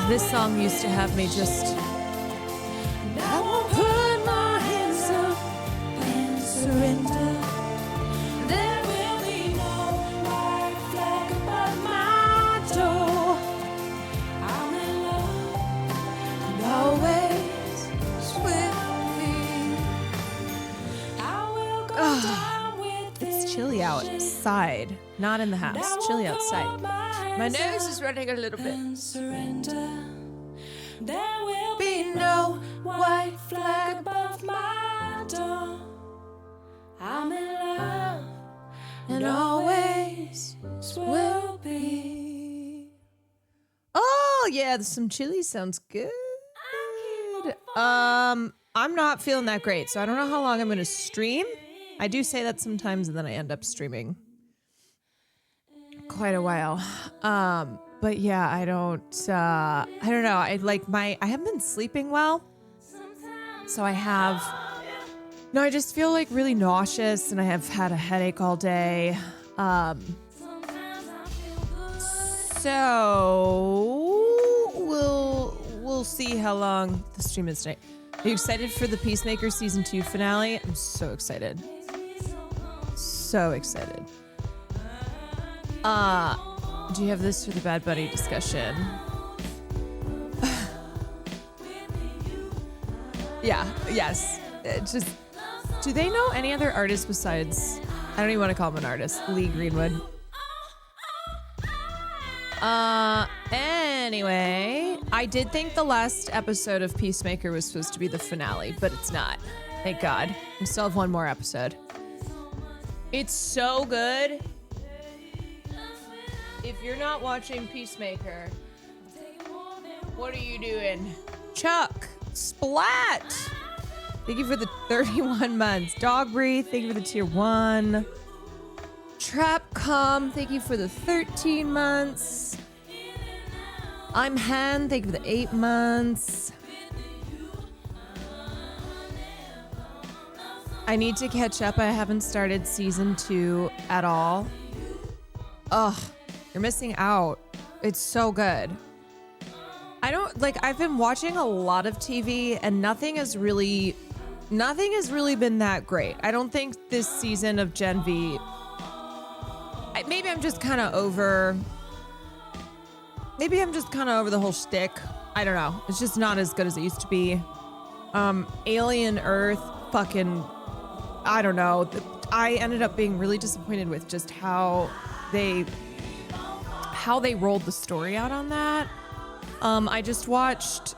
This song used to have me just. I won't put my hands up and surrender. There will be no white flag above my door. I'm in love and always with me. I will go down with it's chilly outside, not in the house. Chilly outside. My nose is running a little bit. Surrender. There will be no white flag above my door. I'm in love and always will be. Oh yeah, some chili sounds good. I'm not feeling that great, so I don't know how long I'm gonna stream. I do say that sometimes, and then I end up streaming quite a while. But yeah, I don't know. I haven't been sleeping well. So I just feel like really nauseous, and I have had a headache all day. So we'll see how long the stream is tonight. Are you excited for the Peacemaker season 2 finale? I'm so excited. So excited. Do you have this for the Bad Buddy discussion? Yeah, yes. Do they know any other artists besides, I don't even want to call him an artist, Lee Greenwood? Anyway, I did think the last episode of Peacemaker was supposed to be the finale, but it's not. Thank God. We still have one more episode. It's so good. If you're not watching Peacemaker, what are you doing? Chuck, Splat! Thank you for the 31 months. Dog Breathe, thank you for the tier 1. Trapcom, thank you for the 13 months. I'm Han, thank you for the 8 months. I need to catch up. I haven't started season 2 at all. Ugh. You're missing out. It's so good. I've been watching a lot of TV and nothing has really been that great. I don't think this season of Gen V, maybe I'm just kind of over the whole shtick. I don't know. It's just not as good as it used to be. Alien Earth, fucking, I don't know. I ended up being really disappointed with just how they rolled the story out on that. I just watched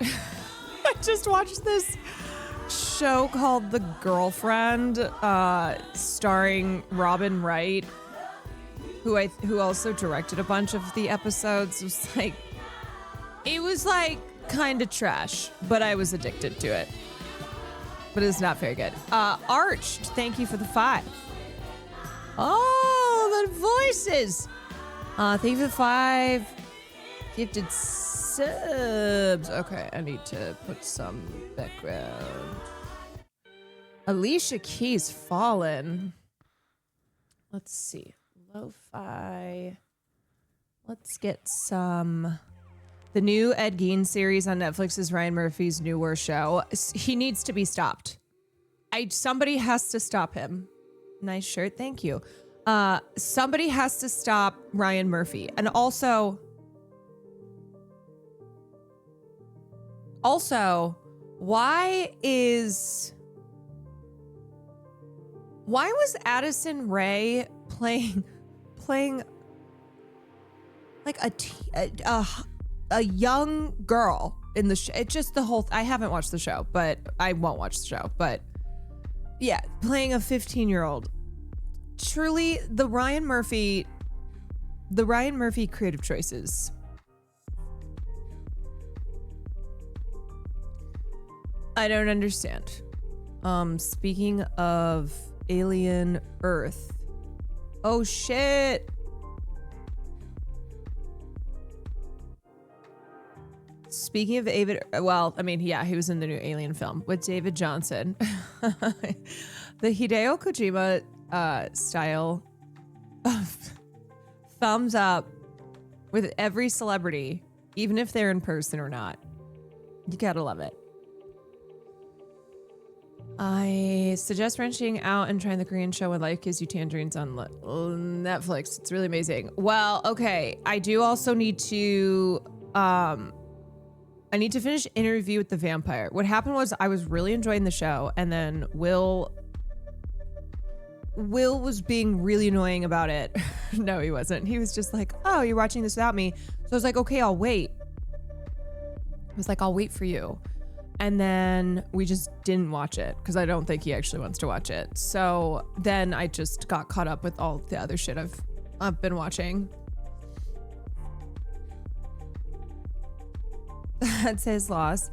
this show called The Girlfriend, starring Robin Wright, who also directed a bunch of the episodes. It was kind of trash, but I was addicted to it. But it's not very good. Arched, thank you for the 5. Oh, the voices. Thank you for the 5 gifted subs. Okay, I need to put some background. Alicia Keys Fallen. Let's see. Lo-fi. Let's get some. The new Ed Gein series on Netflix is Ryan Murphy's newer show. He needs to be stopped. Somebody has to stop him. Nice shirt, thank you. Somebody has to stop Ryan Murphy. And also, why was Addison Rae playing like a young girl in the show? It's just the whole, I haven't watched the show, but I won't watch the show, but yeah, playing a 15-year-old. Truly, the Ryan Murphy creative choices. I don't understand. Speaking of Alien Earth. Oh shit. Speaking of David, well, I mean, yeah, he was in the new Alien film with David Johnson. The Hideo Kojima style of thumbs up with every celebrity even if they're in person or not. You gotta love it. I suggest wrenching out and trying the Korean show When Life Gives You Tangerines on Netflix. It's really amazing. Well, okay. I do also need to I need to finish Interview with the Vampire. What happened was I was really enjoying the show, and then Will was being really annoying about it. No, he wasn't. He was just like, "Oh, you're watching this without me." So I was like, "Okay, I'll wait." I was like, "I'll wait for you." And then we just didn't watch it because I don't think he actually wants to watch it. So then I just got caught up with all the other shit I've been watching. That's his loss.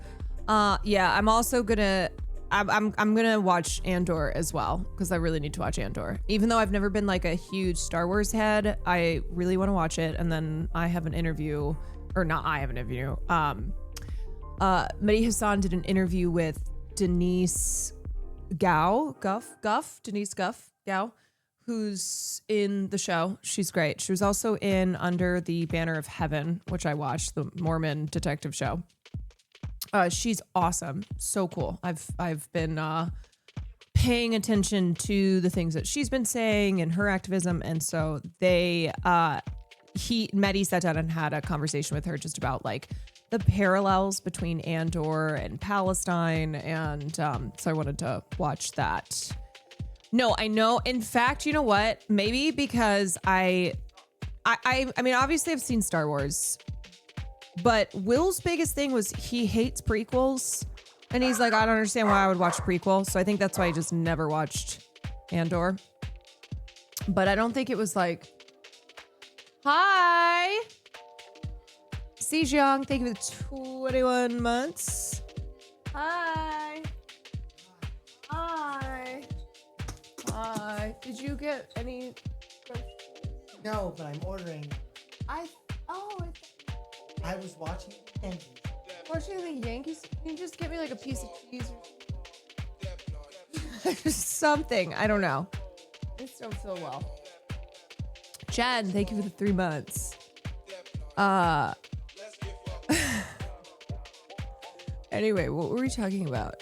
Yeah, I'm also gonna I'm gonna watch Andor as well because I really need to watch Andor. Even though I've never been like a huge Star Wars head, I really want to watch it. And then I have an interview, or not I have an interview. Mehdi Hassan did an interview with Denise Denise Gao, who's in the show. She's great. She was also in Under the Banner of Heaven, which I watched, the Mormon detective show. She's awesome. So cool. I've been paying attention to the things that she's been saying and her activism. And so Mehdi sat down and had a conversation with her just about like the parallels between Andor and Palestine. And so I wanted to watch that. No, I know. In fact, you know what? Maybe because I mean, obviously I've seen Star Wars, but Will's biggest thing was he hates prequels. And he's like, I don't understand why I would watch a prequel. So I think that's why I just never watched Andor. But I don't think it was like, hi. Sejong, thank you for the 21 months. Hi. Hi. Hi. Did you get any? No, but I'm ordering. I was watching Yankees. watching the Yankees. Can you just get me like a piece of cheese or something? I don't know. I just don't feel well. Jen, thank you for the 3 months. Anyway, what were we talking about?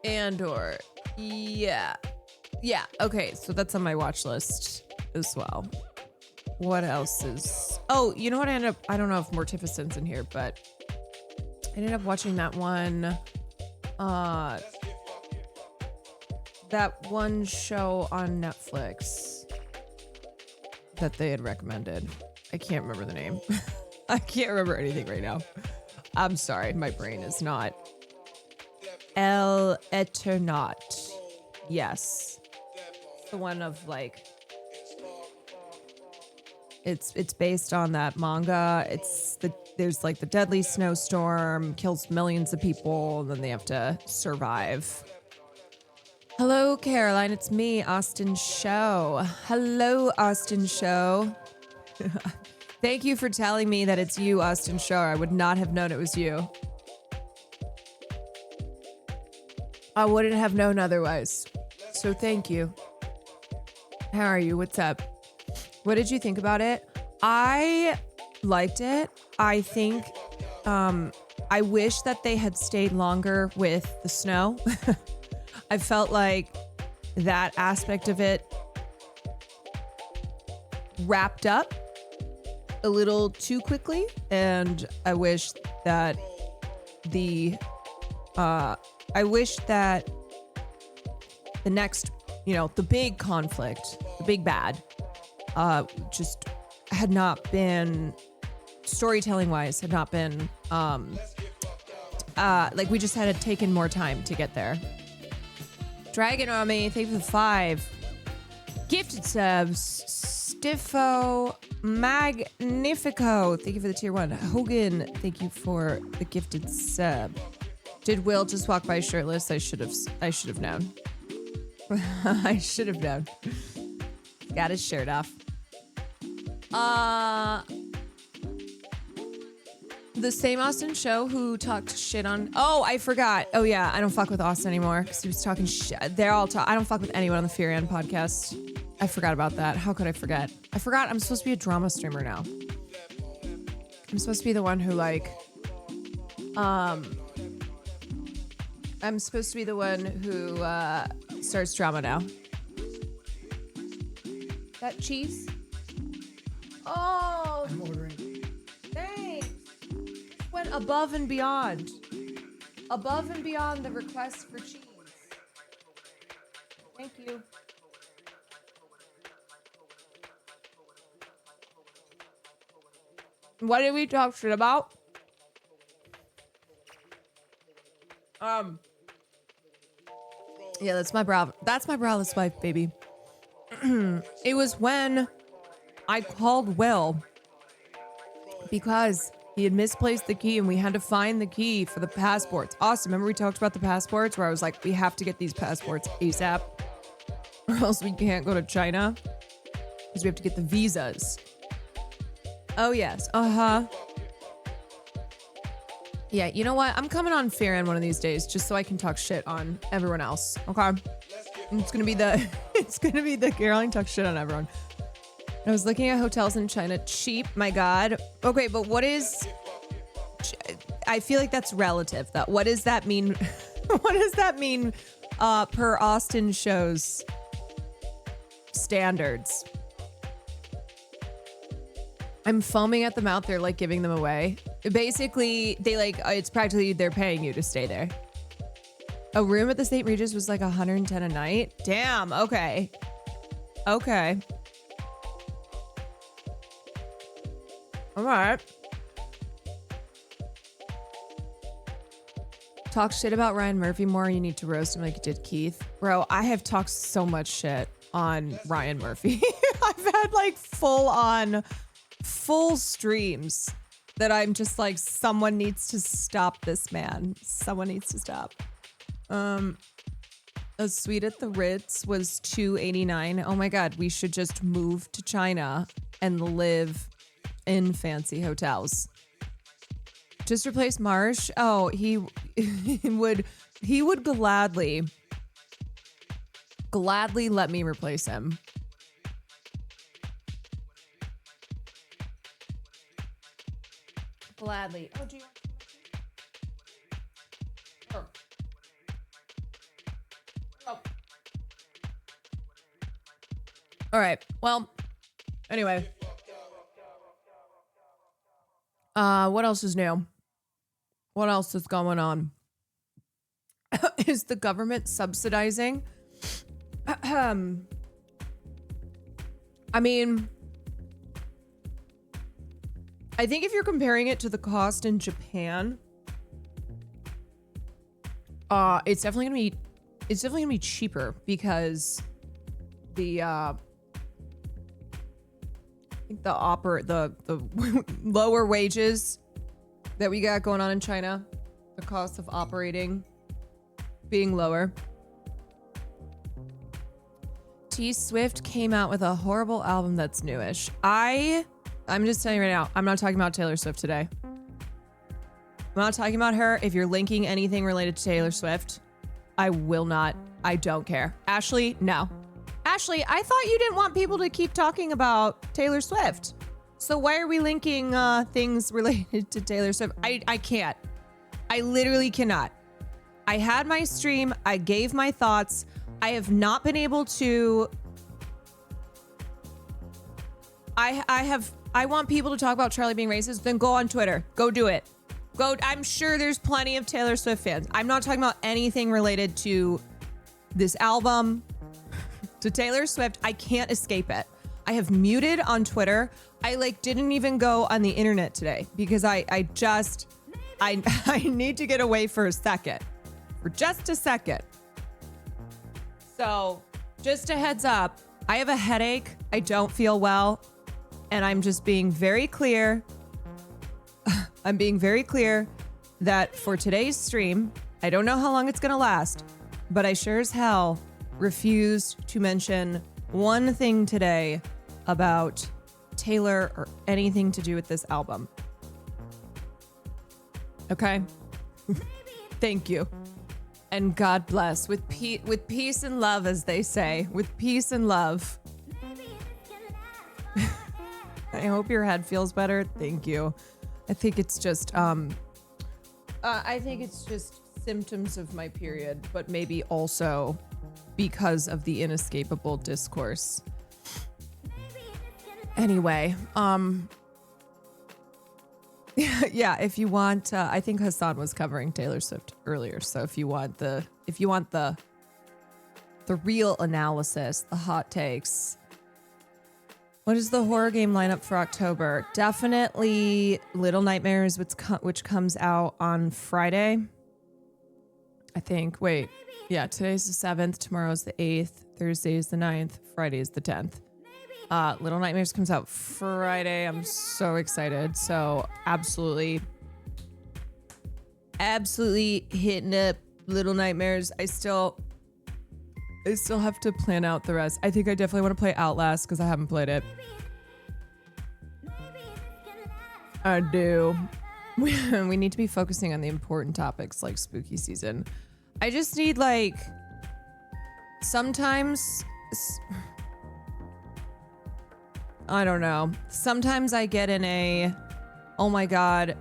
Andor. Yeah. Okay, so that's on my watch list as well. What else is? Oh, you know what? I don't know if Mortificent's in here, but I ended up watching that one. That one show on Netflix that they had recommended. I can't remember the name. I can't remember anything right now. I'm sorry, my brain is not. El Eternaut. Yes. The one of like, it's based on that manga. There's like the deadly snowstorm, kills millions of people, and then they have to survive. Hello, Caroline. It's me, Austin Show. Hello, Austin Show. Thank you for telling me that it's you, Austin Show. I would not have known it was you. I wouldn't have known otherwise. So thank you. How are you? What's up? What did you think about it? I liked it. I think I wish that they had stayed longer with the snow. I felt like that aspect of it wrapped up a little too quickly, and I wish that the next, the big conflict, the big bad, just had not been, storytelling wise, had not been, like we just had taken more time to get there. Dragon Army, thank you for the 5 gifted subs. Stiffo Magnifico, thank you for the tier 1. Hogan, thank you for the gifted sub. Did Will just walk by shirtless? I should have known. I should have known. Got his shirt off. The same Austin Show who talked shit on. Oh, I forgot. Oh yeah, I don't fuck with Austin anymore because he was talking shit. I don't fuck with anyone on the Furion podcast. I forgot about that. How could I forget? I forgot I'm supposed to be a drama streamer now. I'm supposed to be the one who I'm supposed to be the one who starts drama now. That cheese? Oh, I'm ordering. thanks. Went above and beyond. Above and beyond the request for cheese. Thank you. What did we talk shit about? Yeah, that's my braless wife, baby. It was when I called Will because he had misplaced the key and we had to find the key for the passports. Awesome. Remember we talked about the passports where I was like, we have to get these passports ASAP or else we can't go to China because we have to get the visas. Oh, yes. Uh-huh. Yeah, you know what? I'm coming on Farron one of these days just so I can talk shit on everyone else. Okay? It's gonna be the Caroline talk shit on everyone. I was looking at hotels in China. Cheap, my God. Okay, but what is... I feel like that's relative, though. What does that mean? What does that mean per Austin Show's standards? I'm foaming at the mouth. They're like giving them away. Basically, they it's practically they're paying you to stay there. A room at the St. Regis was like $110 a night. Damn. Okay. Okay. All right. Talk shit about Ryan Murphy more. You need to roast him like you did Keith. Bro, I have talked so much shit on Ryan Murphy. I've had like full streams that I'm just like, someone needs to stop this man. Someone needs to stop. A suite at the Ritz was $289. Oh my God, we should just move to China and live in fancy hotels. Just replace Marsh. Oh, he would gladly let me replace him. Gladly. Oh, do you want oh. Oh. All right. Well, anyway. What else is new? What else is going on? Is the government subsidizing? I mean, I think if you're comparing it to the cost in Japan, it's definitely gonna be cheaper because the I think the lower wages that we got going on in China, the cost of operating being lower. T Swift came out with a horrible album that's newish. I'm just telling you right now, I'm not talking about Taylor Swift today. I'm not talking about her. If you're linking anything related to Taylor Swift, I will not. I don't care. Ashley, no. Ashley, I thought you didn't want people to keep talking about Taylor Swift. So why are we linking things related to Taylor Swift? I can't. I literally cannot. I had my stream. I gave my thoughts. I have not been able to... I want people to talk about Charlie being racist, then go on Twitter. Go do it. Go. I'm sure there's plenty of Taylor Swift fans. I'm not talking about anything related to this album, to Taylor Swift. I can't escape it. I have muted on Twitter. I didn't even go on the internet today because I need to get away for a second. For just a second. So, just a heads up. I have a headache. I don't feel well. And I'm just being very clear. I'm being very clear that for today's stream, I don't know how long it's going to last, but I sure as hell refused to mention one thing today about Taylor or anything to do with this album. Okay? Thank you. And God bless. With peace and love, as they say. With peace and love. I hope your head feels better. Thank you. I think it's just symptoms of my period, but maybe also because of the inescapable discourse. Anyway, yeah, if you want, I think Hassan was covering Taylor Swift earlier. So if you want the real analysis, the hot takes, what is the horror game lineup for October? Definitely Little Nightmares, which comes out on Friday. I think. Wait, yeah, today's the 7th, tomorrow's the 8th, Thursday is the 9th, Friday is the 10th. Little Nightmares comes out Friday. I'm so excited. So absolutely hitting up Little Nightmares. I still have to plan out the rest. I think I definitely want to play Outlast because I haven't played it. I do. We need to be focusing on the important topics like spooky season. I just need sometimes, I don't know. Sometimes I get in oh my God,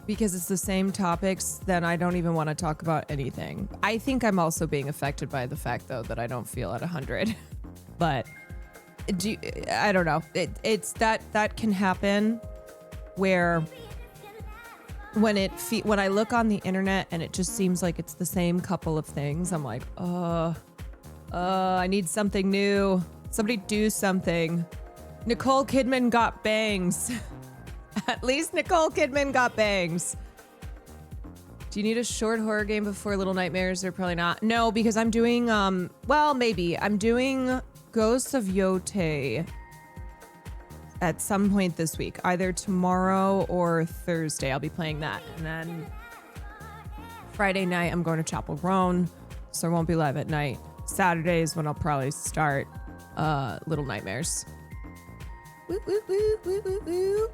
because it's the same topics, then I don't even want to talk about anything. I think I'm also being affected by the fact, though, that I don't feel at 100. But I don't know. It's that can happen where when I look on the internet and it just seems like it's the same couple of things, I'm like, I need something new. Somebody do something. Nicole Kidman got bangs. At least Nicole Kidman got bangs. Do you need a short horror game before Little Nightmares? Or probably not. No, because I'm doing, well, maybe. I'm doing Ghosts of Yote at some point this week. Either tomorrow or Thursday. I'll be playing that. And then Friday night, I'm going to Chapel Roan. So I won't be live at night. Saturday is when I'll probably start Little Nightmares. Woo, woo, woo, woo, woo, woo.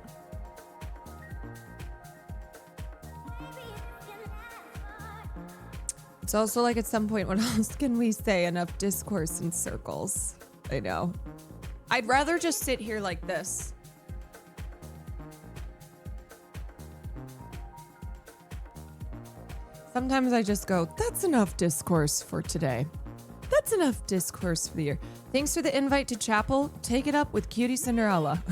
It's also like at some point, what else can we say? Enough discourse in circles. I know. I'd rather just sit here like this. Sometimes I just go, that's enough discourse for today. That's enough discourse for the year. Thanks for the invite to chapel. Take it up with Cutie Cinderella.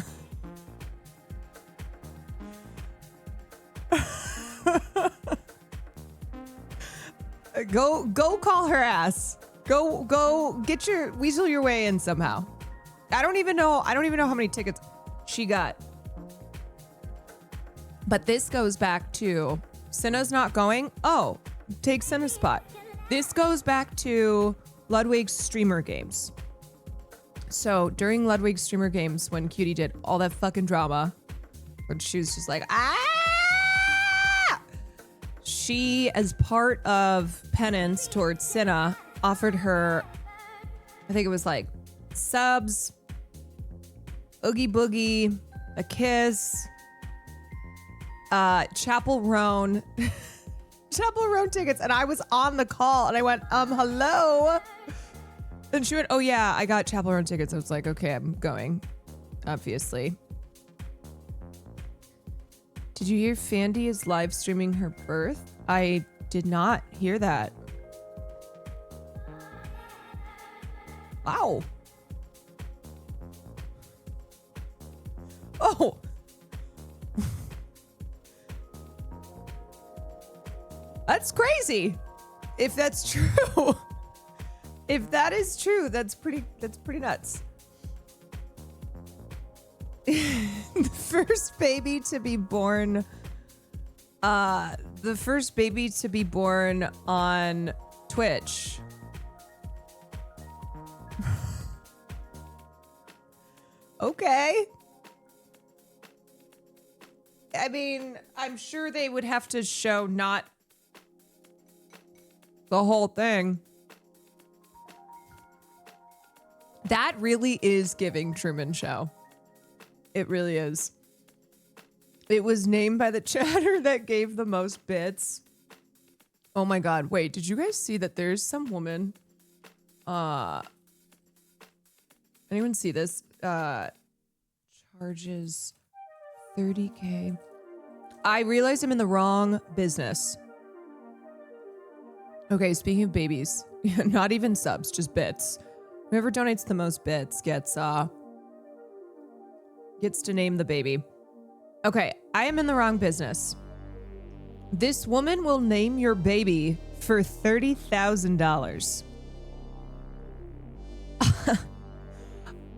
Go call her ass. Go weasel your way in somehow. I don't even know how many tickets she got. But this goes back to Cinna's not going. Oh, take Cinna's spot. This goes back to Ludwig's streamer games. So during Ludwig's streamer games, when Cutie did all that fucking drama, when she was just like, she, as part of penance towards Cinna, offered her, I think it was like subs, Oogie Boogie, a kiss, Chapel Roan tickets. And I was on the call and I went, hello. And she went, oh yeah, I got Chapel Roan tickets. I was like, okay, I'm going, obviously. Did you hear Fandy is live streaming her birth? I did not hear that. Wow. Oh. That's crazy. If that's true. If that is true, that's pretty nuts. The first baby to be born on Twitch. Okay. I mean, I'm sure they would have to show not the whole thing. That really is giving Truman Show. It really is. It was named by the chatter that gave the most bits. Oh my God. Wait, did you guys see that there's some woman? Anyone see this? charges $30K. I realized I'm in the wrong business. Okay, speaking of babies, not even subs, just bits. Whoever donates the most bits gets to name the baby. Okay, I am in the wrong business. This woman will name your baby for $30,000.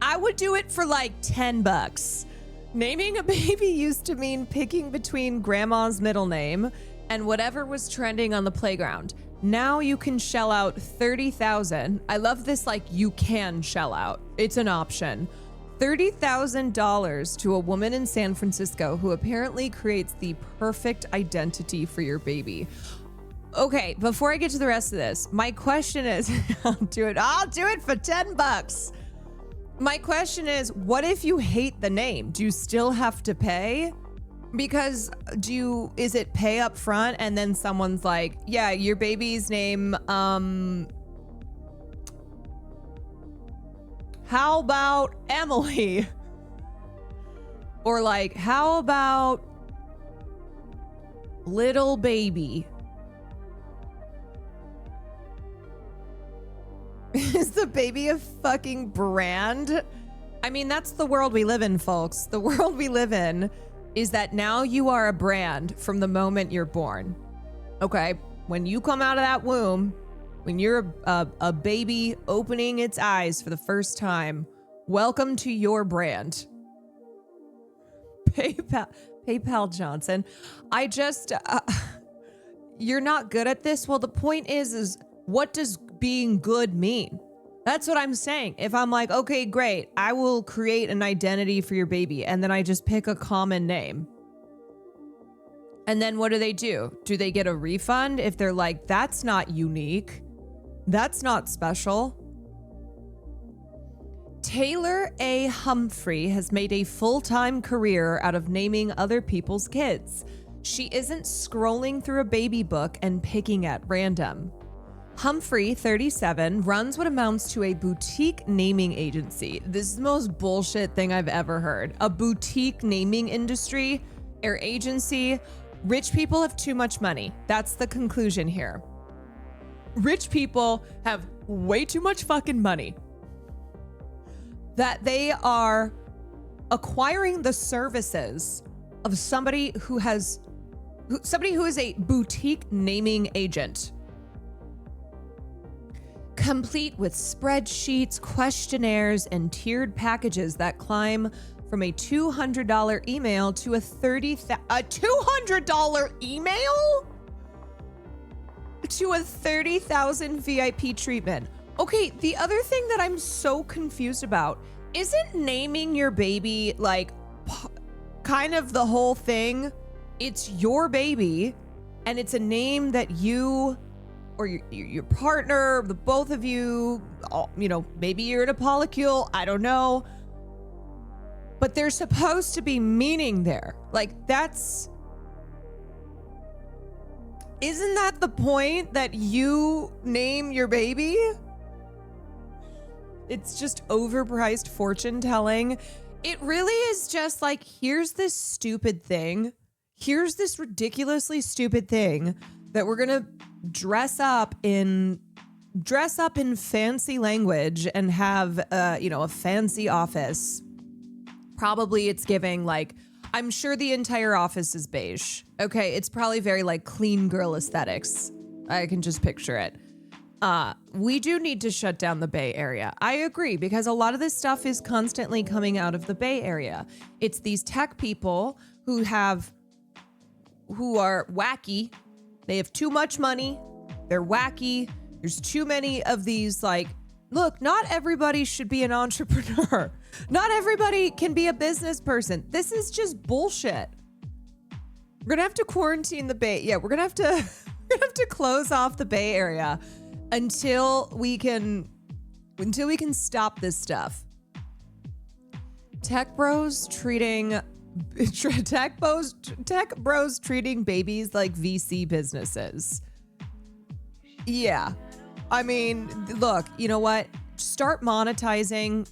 I would do it for like $10. Naming a baby used to mean picking between grandma's middle name and whatever was trending on the playground. Now you can shell out $30,000. I love this, like, you can shell out. It's an option. $30,000 to a woman in San Francisco who apparently creates the perfect identity for your baby. Okay, before I get to the rest of this, my question is, I'll do it for $10. My question is, what if you hate the name? Do you still have to pay? Because is it pay up front and then someone's like, yeah, your baby's name, how about Emily? Or like, how about little baby? Is the baby a fucking brand? I mean, that's the world we live in, folks. The world we live in is that now you are a brand from the moment you're born. Okay? When you come out of that womb, when you're a baby opening its eyes for the first time, welcome to your brand. PayPal Johnson. You're not good at this. Well, the point is what does being good mean? That's what I'm saying. If I'm like, okay, great, I will create an identity for your baby, and then I just pick a common name. And then what do? Do they get a refund if they're like, that's not unique? That's not special. Taylor A. Humphrey has made a full-time career out of naming other people's kids. She isn't scrolling through a baby book and picking at random. Humphrey, 37, runs what amounts to a boutique naming agency. This is the most bullshit thing I've ever heard. A boutique naming industry or agency. Rich people have too much money. That's the conclusion here. Rich people have way too much fucking money that they are acquiring the services of somebody who is a boutique naming agent, complete with spreadsheets, questionnaires, and tiered packages that climb from a $200 email to a $200 email to a 30,000 VIP treatment. Okay, the other thing that I'm so confused about, isn't naming your baby like kind of the whole thing? It's your baby, and it's a name that you or your partner, the both of you, maybe you're in a polycule, I don't know. But there's supposed to be meaning there. Like, isn't that the point that you name your baby? It's just overpriced fortune telling. It really is just like, here's this stupid thing. Here's this ridiculously stupid thing that we're gonna dress up in fancy language and have a fancy office. Probably it's giving like, I'm sure the entire office is beige. Okay, it's probably very like clean girl aesthetics. I can just picture it. We do need to shut down the Bay Area. I agree, because a lot of this stuff is constantly coming out of the Bay Area. It's these tech people who are wacky. They have too much money. They're wacky. There's too many of these, like, look, not everybody should be an entrepreneur. Not everybody can be a business person. This is just bullshit. We're gonna have to quarantine the Bay. Yeah, we're gonna have to close off the Bay Area until we can stop this stuff. Tech bros treating babies like VC businesses. Yeah. I mean, look, you know what? Start monetizing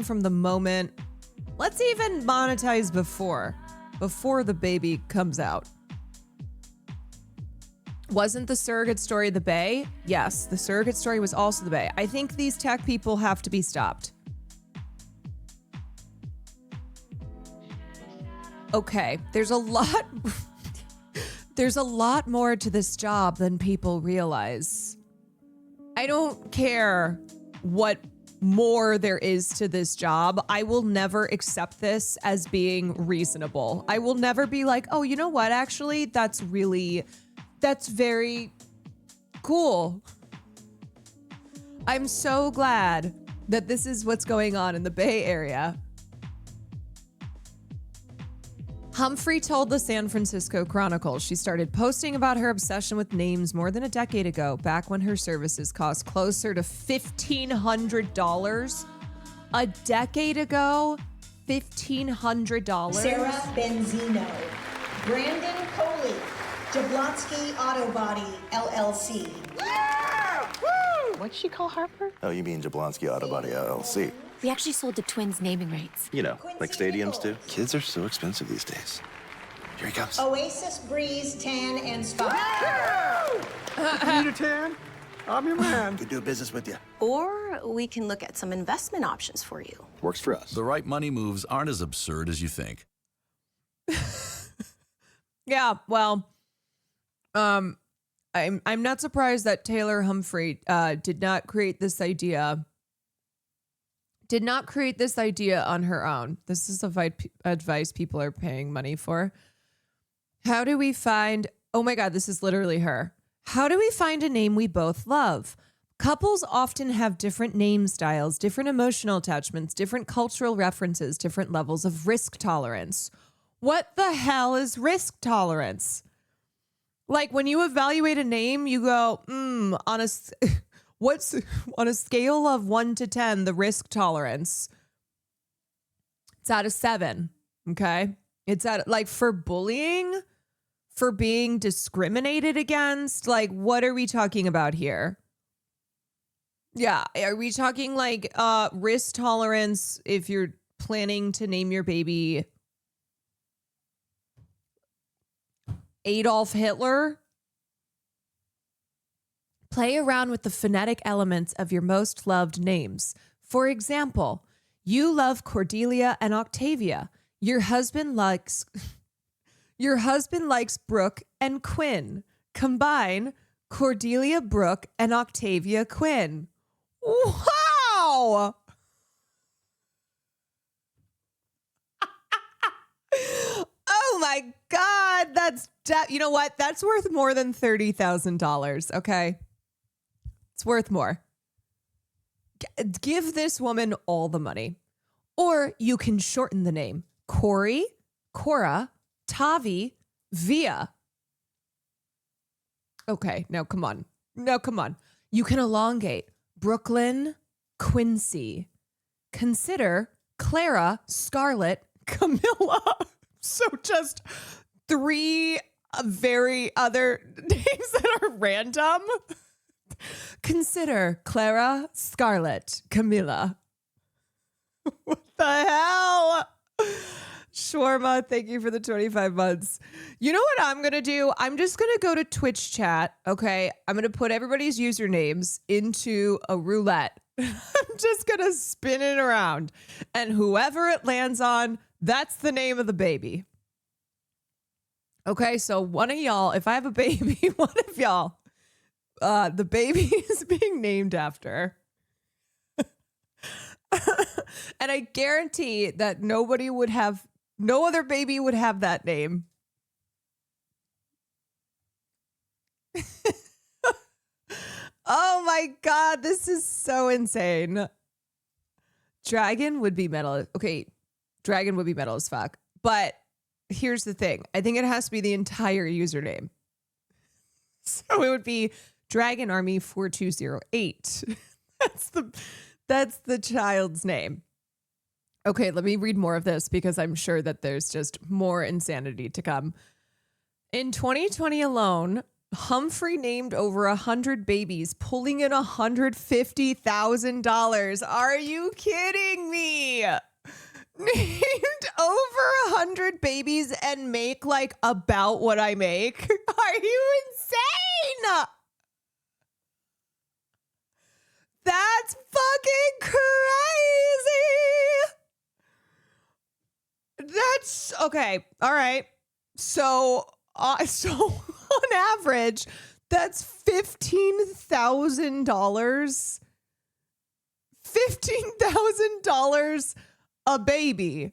from the moment. Let's even monetize before the baby comes out. Wasn't the surrogate story the Bay? Yes, the surrogate story was also the Bay. I think these tech people have to be stopped. Okay, there's a lot more to this job than people realize. I don't care what more there is to this job. I will never accept this as being reasonable. I will never be like, oh, you know what? Actually, that's very cool. I'm so glad that this is what's going on in the Bay Area. Humphrey told the San Francisco Chronicle she started posting about her obsession with names more than a decade ago, back when her services cost closer to $1,500. A decade ago, $1,500. Sarah Benzino, Brandon Coley, Jablonski Auto Body, LLC. What'd she call Harper? Oh, you mean Jablonski Auto Body LLC. We actually sold the twins naming rights. You know, like stadiums do. Kids are so expensive these days. Here he comes. Oasis Breeze Tan and Spa. Need a tan? I'm your man. Could do business with you. Or we can look at some investment options for you. Works for us. The right money moves aren't as absurd as you think. Yeah, well, I'm not surprised that Taylor Humphrey did not create this idea on her own. This is advice people are paying money for. How do we find, oh my God, this is literally her. How do we find a name we both love? Couples often have different name styles, different emotional attachments, different cultural references, different levels of risk tolerance. What the hell is risk tolerance? Like when you evaluate a name, you go, what's on a scale of 1 to 10, the risk tolerance? It's out of 7. Okay. It's at like for bullying, for being discriminated against. Like, what are we talking about here? Yeah. Are we talking like risk tolerance if you're planning to name your baby Adolf Hitler? Play around with the phonetic elements of your most loved names. For example, you love Cordelia and Octavia. Your husband likes Brooke and Quinn. Combine Cordelia Brooke and Octavia Quinn. Wow! Oh my God, you know what? That's worth more than $30,000, okay? It's worth more. Give this woman all the money. Or you can shorten the name. Corey, Cora, Tavi, Via. Okay, now come on. You can elongate. Brooklyn, Quincy. Consider Clara, Scarlett, Camilla. So just 3 very other names that are random. Consider Clara, Scarlett, Camilla. What the hell? Shawarma, thank you for the 25 months. You know what I'm going to do? I'm just going to go to Twitch chat, okay? I'm going to put everybody's usernames into a roulette. I'm just going to spin it around. And whoever it lands on, that's the name of the baby. Okay, so one of y'all, if I have a baby, one of y'all, the baby is being named after. And I guarantee that no other baby would have that name. Oh my God, this is so insane. Dragon would be metal. Okay, Dragon would be metal as fuck. But here's the thing. I think it has to be the entire username. So it would be Dragon Army 4208. That's the child's name. Okay, let me read more of this because I'm sure that there's just more insanity to come. In 2020 alone, Humphrey named over 100 babies, pulling in $150,000. Are you kidding me? named over 100 babies and make like about what I make? Are you insane? That's fucking crazy. That's okay. All right. So on average, that's $15,000. $15,000 a baby.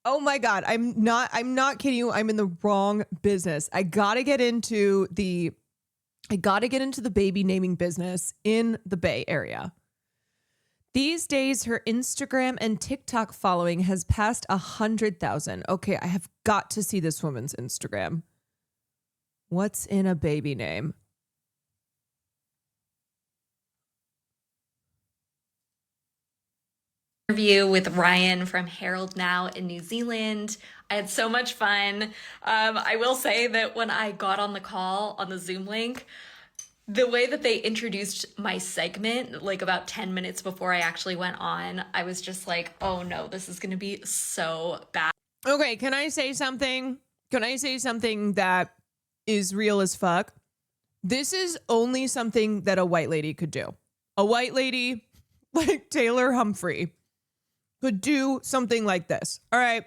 Oh my God. I'm not kidding you. I'm in the wrong business. I gotta get into the baby naming business in the Bay Area. These days, her Instagram and TikTok following has passed 100,000. Okay, I have got to see this woman's Instagram. What's in a baby name? Interview with Ryan from Herald Now in New Zealand. I had so much fun. I will say that when I got on the call on the Zoom link, the way that they introduced my segment, like about 10 minutes before I actually went on, I was just like, oh no, this is going to be so bad. Okay, can I say something? Can I say something that is real as fuck? This is only something that a white lady could do. A white lady like Taylor Humphrey could do something like this. All right,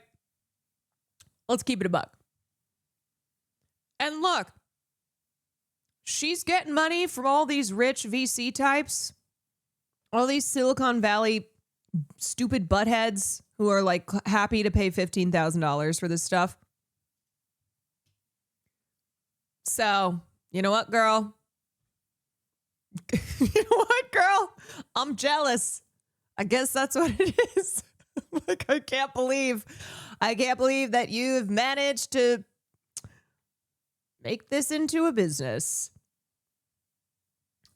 let's keep it a buck. And look, she's getting money from all these rich VC types, all these Silicon Valley stupid buttheads who are like happy to pay $15,000 for this stuff. So, you know what, girl? You know what, girl? I'm jealous. I guess that's what it is. Like, I can't believe that you've managed to make this into a business.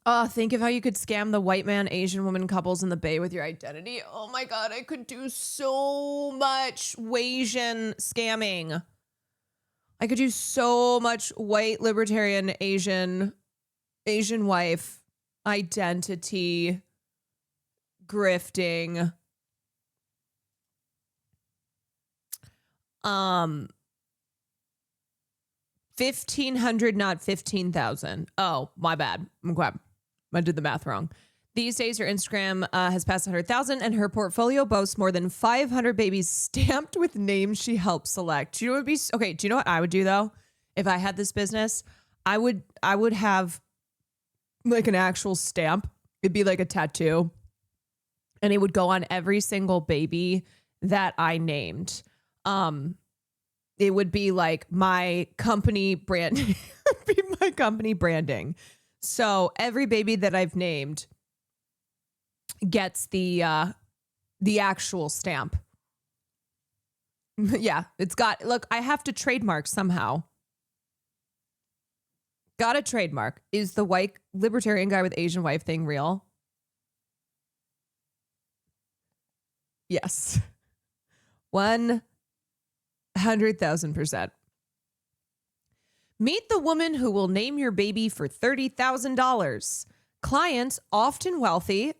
Oh, think of how you could scam the white man, Asian woman couples in the Bay with your identity. Oh my God, I could do so much Asian scamming. I could do so much white libertarian Asian wife identity grifting. 1,500, not 15,000. Oh, my bad. Okay. I did the math wrong. These days, her Instagram has passed 100,000 and her portfolio boasts more than 500 babies stamped with names she helped select. Do you know what would be okay? Do you know what I would do though? If I had this business, I would have like an actual stamp. It'd be like a tattoo, and it would go on every single baby that I named. It would be like my company brand, be my company branding. So every baby that I've named gets the actual stamp. Yeah, it's got, look, I have to trademark somehow. Got a trademark. Is the white libertarian guy with Asian wife thing real? Yes. 100,000%. Meet the woman who will name your baby for $30,000. Clients, often wealthy,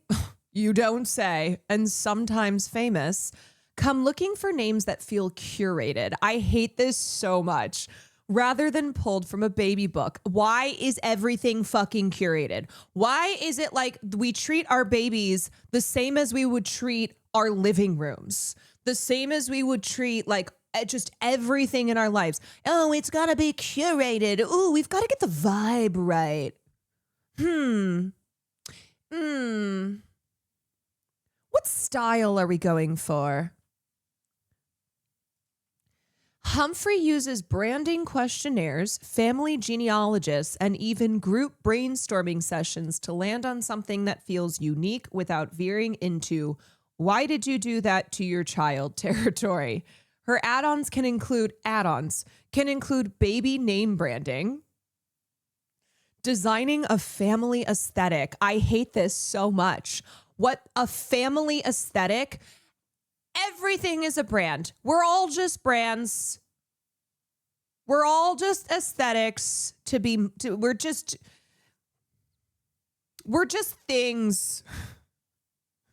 you don't say, and sometimes famous, come looking for names that feel curated. I hate this so much. Rather than pulled from a baby book. Why is everything fucking curated? Why is it like we treat our babies the same as we would treat our living rooms? The same as we would treat like just everything in our lives. Oh, it's got to be curated. Ooh, we've got to get the vibe right. What style are we going for? Humphrey uses branding questionnaires, family genealogists, and even group brainstorming sessions to land on something that feels unique without veering into why did you do that to your child territory. Her add-ons can include baby name branding, designing a family aesthetic. I hate this so much. What a family aesthetic. Everything is a brand. We're all just brands. We're all just aesthetics we're just things.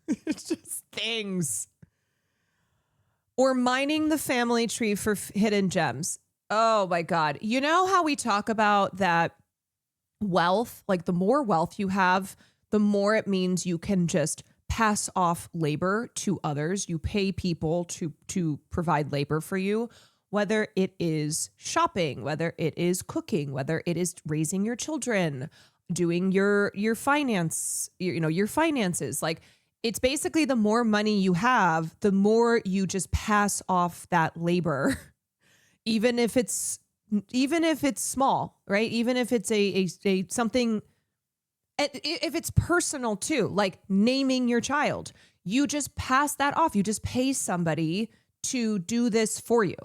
It's just things. or mining the family tree for hidden gems. Oh my God. You know how we talk about that wealth, like the more wealth you have, the more it means you can just pass off labor to others. You pay people to provide labor for you, whether it is shopping, whether it is cooking, whether it is raising your children, doing your finance, your finances. Like, it's basically the more money you have, the more you just pass off that labor, even if it's small, right? Even if it's a something, if it's personal too, like naming your child, you just pass that off. You just pay somebody to do this for you.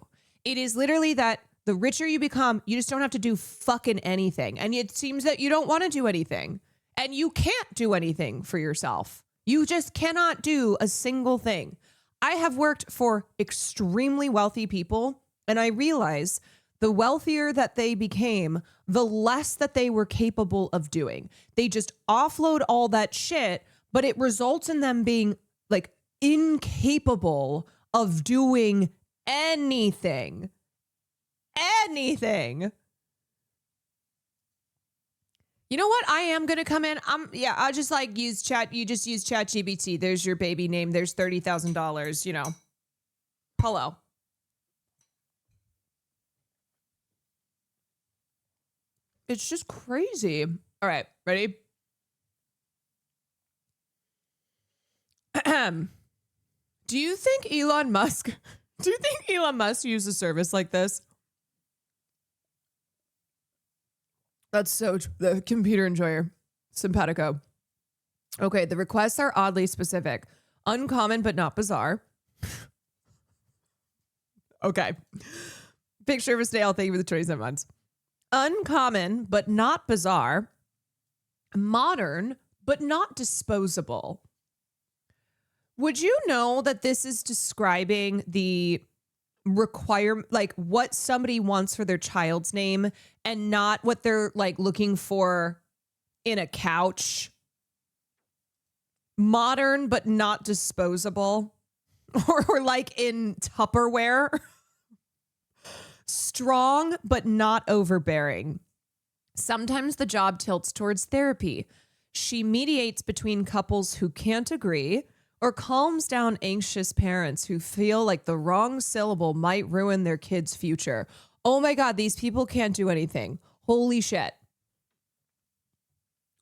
It is literally that the richer you become, you just don't have to do fucking anything. And it seems that you don't want to do anything, and you can't do anything for yourself. You just cannot do a single thing. I have worked for extremely wealthy people, and I realize the wealthier that they became, the less that they were capable of doing. They just offload all that shit, but it results in them being like incapable of doing anything. Anything. You know what? I am going to come in. I'll just like use chat. You just use ChatGPT. There's your baby name. There's $30,000, Hello. It's just crazy. All right. Ready? Do you think Elon Musk used a service like this? That's so the computer enjoyer. Simpatico. Okay, the requests are oddly specific. Uncommon but not bizarre. Okay. Picture of a snail, thank you for the 27 months. Uncommon but not bizarre. Modern but not disposable. Would you know that this is describing the requirement, like what somebody wants for their child's name and not what they're like looking for in a couch? Modern but not disposable, or like in Tupperware. Strong but not overbearing. Sometimes the job tilts towards therapy. She mediates between couples who can't agree, or calms down anxious parents who feel like the wrong syllable might ruin their kid's future. Oh my God, these people can't do anything. Holy shit.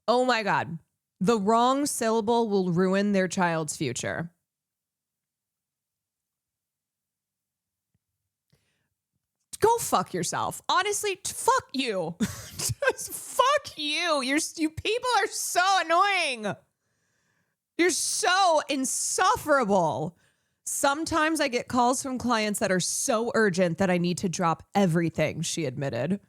Oh my God. The wrong syllable will ruin their child's future. Go fuck yourself. Honestly, fuck you. Just fuck you. You people are so annoying. You're so insufferable. Sometimes I get calls from clients that are so urgent that I need to drop everything, she admitted.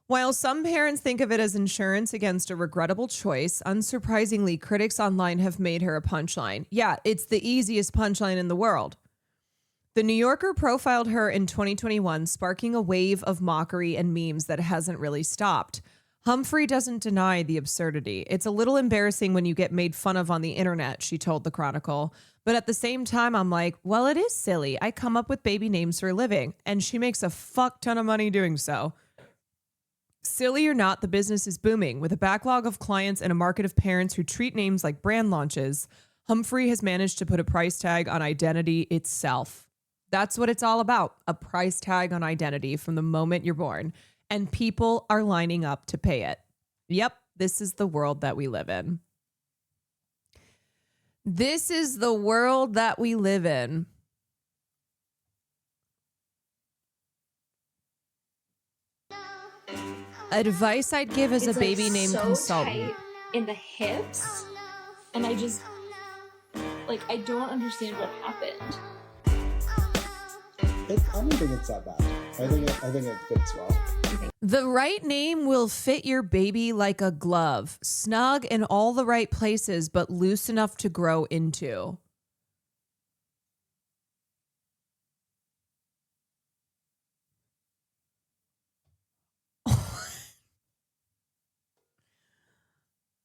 While some parents think of it as insurance against a regrettable choice, unsurprisingly, critics online have made her a punchline. Yeah, it's the easiest punchline in the world. The New Yorker profiled her in 2021, sparking a wave of mockery and memes that hasn't really stopped. Humphrey doesn't deny the absurdity. It's a little embarrassing when you get made fun of on the internet, she told the Chronicle. But at the same time, I'm like, well, it is silly. I come up with baby names for a living, and she makes a fuck ton of money doing so. Silly or not, the business is booming. With a backlog of clients and a market of parents who treat names like brand launches, Humphrey has managed to put a price tag on identity itself. That's what it's all about, a price tag on identity from the moment you're born. And people are lining up to pay it. Yep, this is the world that we live in. This is the world that we live in. Advice I'd give as a baby name consultant. Tight in the hips, and I just I don't understand what happened. I don't think it's that bad. I think it fits well. The right name will fit your baby like a glove, snug in all the right places, but loose enough to grow into.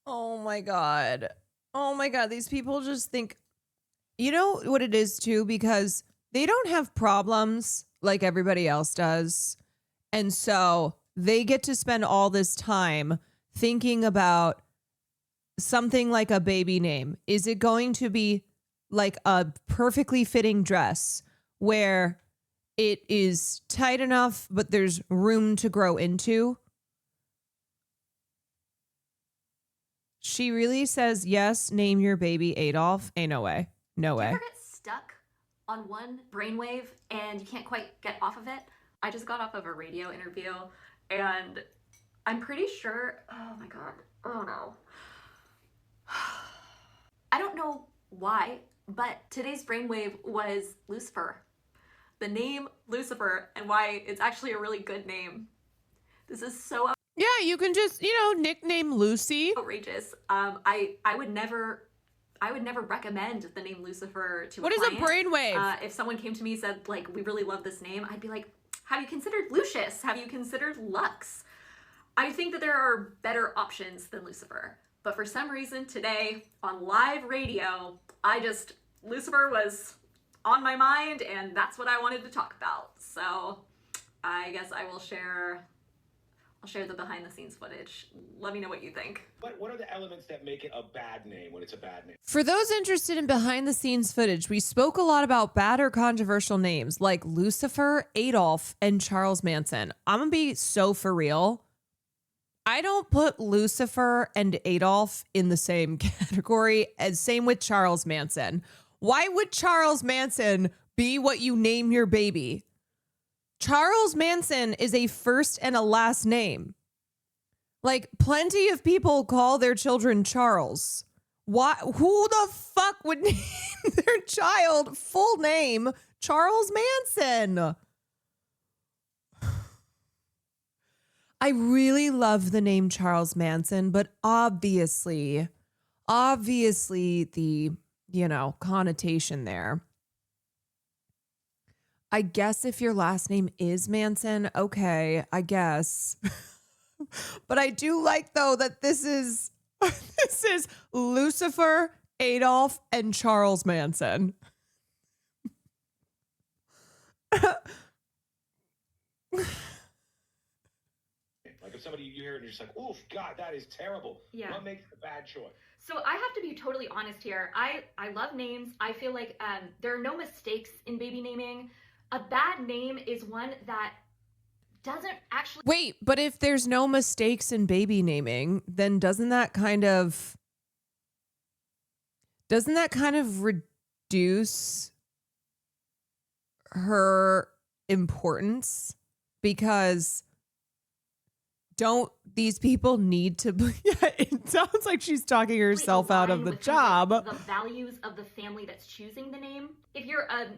Oh my God. Oh my God. These people just think, you know what it is too? Because they don't have problems like everybody else does. And so they get to spend all this time thinking about something like a baby name. Is it going to be like a perfectly fitting dress where it is tight enough, but there's room to grow into? She really says, yes, name your baby Adolf. Ain't no way. No way. Do you ever get stuck on one brainwave and you can't quite get off of it? I just got off of a radio interview and I'm pretty sure, oh my God, oh no. I don't know why, but today's brainwave was Lucifer. The name Lucifer and why it's actually a really good name. This is so Yeah, you can just, nickname Lucy. outrageous. I would never recommend the name Lucifer to What a is a client. brainwave? If someone came to me and said, like, we really love this name, I'd be like, have you considered Lucius? Have you considered Lux? I think that there are better options than Lucifer. But for some reason today on live radio, Lucifer was on my mind and that's what I wanted to talk about. So I guess I'll share the behind the scenes footage. Let me know what you think. What are the elements that make it a bad name when it's a bad name? For those interested in behind the scenes footage, we spoke a lot about bad or controversial names like Lucifer, Adolf, and Charles Manson. I'm going to be so for real. I don't put Lucifer and Adolf in the same category as same with Charles Manson. Why would Charles Manson be what you name your baby? Charles Manson is a first and a last name. Like, plenty of people call their children Charles. Why? Who the fuck would name their child full name Charles Manson? I really love the name Charles Manson, but obviously the, connotation there. I guess if your last name is Manson, okay, I guess. But I do like, though, that this is Lucifer, Adolf, and Charles Manson. Like if somebody you hear it and you're just like, oof, God, that is terrible. Yeah. What makes it a bad choice? So I have to be totally honest here. I love names. I feel like there are no mistakes in baby naming. A bad name is one that doesn't actually... Wait, but if there's no mistakes in baby naming, then doesn't that kind of reduce her importance? Because don't these people need to... Yeah, it sounds like she's talking herself out of the job. The values of the family that's choosing the name. If you're a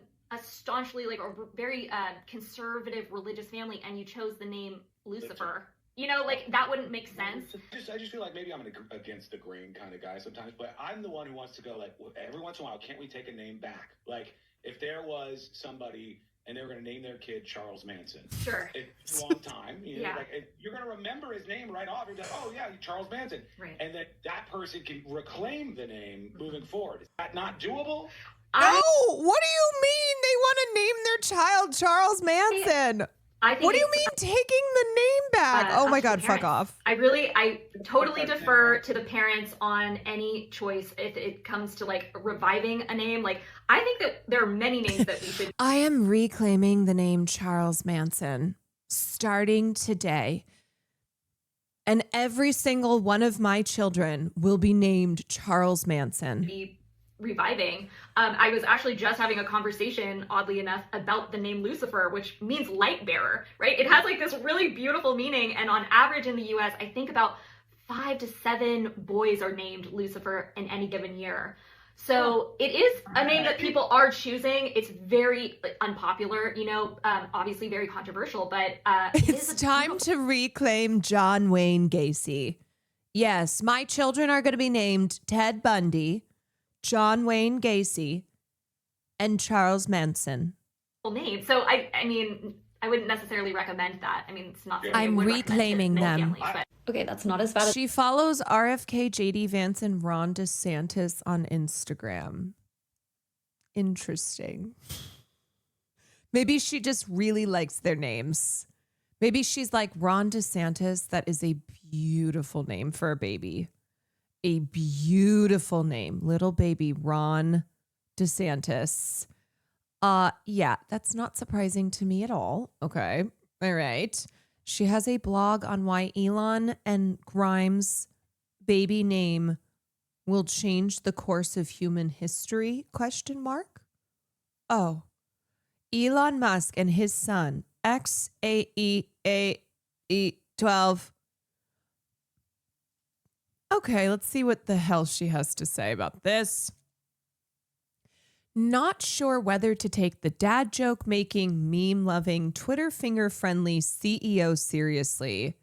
staunchly a very conservative religious family and you chose the name Lucifer, that wouldn't make sense. I just feel like maybe I'm an against the grain kind of guy sometimes, but I'm the one who wants to go every once in a while, can't we take a name back? Like if there was somebody and they were going to name their kid Charles Manson. Sure. It's a long time. Yeah. You're going to remember his name right off. You're like, oh yeah, Charles Manson. Right. And that person can reclaim the name moving forward. Is that not doable? No, what do you mean they want to name their child Charles Manson? I think what do you mean taking the name back? Oh my God, fuck off. I totally defer to the parents on any choice if it comes to reviving a name. I think that there are many names that we should. I am reclaiming the name Charles Manson starting today. And every single one of my children will be named Charles Manson. Be reviving. I was actually just having a conversation, oddly enough, about the name Lucifer, which means light bearer, right? It has this really beautiful meaning. And on average in the US, I think about 5 to 7 boys are named Lucifer in any given year. So it is a name that people are choosing. It's very unpopular, obviously very controversial, but it's time to reclaim John Wayne Gacy. Yes, my children are going to be named Ted Bundy, John Wayne Gacy, and Charles Manson. Name. So I mean, I wouldn't necessarily recommend that. I mean, it's not. I'm reclaiming them. Families, but okay, that's not as bad as. She follows RFK, JD Vance, and Ron DeSantis on Instagram. Interesting. Maybe she just really likes their names. Maybe she's like Ron DeSantis. That is a beautiful name for a baby. A beautiful name. Little baby Ron DeSantis. Yeah, that's not surprising to me at all. Okay. All right. She has a blog on why Elon and Grimes' baby name will change the course of human history? ? Oh. Elon Musk and his son, XAEAE12. Okay, let's see what the hell she has to say about this. Not sure whether to take the dad joke making, meme loving, Twitter finger friendly CEO seriously.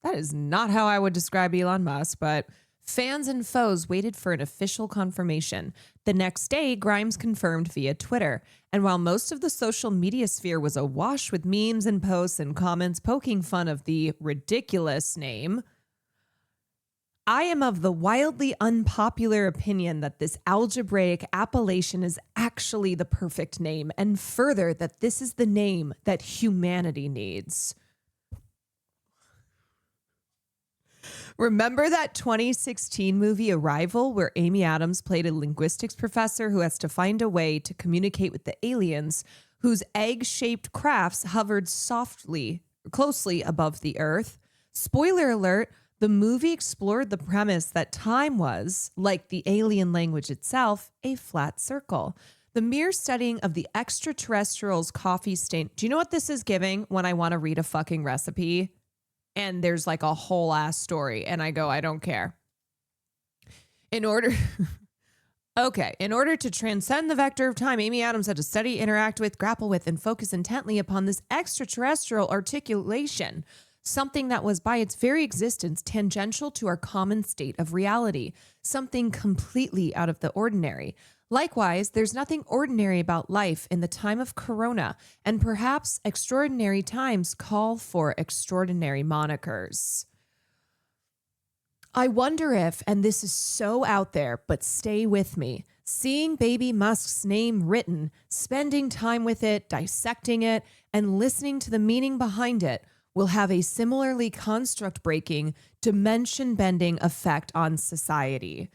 That is not how I would describe Elon Musk, but fans and foes waited for an official confirmation. The next day, Grimes confirmed via Twitter. And while most of the social media sphere was awash with memes and posts and comments poking fun of the ridiculous name, I am of the wildly unpopular opinion that this algebraic appellation is actually the perfect name, and further, that this is the name that humanity needs. Remember that 2016 movie Arrival, where Amy Adams played a linguistics professor who has to find a way to communicate with the aliens, whose egg-shaped crafts hovered closely above the Earth? Spoiler alert, the movie explored the premise that time was, like the alien language itself, a flat circle. The mere studying of the extraterrestrials' coffee stain. Do you know what this is giving when I want to read a fucking recipe? And there's like a whole ass story. And I go, I don't care. In order to transcend the vector of time, Amy Adams had to study, interact with, grapple with, and focus intently upon this extraterrestrial articulation. Something that was by its very existence tangential to our common state of reality, something completely out of the ordinary. Likewise, there's nothing ordinary about life in the time of Corona, and perhaps extraordinary times call for extraordinary monikers. I wonder if, and this is so out there, but stay with me, seeing baby Musk's name written, spending time with it, dissecting it, and listening to the meaning behind it will have a similarly construct-breaking, dimension-bending effect on society.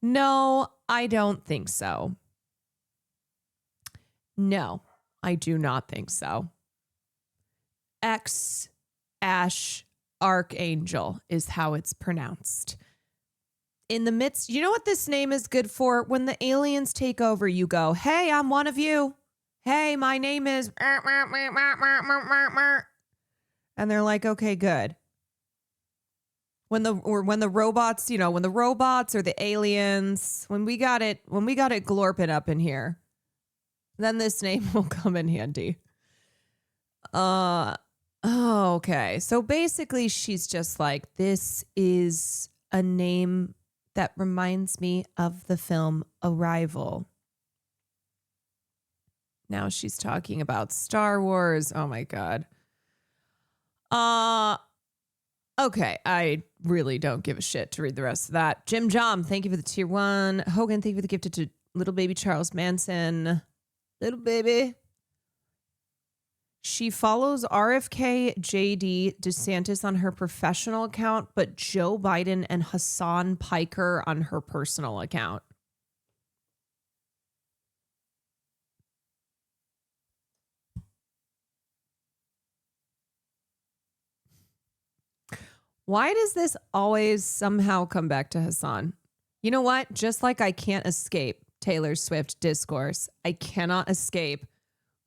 No, I don't think so. No, I do not think so. Ash Archangel is how it's pronounced. In the midst, you know what this name is good for? When the aliens take over, you go, hey, I'm one of you. Hey, my name is... And they're like, okay, good. When the robots, when the robots or the aliens, when we got it glorping up in here, then this name will come in handy. Okay. So basically she's just like, this is a name that reminds me of the film Arrival. Now she's talking about Star Wars. Oh my God. Okay, I really don't give a shit to read the rest of that. Jim Jom, thank you for the tier 1. Hogan, thank you for the gifted to little baby Charles Manson. Little baby. She follows RFK JD DeSantis on her professional account, but Joe Biden and Hassan Piker on her personal account. Why does this always somehow come back to Hassan? You know what? Just like I can't escape Taylor Swift discourse, I cannot escape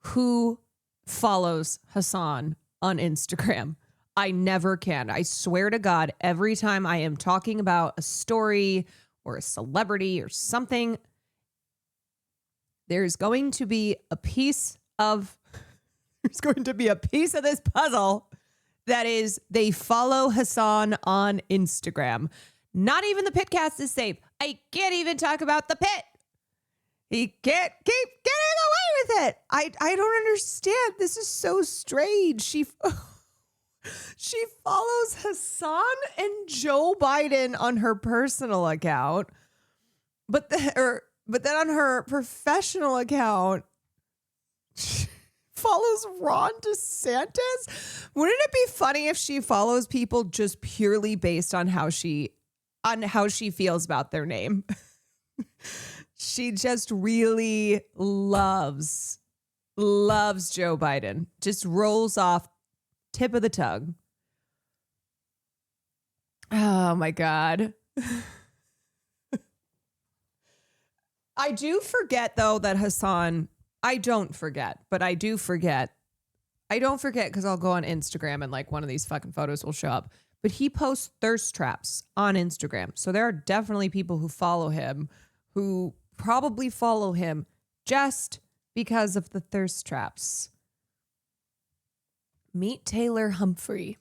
who follows Hassan on Instagram. I never can. I swear to God, every time I am talking about a story or a celebrity or something, there's going to be a piece of this puzzle that is, they follow Hassan on Instagram. Not even the Pitcast is safe. I can't even talk about the Pit. He can't keep getting away with it. I don't understand. This is so strange. She follows Hassan and Joe Biden on her personal account, but then on her professional account, follows Ron DeSantis. Wouldn't it be funny if she follows people just purely based on how she feels about their name? She just really loves Joe Biden. Just rolls off tip of the tongue. Oh my God. I do forget though that Hassan, I don't forget because I'll go on Instagram and like one of these fucking photos will show up. But he posts thirst traps on Instagram. So there are definitely people who follow him who probably follow him just because of the thirst traps. Meet Taylor Humphrey,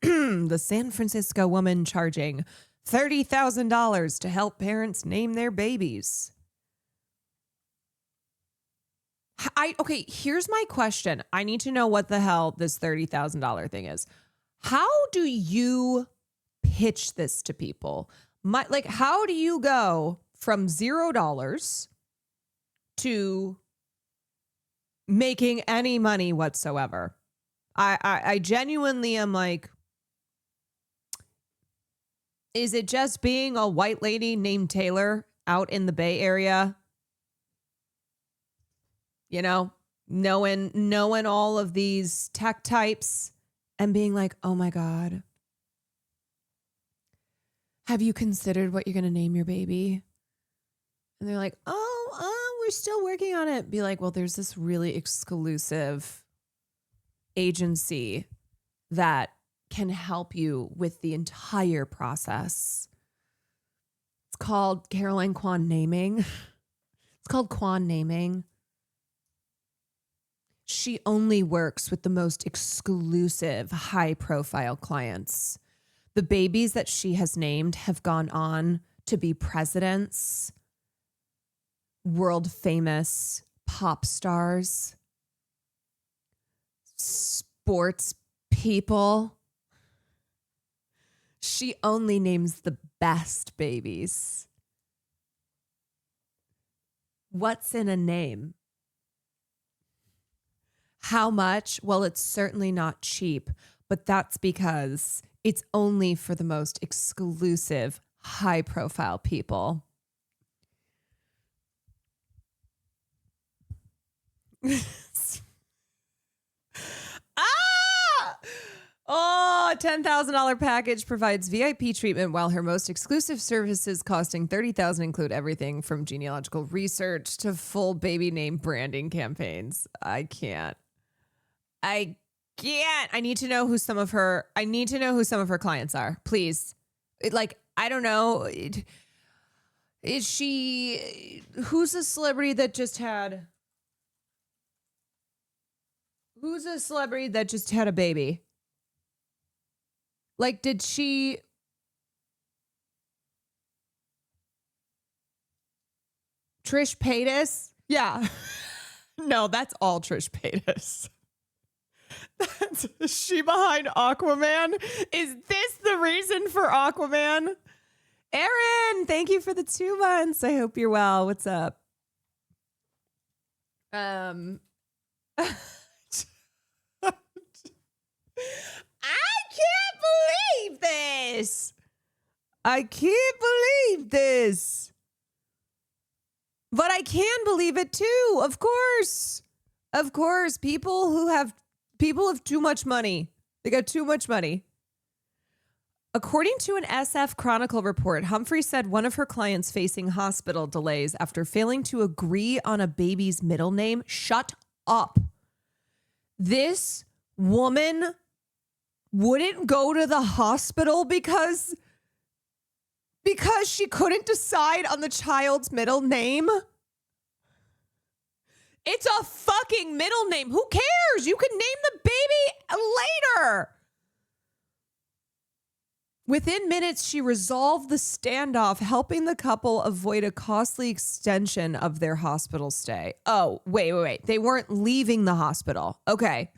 the San Francisco woman charging $30,000 to help parents name their babies. Okay, here's my question. I need to know what the hell this $30,000 thing is. How do you pitch this to people? How do you go from $0 to making any money whatsoever? I genuinely am like, is it just being a white lady named Taylor out in the Bay Area? You know, knowing all of these tech types and being like, oh my God, have you considered what you're going to name your baby? And they're like, we're still working on it. Be like, well, there's this really exclusive agency that can help you with the entire process. It's called Caroline Kwan Naming. It's called Kwan Naming. She only works with the most exclusive, high-profile clients. The babies that she has named have gone on to be presidents, world-famous pop stars, sports people. She only names the best babies. What's in a name? How much? Well, it's certainly not cheap, but that's because it's only for the most exclusive, high-profile people. $10,000 package provides VIP treatment while her most exclusive services costing $30,000 include everything from genealogical research to full baby name branding campaigns. I can't. I need to know who some of her clients are, please. I don't know. Is she, who's a celebrity that just had a baby? Did she? Trish Paytas? Yeah. No, that's all Trish Paytas. Is she behind Aquaman? Is this the reason for Aquaman? Aaron, thank you for the 2 months. I hope you're well. What's up? I can't believe this. I can't believe this. But I can believe it too. Of course. Of course. People have too much money. They got too much money. According to an SF Chronicle report, Humphrey said one of her clients facing hospital delays after failing to agree on a baby's middle name. Shut up. This woman wouldn't go to the hospital because she couldn't decide on the child's middle name. It's a fucking middle name. Who cares? You can name the baby later. Within minutes, she resolved the standoff, helping the couple avoid a costly extension of their hospital stay. Oh, wait. They weren't leaving the hospital. Okay.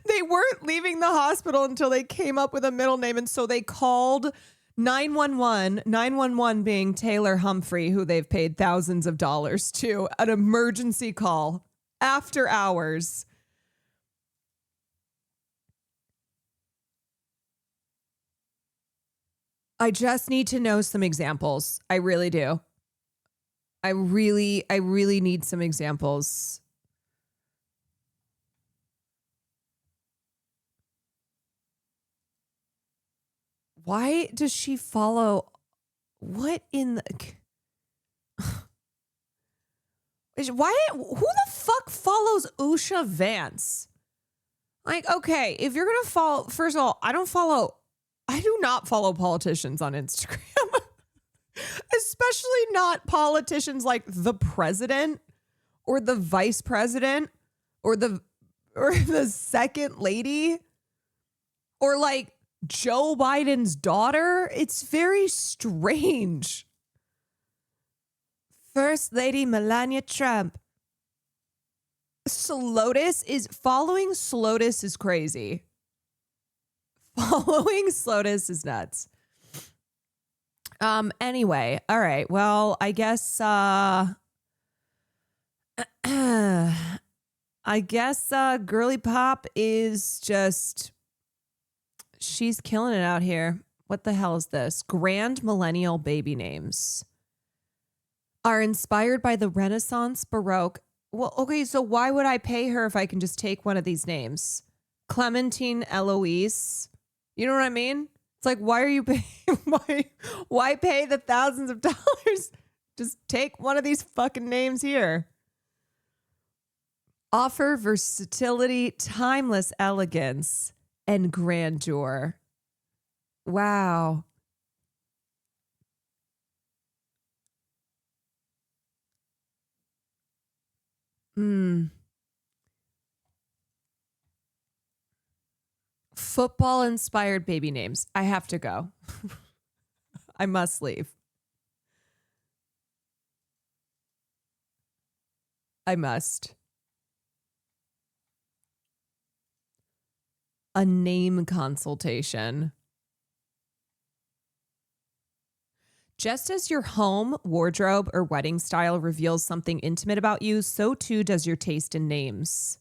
They weren't leaving the hospital until they came up with a middle name. And so they called 911 being Taylor Humphrey, who they've paid thousands of dollars to, an emergency call after hours. I just need to know some examples. I really do. I really need some examples. Why does she follow? What in the... Who the fuck follows Usha Vance? Like, okay, if you're going to follow... First of all, I do not follow politicians on Instagram. Especially not politicians like the president or the vice president or the second lady or like Joe Biden's daughter. It's very strange. First Lady Melania Trump. Following SLOTUS is crazy. Following SLOTUS is nuts. Anyway, all right. Well, I guess Girly Pop is just, she's killing it out here. What the hell is this? Grand millennial baby names are inspired by the Renaissance, Baroque. Well, okay, so why would I pay her if I can just take one of these names? Clementine Eloise. You know what I mean? It's like, why are you paying? Why pay the thousands of dollars? Just take one of these fucking names here. Offer versatility, timeless elegance, and grandeur. Wow. Football-inspired baby names. I have to go. I must leave. I must. A name consultation. Just as your home, wardrobe, or wedding style reveals something intimate about you, so too does your taste in names.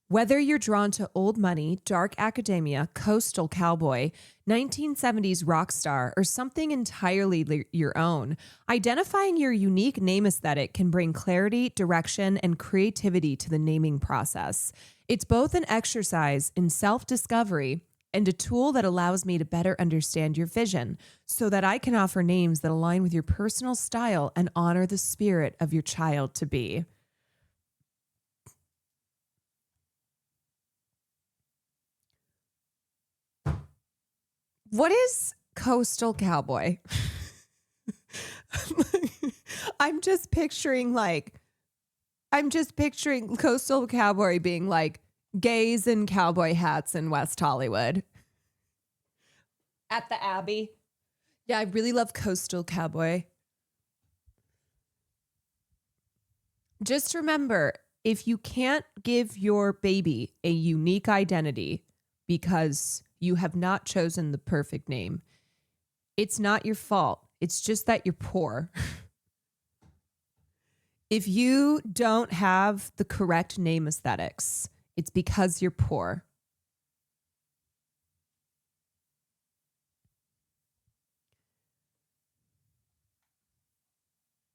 Whether you're drawn to old money, dark academia, coastal cowboy, 1970s rock star, or something entirely your own, identifying your unique name aesthetic can bring clarity, direction, and creativity to the naming process. It's both an exercise in self-discovery and a tool that allows me to better understand your vision so that I can offer names that align with your personal style and honor the spirit of your child to be. What is coastal cowboy? I'm just picturing coastal cowboy being like gays in cowboy hats in West Hollywood. At the Abbey. Yeah, I really love coastal cowboy. Just remember, if you can't give your baby a unique identity because you have not chosen the perfect name, it's not your fault. It's just that you're poor. If you don't have the correct name aesthetics, it's because you're poor.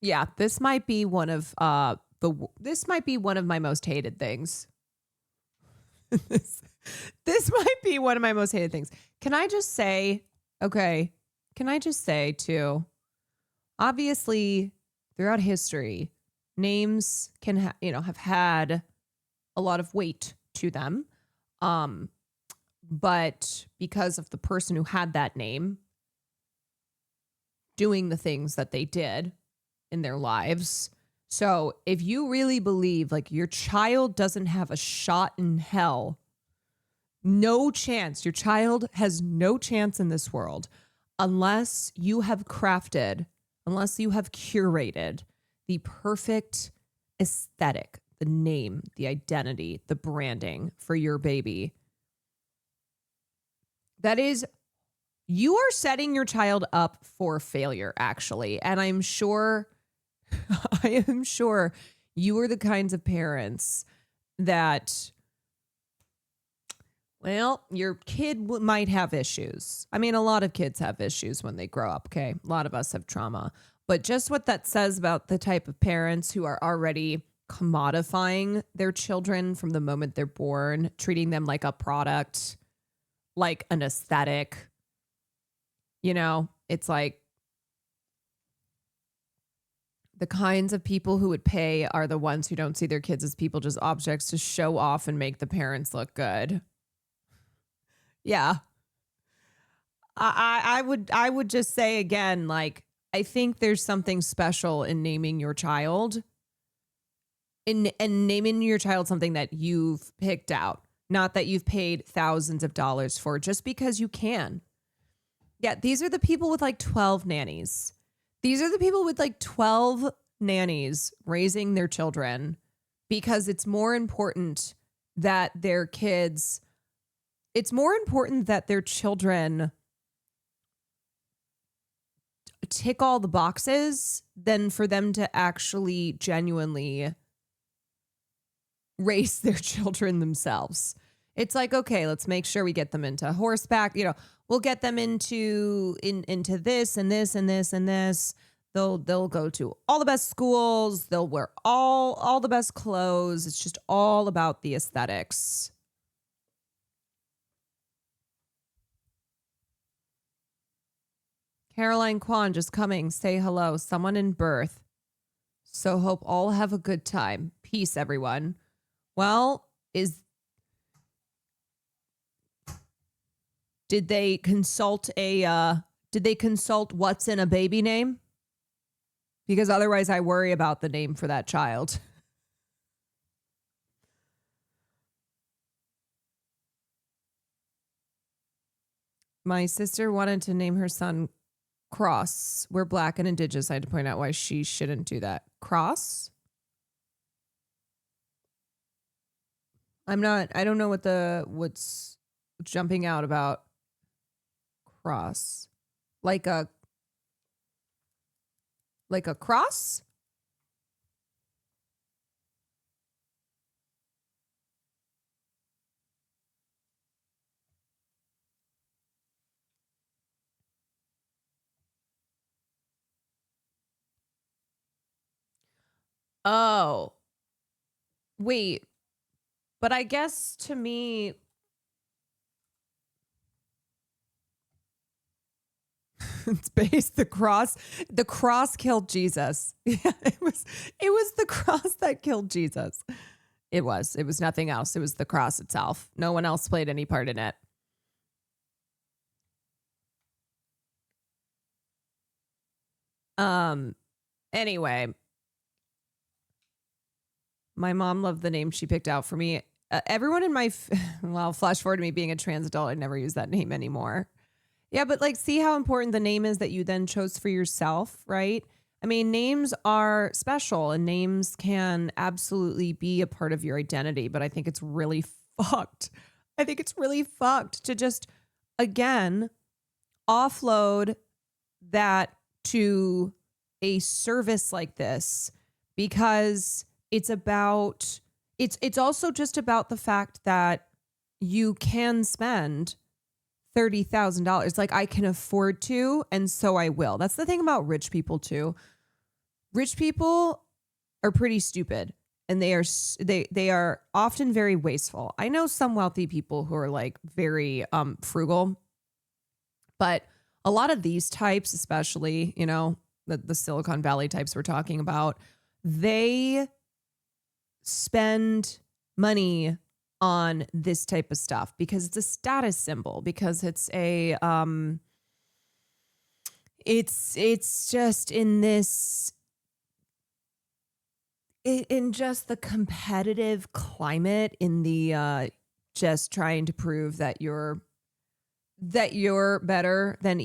Yeah, this might be one of my most hated things. This might be one of my most hated things. Can I just say too, obviously throughout history, names can have had a lot of weight to them. But because of the person who had that name doing the things that they did in their lives. So if you really believe like your child doesn't have a shot in hell, no chance, your child has no chance in this world unless you have curated the perfect aesthetic, the name, the identity, the branding for your baby. That is, you are setting your child up for failure, actually. And I am sure You are the kinds of parents that, well, your kid might have issues. I mean, a lot of kids have issues when they grow up, okay? A lot of us have trauma. But just what that says about the type of parents who are already commodifying their children from the moment they're born, treating them like a product, like an aesthetic. You know, it's like the kinds of people who would pay are the ones who don't see their kids as people, just objects to show off and make the parents look good. Yeah. I would just say again, like, I think there's something special in naming your child and naming your child something that you've picked out, not that you've paid thousands of dollars for, just because you can. Yeah, these are the people with like 12 nannies. These are the people with like 12 nannies raising their children because it's more important that their kids, it's more important that their children tick all the boxes than for them to actually genuinely raise their children themselves. It's like, okay, let's make sure we get them into horseback. You know, we'll get them into this and this and this and this. They'll go to all the best schools. They'll wear all the best clothes. It's just all about the aesthetics. Caroline Kwan just coming. Say hello. Someone in birth. So hope all have a good time. Peace, everyone. Well, did they consult what's in a baby name? Because otherwise I worry about the name for that child. My sister wanted to name her son Cross. We're Black and Indigenous. I had to point out why she shouldn't do that. Cross? I don't know what's jumping out about cross. Like a cross? Oh. Wait. But I guess to me, it's based the cross killed Jesus. Yeah, it was the cross that killed Jesus. It was nothing else. It was the cross itself. No one else played any part in it. Anyway, my mom loved the name she picked out for me. Everyone in my, flash forward to me being a trans adult, I never use that name anymore. Yeah, but like, see how important the name is that you then chose for yourself, right? I mean, names are special and names can absolutely be a part of your identity, but I think it's really fucked. I think it's really fucked to just, again, offload that to a service like this, because it's also just about the fact that you can spend $30,000. Like, I can afford to, and so I will. That's the thing about rich people too. Rich people are pretty stupid, and they are often very wasteful. I know some wealthy people who are like very frugal, but a lot of these types, especially, you know, the Silicon Valley types we're talking about, they spend money on this type of stuff because it's a status symbol, because it's a it's just in this, in just the competitive climate, in the just trying to prove that you're better than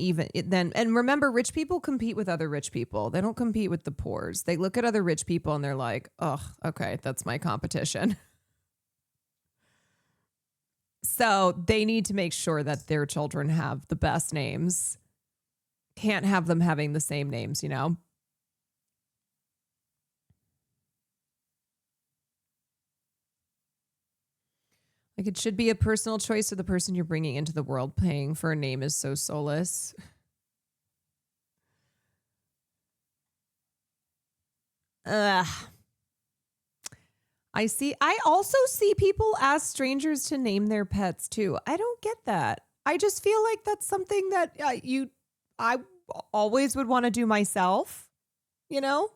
and remember, rich people compete with other rich people. They don't compete with the poors. They look at other rich people and they're like, oh, okay, that's my competition. So they need to make sure that their children have the best names. Can't have them having the same names, you know? Like it should be a personal choice of the person you're bringing into the world. Paying for a name is so soulless. Ugh. I also see people ask strangers to name their pets too. I don't get that. I just feel like that's something that I always would want to do myself, you know?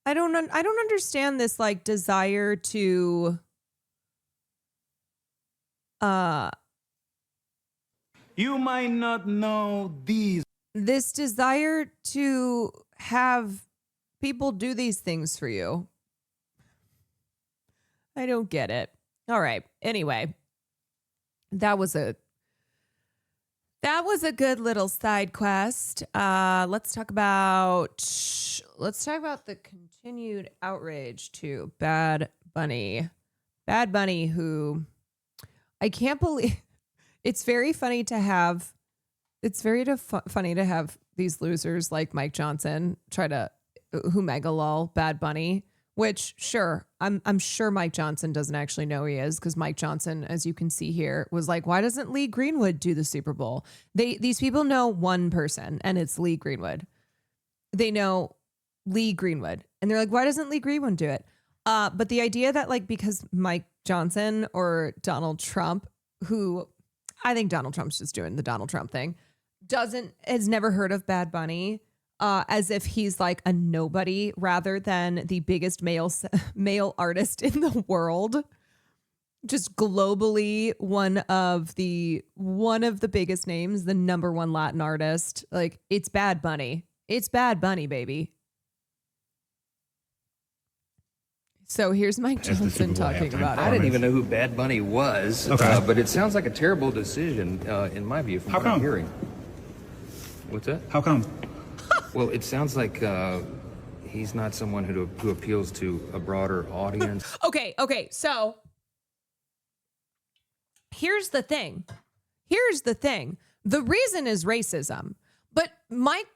I don't understand this like desire to You might not know these. This desire to have people do these things for you. I don't get it. All right. Anyway, that was a good little side quest. Let's talk about the continued outrage to Bad Bunny. Bad Bunny, who I can't believe. It's very funny to have. It's very funny to have these losers like Mike Johnson try to who mega lol Bad Bunny. Which, sure, I'm sure Mike Johnson doesn't actually know he is, because Mike Johnson, as you can see here, was like, why doesn't Lee Greenwood do the Super Bowl? These people know one person, and it's Lee Greenwood. They know Lee Greenwood, and they're like, why doesn't Lee Greenwood do it? But the idea that like because Mike Johnson or Donald Trump, who I think Donald Trump's just doing the Donald Trump thing, has never heard of Bad Bunny. As if he's like a nobody rather than the biggest male artist in the world. Just globally one of the biggest names, the number one Latin artist. Like it's Bad Bunny. It's Bad Bunny, baby. So here's Mike Johnson talking about it. I didn't even know who Bad Bunny was, but it sounds like a terrible decision in my view from what I'm hearing. What's that? How come? Well, it sounds like he's not someone who appeals to a broader audience. Okay. So here's the thing. The reason is racism. But Mike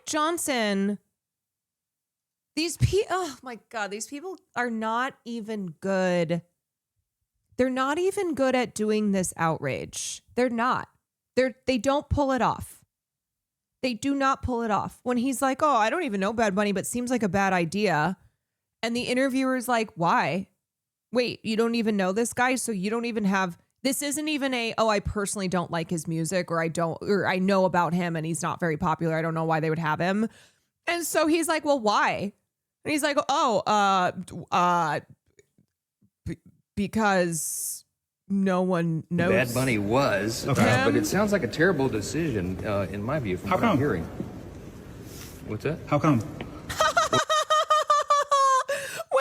Johnson, these people, oh my God, these people are not even good. They're not even good at doing this outrage. They're not. They don't pull it off. They do not pull it off. When he's like, oh, I don't even know Bad Bunny, but seems like a bad idea. And the interviewer's like, why? Wait, you don't even know this guy? So you don't even have, this isn't even I personally don't like his music, or I know about him and he's not very popular. I don't know why they would have him. And so he's like, well, why? And he's like, because no one knows. Bad Bunny was, but it sounds like a terrible decision in my view from what I'm hearing. What's that? How come? When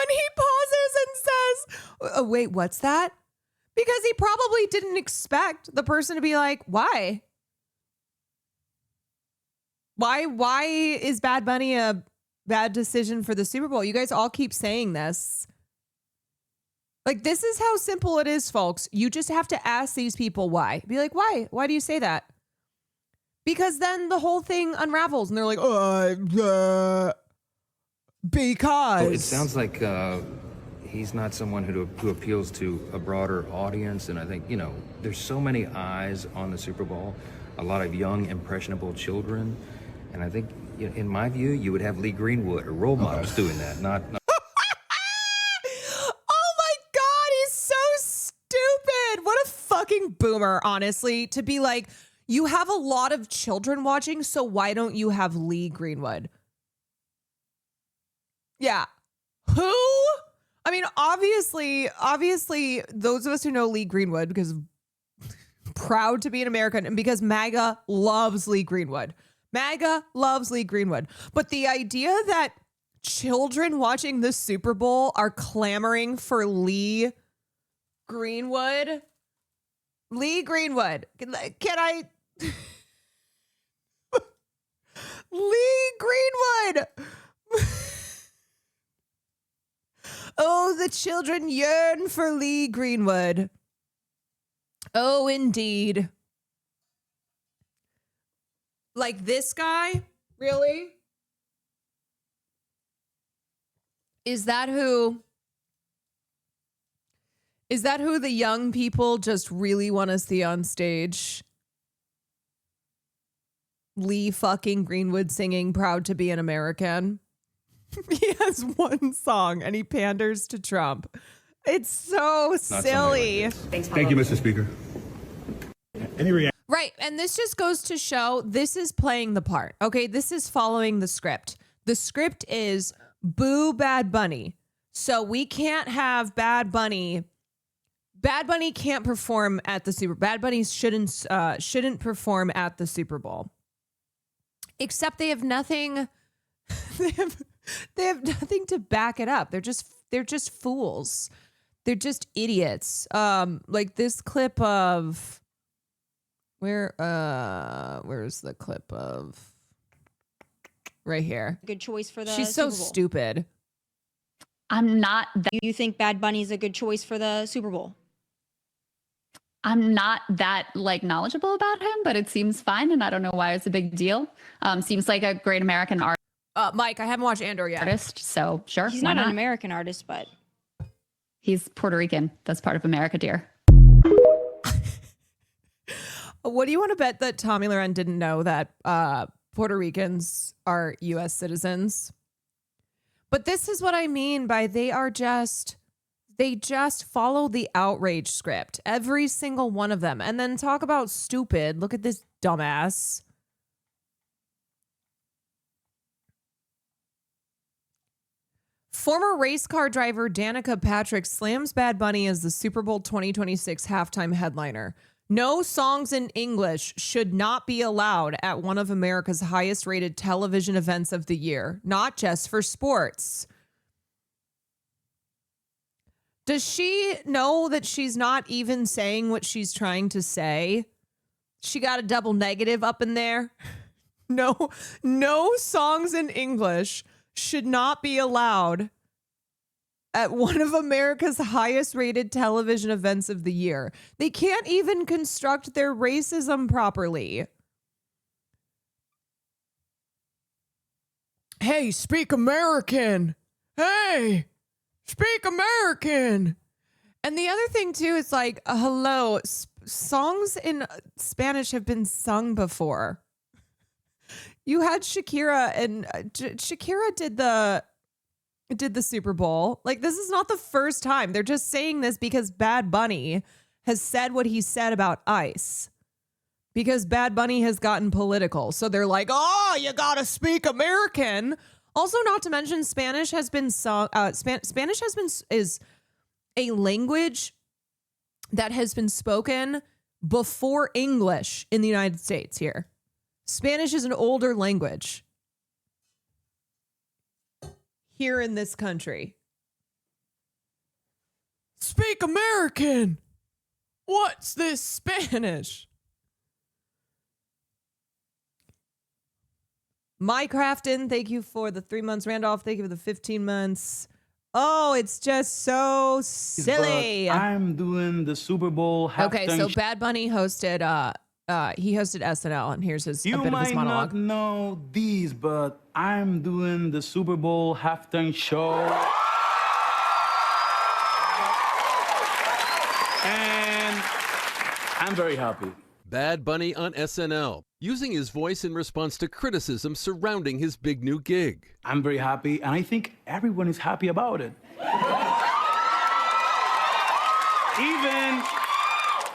he pauses and says, wait, what's that? Because he probably didn't expect the person to be like, why? Why is Bad Bunny a bad decision for the Super Bowl? You guys all keep saying this. Like, this is how simple it is, folks. You just have to ask these people why. Be like, why? Why do you say that? Because then the whole thing unravels and they're like, because. Well, it sounds like he's not someone who appeals to a broader audience. And I think, there's so many eyes on the Super Bowl, a lot of young, impressionable children. And I think, in my view, you would have Lee Greenwood or role models doing that, not fucking boomer, honestly, to be like, you have a lot of children watching, so why don't you have Lee Greenwood? Yeah. Who? I mean, obviously, those of us who know Lee Greenwood, because proud to be an American, and because MAGA loves Lee Greenwood. MAGA loves Lee Greenwood. But the idea that children watching the Super Bowl are clamoring for Lee Greenwood. Lee Greenwood. Can I? Lee Greenwood. Oh, the children yearn for Lee Greenwood. Oh, indeed. Like this guy? Really? Is that who? Is that who the young people just really want to see on stage? Lee fucking Greenwood singing Proud to Be an American. He has one song and he panders to Trump. It's so silly. Thank you, Mr. Speaker. Any reaction? Right. And this just goes to show this is playing the part. Okay. This is following the script. The script is boo Bad Bunny. So we can't have Bad Bunny. Bad Bunny can't perform at the Super Bowl. Bad Bunny shouldn't perform at the Super Bowl. Except they have nothing. They have nothing to back it up. They're just fools. They're just idiots. Like this clip of where's the clip of right here? Good choice for the She's so Super Bowl. stupid. I'm not. You think Bad Bunny's a good choice for the Super Bowl? I'm not that like knowledgeable about him, but it seems fine, and I don't know why it's a big deal. Seems like a great American artist. Mike, I haven't watched Andor yet. So sure, He's why not an American artist, but he's Puerto Rican. That's part of America, dear. What do you want to bet that Tommy Loren didn't know that Puerto Ricans are U.S. citizens? But this is what I mean by they just follow the outrage script, every single one of them, and then talk about stupid. Look at this dumbass. Former race car driver Danica Patrick slams Bad Bunny as the Super Bowl 2026 halftime headliner. No songs in English should not be allowed at one of America's highest rated television events of the year, not just for sports. Does she know that she's not even saying what she's trying to say? She got a double negative up in there. No songs in English should not be allowed at one of America's highest rated television events of the year. They can't even construct their racism properly. Hey, speak American. Hey, speak American. And the other thing too is like, hello, songs in Spanish have been sung before. You had Shakira, and Shakira did the Super Bowl. Like, this is not the first time. They're just saying this because Bad Bunny has said what he said about ICE. Because Bad Bunny has gotten political. So they're like, oh, you gotta speak American. Also, not to mention, Spanish has been sung. Spanish is a language that has been spoken before English in the United States here. Spanish is an older language here in this country. Speak American. What's this Spanish? Mycrafton, thank you for the 3 months. Randolph, thank you for the 15 months. Oh, it's just so silly. But I'm doing the Super Bowl halftime. Okay, so Bad Bunny hosted he hosted SNL, and here's a bit of his monologue. You might not know these, but I'm doing the Super Bowl halftime show. And I'm very happy. Bad Bunny on SNL, using his voice in response to criticism surrounding his big new gig. I'm very happy, and I think everyone is happy about it.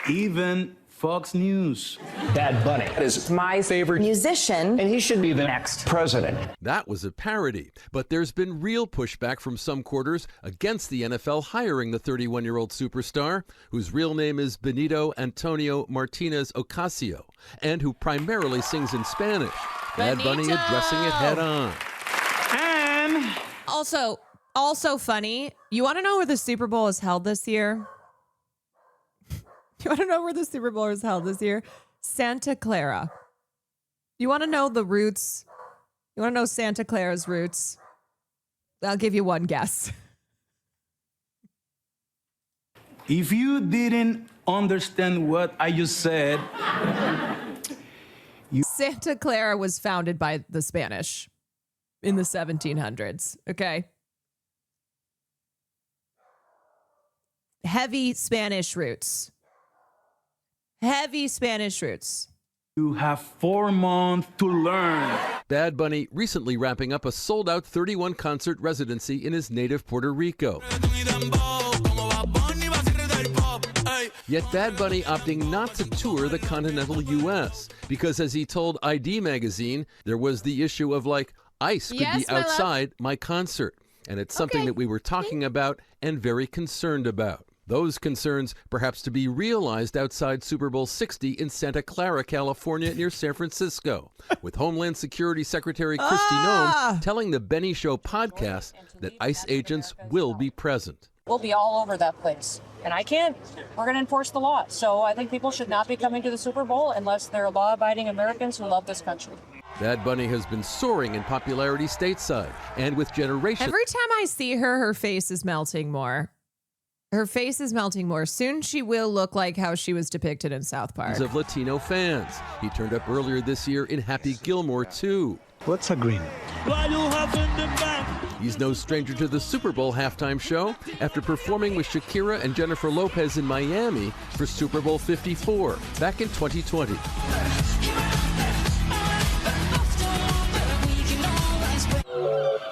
Even Fox News. Bad Bunny is my favorite musician, and he should be the next president. That was a parody, but there's been real pushback from some quarters against the NFL hiring the 31-year-old superstar, whose real name is Benito Antonio Martinez Ocasio, and who primarily sings in Spanish. Bad Bunny addressing it head on. And also funny, you want to know where the Super Bowl is held this year? You want to know where the Super Bowl is held this year? Santa Clara. You want to know the roots? You want to know Santa Clara's roots? I'll give you one guess. If you didn't understand what I just said, Santa Clara was founded by the Spanish in the 1700s. Okay. heavy Spanish roots. Heavy Spanish roots. You have 4 months to learn. Bad Bunny recently wrapping up a sold-out 31 concert residency in his native Puerto Rico. Yet Bad Bunny opting not to tour the continental U.S. because, as he told ID magazine, there was the issue of like, ICE could be outside my concert. And it's something that we were talking about and very concerned about. Those concerns perhaps to be realized outside Super Bowl 60 in Santa Clara, California, near San Francisco, with Homeland Security Secretary Kristi Noem telling the Benny Show podcast that ICE agents will be present. We'll be all over that place. And we're going to enforce the law. So I think people should not be coming to the Super Bowl unless they're law-abiding Americans who love this country. Bad Bunny has been soaring in popularity stateside and with generations. Every time I see her, her face is melting more. Her face is melting more. Soon she will look like how she was depicted in South Park. Of Latino fans. He turned up earlier this year in Happy Gilmore 2. What's a green? He's no stranger to the Super Bowl halftime show after performing with Shakira and Jennifer Lopez in Miami for Super Bowl 54 back in 2020.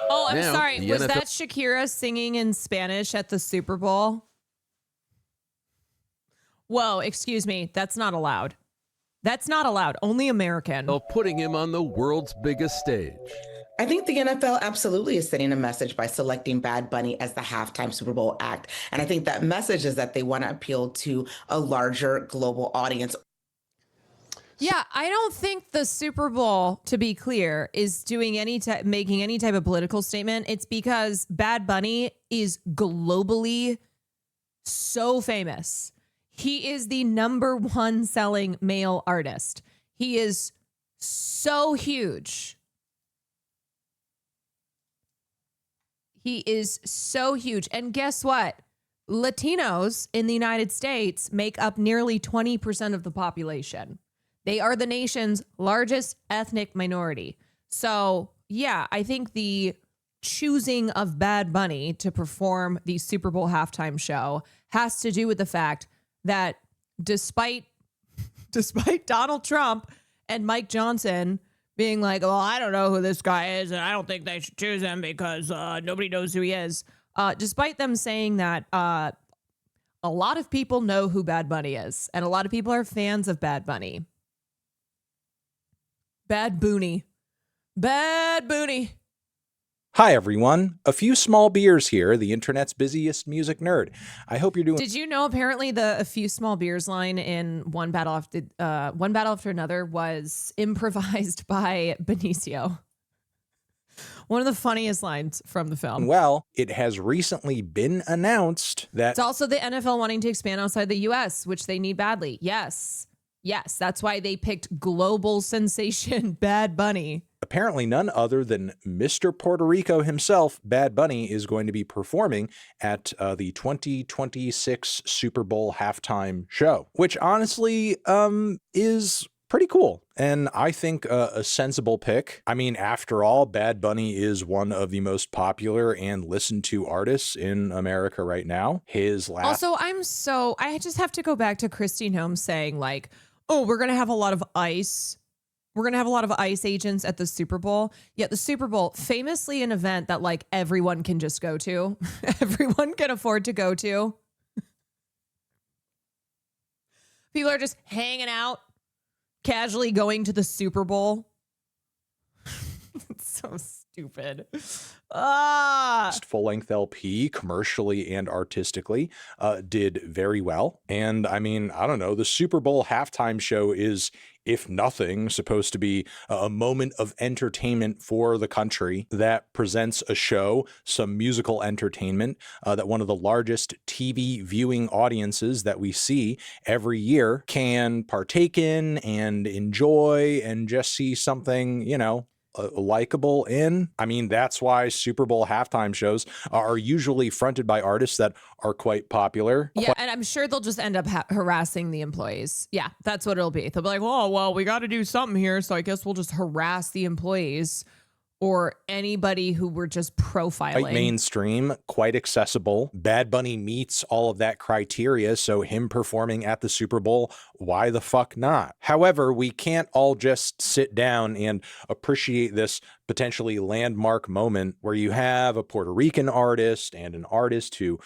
Oh, I'm Now, sorry. the Was NFL that Shakira singing in Spanish at the Super Bowl? Whoa, excuse me. That's not allowed. That's not allowed. Only American. Putting him on the world's biggest stage. I think the NFL absolutely is sending a message by selecting Bad Bunny as the halftime Super Bowl act. And I think that message is that they want to appeal to a larger global audience. Yeah, I don't think the Super Bowl, to be clear, is doing making any type of political statement. It's because Bad Bunny is globally so famous. He is the #1 selling male artist. He is so huge. He is so huge. And guess what? Latinos in the United States make up nearly 20% of the population. They are the nation's largest ethnic minority. So, yeah, I think the choosing of Bad Bunny to perform the Super Bowl halftime show has to do with the fact that despite Donald Trump and Mike Johnson being like, well, I don't know who this guy is, and I don't think they should choose him because nobody knows who he is. Despite them saying that, a lot of people know who Bad Bunny is, and a lot of people are fans of Bad Bunny. Bad Bunny. Bad Bunny. Hi, everyone. A few small beers here, the internet's busiest music nerd. I hope you're doing... Did you know apparently the A Few Small Beers line in One Battle After Another was improvised by Benicio? One of the funniest lines from the film. Well, it has recently been announced that... It's also the NFL wanting to expand outside the U.S., which they need badly. Yes. Yes, that's why they picked global sensation Bad Bunny. Apparently none other than Mr. Puerto Rico himself, Bad Bunny, is going to be performing at the 2026 Super Bowl halftime show, which honestly is pretty cool. And I think a sensible pick. I mean, after all, Bad Bunny is one of the most popular and listened to artists in America right now. Also, I just have to go back to Kristi Noem saying like, oh, we're going to have a lot of ICE. We're going to have a lot of ICE agents at the Super Bowl. Yet the Super Bowl, famously an event that like everyone can just go to. Everyone can afford to go to. People are just hanging out, casually going to the Super Bowl. It's so stupid. Full-length LP, commercially and artistically, did very well. And I mean, I don't know, the Super Bowl halftime show is, if nothing, supposed to be a moment of entertainment for the country that presents a show, some musical entertainment that one of the largest TV viewing audiences that we see every year can partake in and enjoy and just see something, you know, likable in. I mean, that's why Super Bowl halftime shows are usually fronted by artists that are quite popular. Yeah, and I'm sure they'll just end up harassing the employees. Yeah, that's what it'll be. They'll be like, oh, well, we got to do something here, so I guess we'll just harass the employees. or anybody who we're just profiling. Quite mainstream, quite accessible. Bad Bunny meets all of that criteria, so him performing at the Super Bowl, why the fuck not? However, we can't all just sit down and appreciate this potentially landmark moment where you have a Puerto Rican artist and an artist who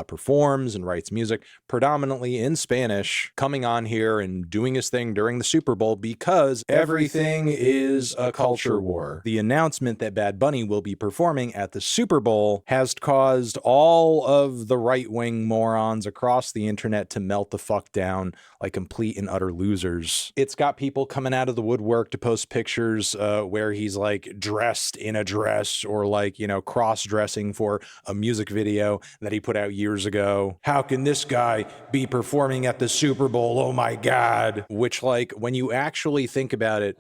performs and writes music predominantly in Spanish coming on here and doing his thing during the Super Bowl, because everything is a culture war. The announcement that Bad Bunny will be performing at the Super Bowl has caused all of the right-wing morons across the internet to melt the fuck down like complete and utter losers. It's got people coming out of the woodwork to post pictures where he's like dressed in a dress, or like, you know, cross-dressing for a music video that he put out years ago. How can this guy be performing at the Super Bowl? Oh my God. Which, like, when you actually think about it,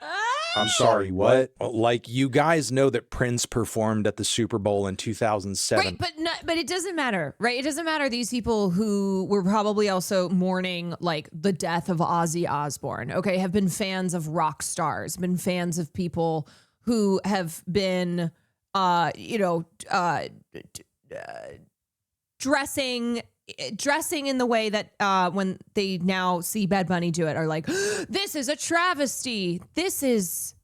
I'm sorry, what? Like, you guys know that Prince performed at the Super Bowl in 2007. Right, but it doesn't matter, right? It doesn't matter. These people who were probably also mourning like the death of Ozzy Osbourne, okay, have been fans of rock stars, been fans of people who have been, dressing in the way that when they now see Bad Bunny do it are like, this is a travesty. This is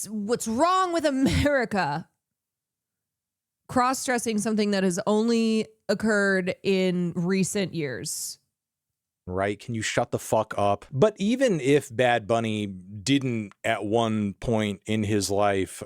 what's wrong with America. Cross-dressing something that has only occurred in recent years. Right? Can you shut the fuck up? But even if Bad Bunny didn't at one point in his life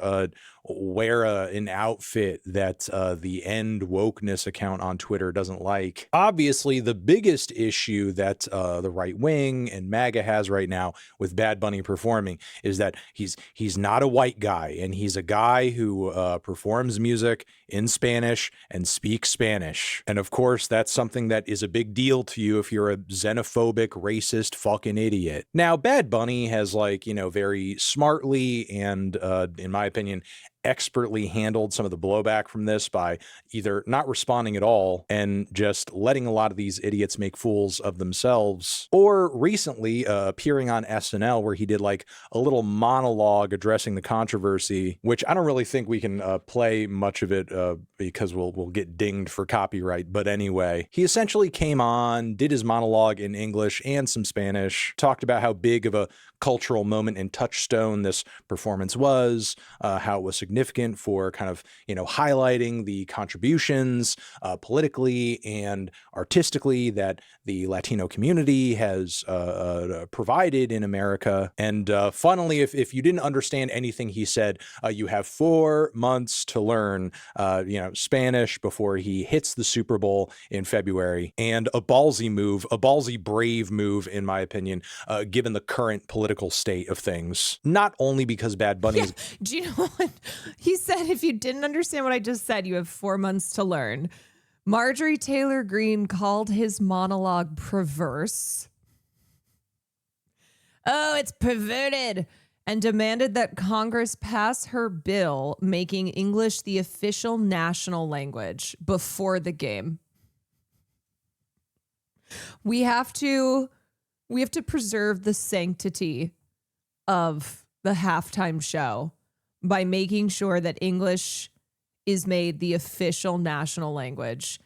wear an outfit that the End Wokeness account on Twitter doesn't like, obviously the biggest issue that the right wing and MAGA has right now with Bad Bunny performing is that he's not a white guy, and he's a guy who performs music in Spanish and speaks Spanish. And of course, that's something that is a big deal to you if you're a xenophobic, racist fucking idiot. Now, Bad Bunny has, like, you know, very smartly and, in my opinion, expertly handled some of the blowback from this by either not responding at all and just letting a lot of these idiots make fools of themselves, or recently appearing on SNL where he did like a little monologue addressing the controversy, which I don't really think we can play much of it because we'll get dinged for copyright. But anyway, he essentially came on, did his monologue in English and some Spanish, talked about how big of a cultural moment and touchstone this performance was, how it was significant for kind of, you know, highlighting the contributions politically and artistically that the Latino community has provided in America. And funnily, if you didn't understand anything he said, you have 4 months to learn, Spanish before he hits the Super Bowl in February. And a ballsy move, a ballsy brave move, in my opinion, given the current political state of things. Not only because Bad Bunny is... Do you know what he said? If you didn't understand what I just said, you have 4 months to learn. Marjorie Taylor Greene called his monologue perverse. Oh, it's perverted. And demanded that Congress pass her bill making English the official national language before the game. We have to preserve the sanctity of the halftime show by making sure that English is made the official national language.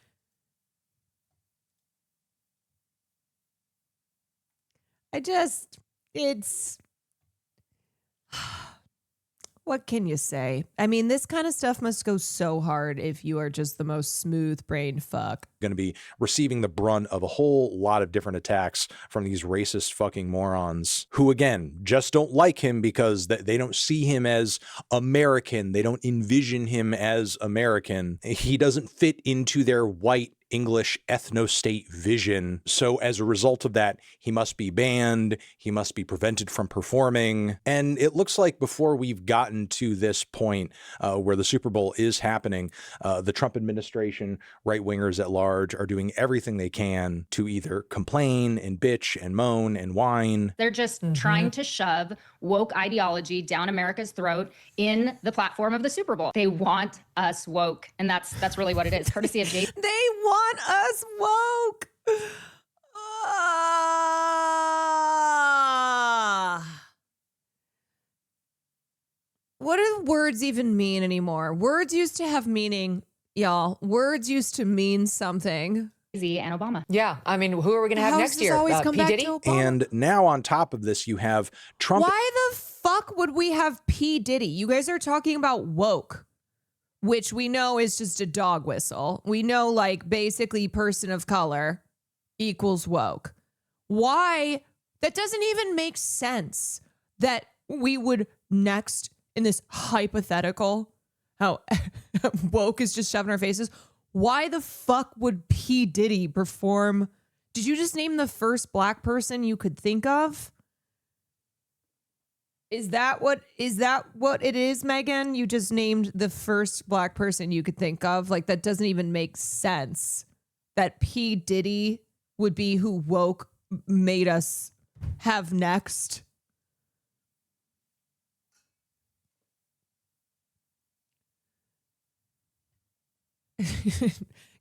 What can you say? I mean, this kind of stuff must go so hard if you are just the most smooth-brained fuck. Going to be receiving the brunt of a whole lot of different attacks from these racist fucking morons who, again, just don't like him because they don't see him as American. They don't envision him as American. He doesn't fit into their white English ethno-state vision. So as a result of that, he must be banned. He must be prevented from performing. And it looks like before we've gotten to this point where the Super Bowl is happening, the Trump administration, right-wingers at large, are doing everything they can to either complain and bitch and moan and whine. They're just trying to shove woke ideology down America's throat in the platform of the Super Bowl. They want us woke, and that's really what it is. Courtesy of Jason. They want us woke. what do words even mean anymore? Words used to have meaning, y'all. Words used to mean something. And Obama. Yeah, I mean, who are we going to have next year? Always come P. back Diddy? to Obama? And now on top of this, you have Trump. Why the fuck would we have P. Diddy? You guys are talking about woke, which we know is just a dog whistle. We know, like, basically person of color equals woke. Why? That doesn't even make sense that we would next in this hypothetical, how woke is just shoved in our faces. Why the fuck would P. Diddy perform? Did you just name the first black person you could think of? Is that what it is, Megan? You just named the first black person you could think of. Like, that doesn't even make sense. That P. Diddy would be who woke made us have next.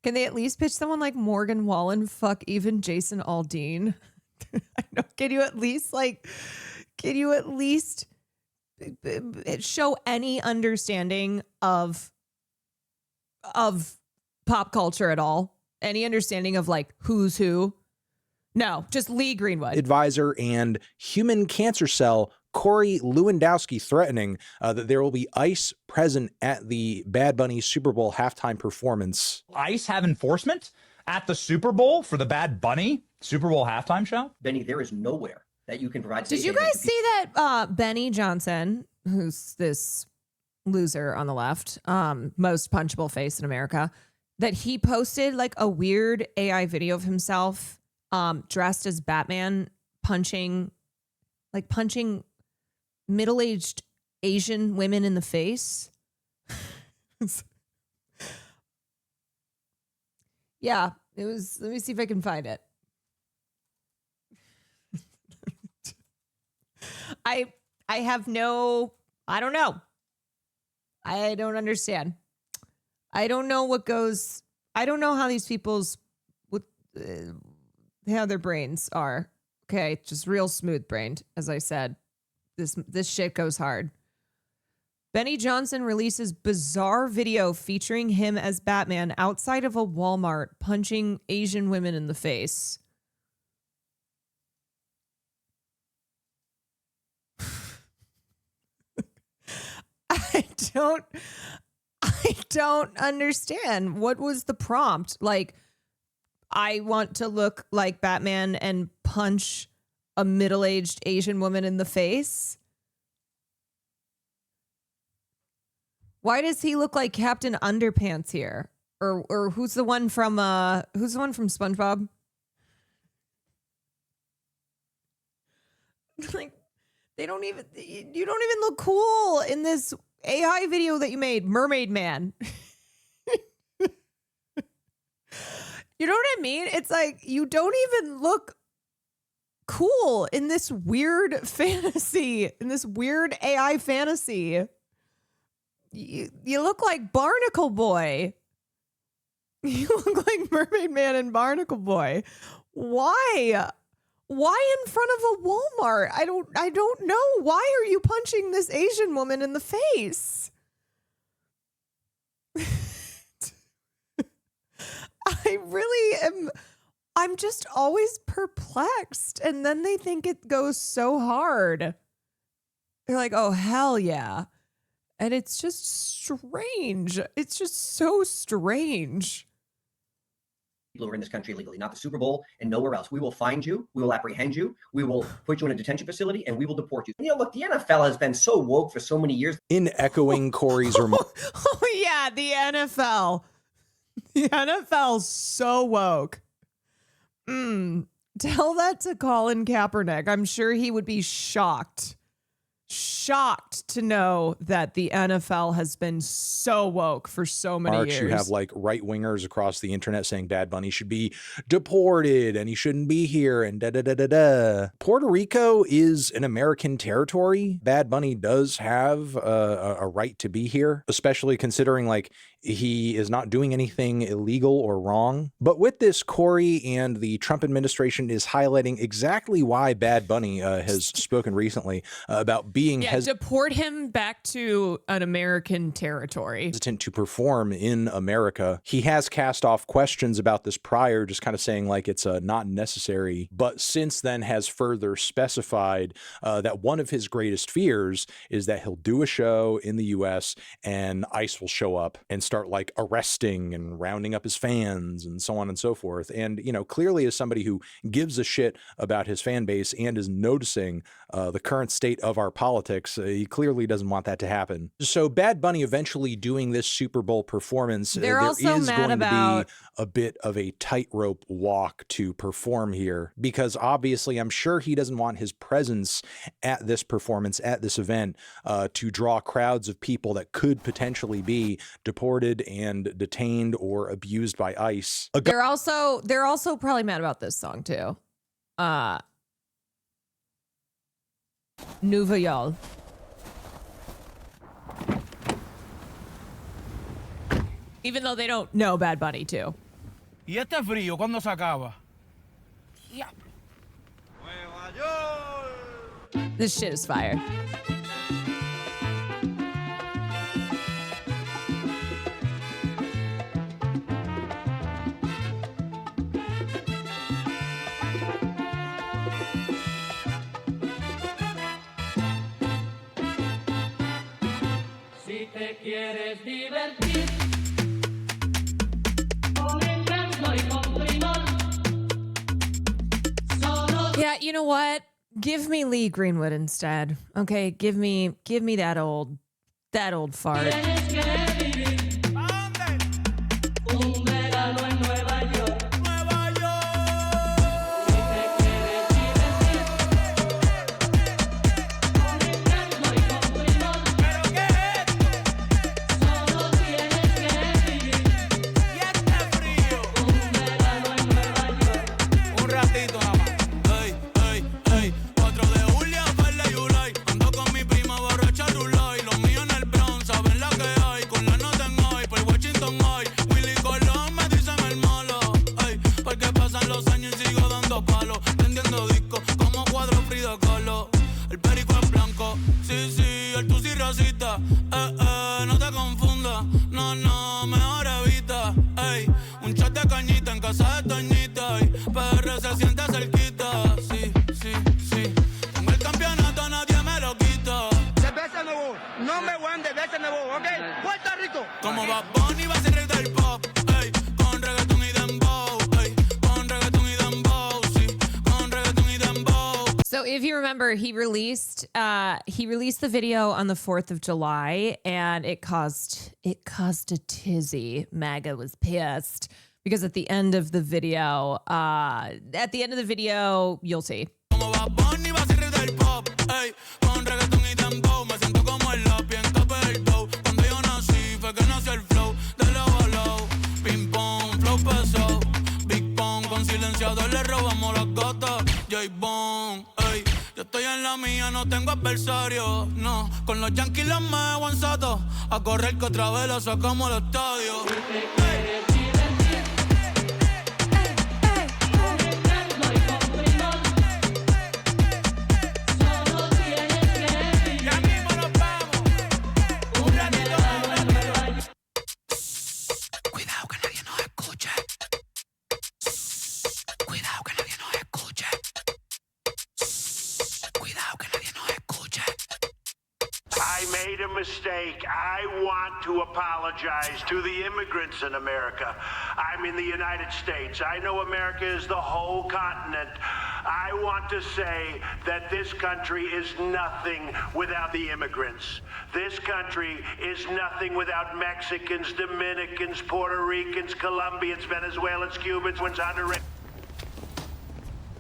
Can they at least pitch someone like Morgan Wallen? Fuck, even Jason Aldean. I know. Can you at least show any understanding of pop culture at all? Any understanding of like who's who? No, just Lee Greenwood. Advisor and human cancer cell Corey Lewandowski threatening that there will be ICE present at the Bad Bunny Super Bowl halftime performance. ICE have enforcement at the Super Bowl for the Bad Bunny Super Bowl halftime show? Benny, there is nowhere that you can provide. Did you guys see that Benny Johnson, who's this loser on the left, most punchable face in America, that he posted like a weird AI video of himself dressed as Batman punching middle-aged Asian women in the face? Yeah, it was. Let me see if I can find it. I have no, I don't know. I don't understand. I don't know what goes, I don't know how these people's, how their brains are. Okay, just real smooth brained, as I said. This shit goes hard. Benny Johnson releases bizarre video featuring him as Batman outside of a Walmart punching Asian women in the face. I don't understand. What was the prompt? Like, I want to look like Batman and punch a middle-aged Asian woman in the face? Why does he look like Captain Underpants here? Or who's the one from SpongeBob? Like, you don't even look cool in this AI video that you made, Mermaid Man. You know what I mean? It's like, you don't even look cool in this weird fantasy, in this weird AI fantasy. You look like Barnacle Boy. You look like Mermaid Man and Barnacle Boy. Why? Why in front of a Walmart? I don't know. Why are you punching this Asian woman in the face? I really am. I'm just always perplexed. And then they think it goes so hard. They're like, oh, hell yeah. And it's just strange. It's just so strange. People who are in this country illegally, not the Super Bowl and nowhere else. We will find you. We will apprehend you. We will put you in a detention facility and we will deport you. You know, look, the NFL has been so woke for so many years. In echoing Corey's remarks. Oh, yeah, the NFL. The NFL's so woke. Tell that to Colin Kaepernick. I'm sure he would be shocked to know that the NFL has been so woke for so many years. You have like right wingers across the internet saying Bad Bunny should be deported and he shouldn't be here and da da da da da. Puerto Rico is an American territory. Bad Bunny does have a right to be here, especially considering like he is not doing anything illegal or wrong. But with this, Corey and the Trump administration is highlighting exactly why Bad Bunny has spoken recently about being deport him back to an American territory. Hesitant to perform in America. He has cast off questions about this prior, just kind of saying like it's not necessary, but since then has further specified that one of his greatest fears is that he'll do a show in the US and ICE will show up and start like arresting and rounding up his fans and so on and so forth. And, you know, clearly as somebody who gives a shit about his fan base and is noticing the current state of our politics, he clearly doesn't want that to happen. So Bad Bunny eventually doing this Super Bowl performance, there is going to be a bit of a tightrope walk to perform here, because obviously I'm sure he doesn't want his presence at this performance, at this event, to draw crowds of people that could potentially be deported and detained or abused by ICE. They're also probably mad about this song too. Nueva York. Even though they don't know Bad Bunny too. ¿Y este frío cuándo se acaba? This shit is fire. Si te quieres divertir. Yeah, you know what? Give me Lee Greenwood instead. Okay, give me that old fart. No te confundas, no, mejor evita. Ey, un shot de cañita en casa de Toñita. Y PR se siente cerquita. Sí. Tengo el campeonato, nadie me lo quita. Cerveza nuevo, no me voy de cerveza nuevo, ¿ok? Puerto Rico. Como Bad Bunny va a ser rey del pop. Ey, con reggaeton y dembow. Ey, con reggaeton y dembow. Sí, con reggaeton y dembow. So if you remember, he released the video on the 4th of July, and it caused a tizzy. MAGA was pissed because at the end of the video, you'll see. Como Bad Bunny va a ser rey del pop. Ey, con reggaeton y dembow. Me siento como el lápiz en tope del dough. Cuando yo nací fue que nació el flow de low a low. Ping pong, flow pesado. Big Pong, con silenciador le robamos las gotas. J-Bone, ey. Yo estoy en la mía, no tengo adversario. No, con los Yankees los me en Soto. A correr que otra vez lo sacamos al estadio. I made a mistake. I want to apologize to the immigrants in America. I'm in the United States. I know America is the whole continent. I want to say that this country is nothing without the immigrants. This country is nothing without Mexicans, Dominicans, Puerto Ricans, Colombians, Venezuelans, Cubans, Honduras.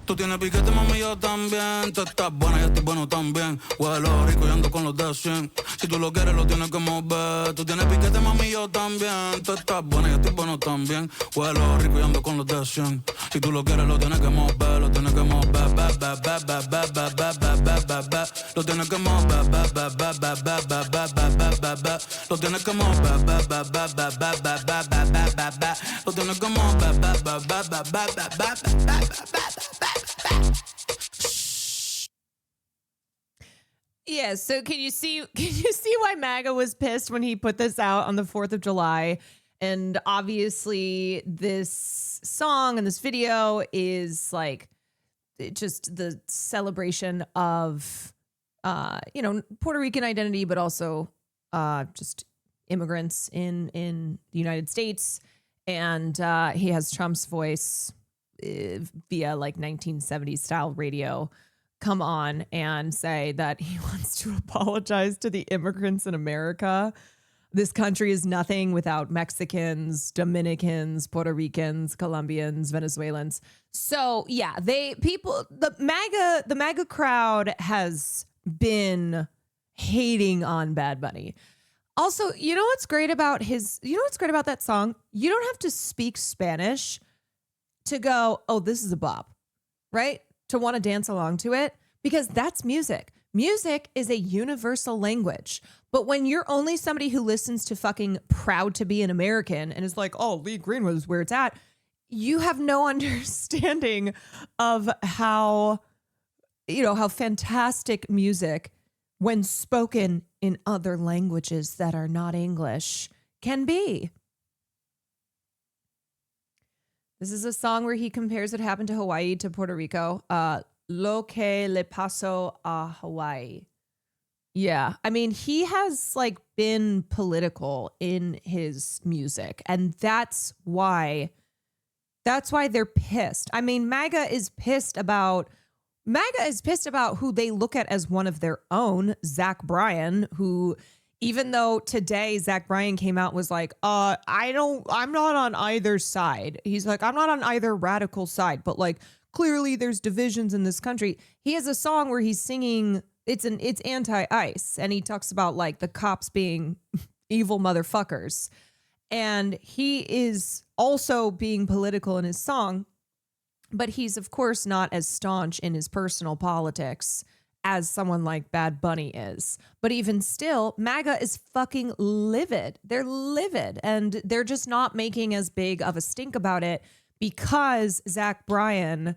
Tú tienes piquete, mami, yo también. Tú estás buena, yo estoy bueno también. Huelo rico y ando con los de 100. Si tú lo quieres, lo tienes que mover. Tú tienes piquete, mami, yo también. Tú estás buena, yo estoy bueno también. Huelo rico y ando con los de 100. Si tú lo quieres, lo tienes que mover, lo tienes que mover, be, be, be, be, be, be, be, be, be, be, be. Lo tienes que mover, be, be, be, be, be, be, be, be, be, be. Lo tienes que mover, be, be, be, be, be, be, be, be, be, be. Lo tienes que mover, be, be, be, be, be, be, be, be, be. Yeah, so can you see why MAGA was pissed when he put this out on the 4th of July? And obviously this song and this video is like just the celebration of Puerto Rican identity, but also just immigrants in the United States. And he has Trump's voice via like 1970s style radio come on and say that he wants to apologize to the immigrants in America. This country is nothing without Mexicans, Dominicans, Puerto Ricans, Colombians, Venezuelans. So yeah, the MAGA crowd has been hating on Bad Bunny. Also, you know what's great about that song? You don't have to speak Spanish to go, oh, this is a bop, right? To want to dance along to it, because that's music. Music is a universal language. But when you're only somebody who listens to fucking Proud to Be an American and is like, oh, Lee Greenwood is where it's at, you have no understanding of how fantastic music, when spoken in other languages that are not English, can be. This is a song where he compares what happened to Hawaii to Puerto Rico. Lo que le pasó a Hawaii. Yeah, I mean, he has like been political in his music, and that's why they're pissed. I mean, MAGA is pissed about who they look at as one of their own, Zach Bryan, who, even though today Zach Bryan came out and was like, I'm not on either side. He's like, I'm not on either radical side, but like clearly there's divisions in this country. He has a song where he's singing, it's anti-ICE, and he talks about like the cops being evil motherfuckers. And he is also being political in his song, but he's of course not as staunch in his personal politics as someone like Bad Bunny is. But even still, MAGA is fucking livid. They're livid, and they're just not making as big of a stink about it because Zach Bryan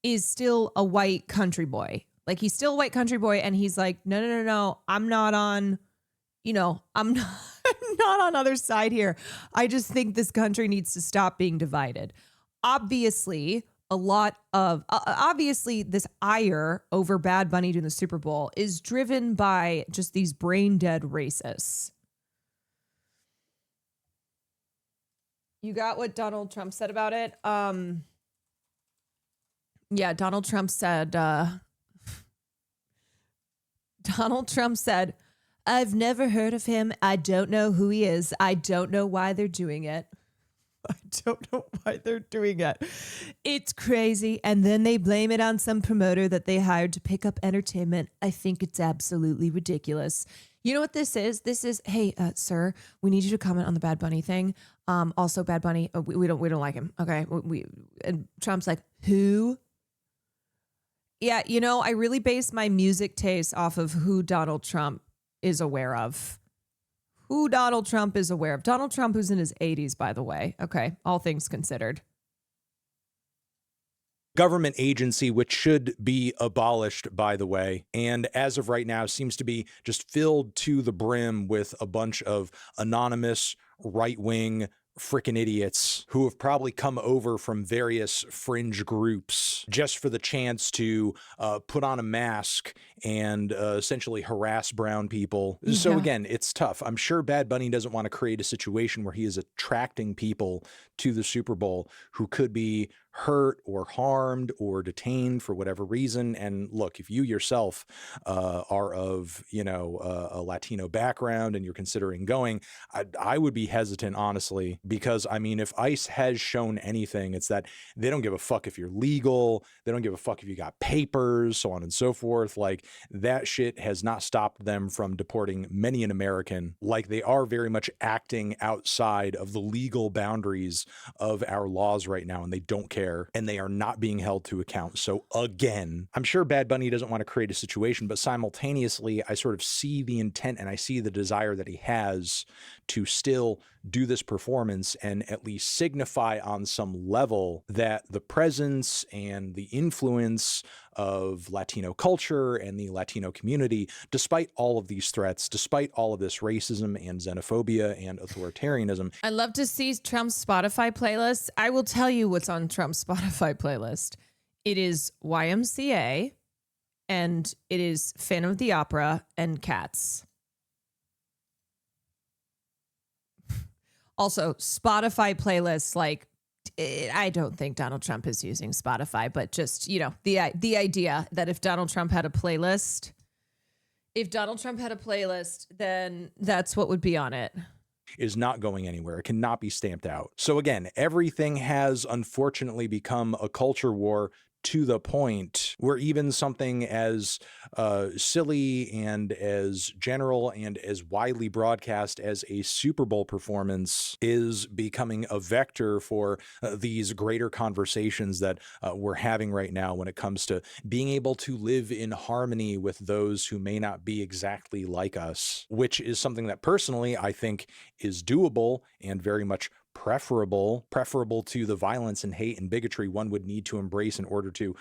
is still a white country boy. Like, he's still a white country boy, and he's like, no, I'm not on, I'm not on other side here. I just think this country needs to stop being divided. Obviously, this ire over Bad Bunny doing the Super Bowl is driven by just these brain dead racists. You got what Donald Trump said about it? Yeah, Donald Trump said, I've never heard of him. I don't know who he is. I don't know why they're doing it. It's crazy. And then they blame it on some promoter that they hired to pick up entertainment. I think it's absolutely ridiculous. You know what this is? This is, hey, sir, we need you to comment on the Bad Bunny thing. Also, Bad Bunny, we don't like him. Okay, and Trump's like, who? Yeah, I really base my music taste off of who Donald Trump is aware of. Donald Trump, who's in his 80s, by the way. Okay, all things considered. Government agency, which should be abolished, by the way, and as of right now seems to be just filled to the brim with a bunch of anonymous right-wing frickin' idiots who have probably come over from various fringe groups just for the chance to put on a mask and essentially harass brown people. Yeah. So again, it's tough. I'm sure Bad Bunny doesn't want to create a situation where he is attracting people to the Super Bowl who could be hurt or harmed or detained for whatever reason. And look, if you yourself are of, a Latino background and you're considering going, I would be hesitant, honestly, because I mean, if ICE has shown anything, it's that they don't give a fuck if you're legal. They don't give a fuck if you got papers, so on and so forth. Like, that shit has not stopped them from deporting many an American. Like, they are very much acting outside of the legal boundaries of our laws right now, and they don't care. there and they are not being held to account. So again, I'm sure Bad Bunny doesn't want to create a situation, but simultaneously, I sort of see the intent and I see the desire that he has to still do this performance and at least signify on some level that the presence and the influence of Latino culture and the Latino community, despite all of these threats, despite all of this racism and xenophobia and authoritarianism. I love to see Trump's Spotify playlist. I will tell you what's on Trump's Spotify playlist. It is YMCA and it is Phantom of the Opera and Cats. Also, Spotify playlists, like, I don't think Donald Trump is using Spotify, but just, you know, the idea that if Donald Trump had a playlist, then that's what would be on it. Is not going anywhere. It cannot be stamped out. So again, everything has unfortunately become a culture war to the point where even something as silly and as general and as widely broadcast as a Super Bowl performance is becoming a vector for these greater conversations that we're having right now when it comes to being able to live in harmony with those who may not be exactly like us, which is something that personally I think is doable and very much preferable to the violence and hate and bigotry one would need to embrace in order to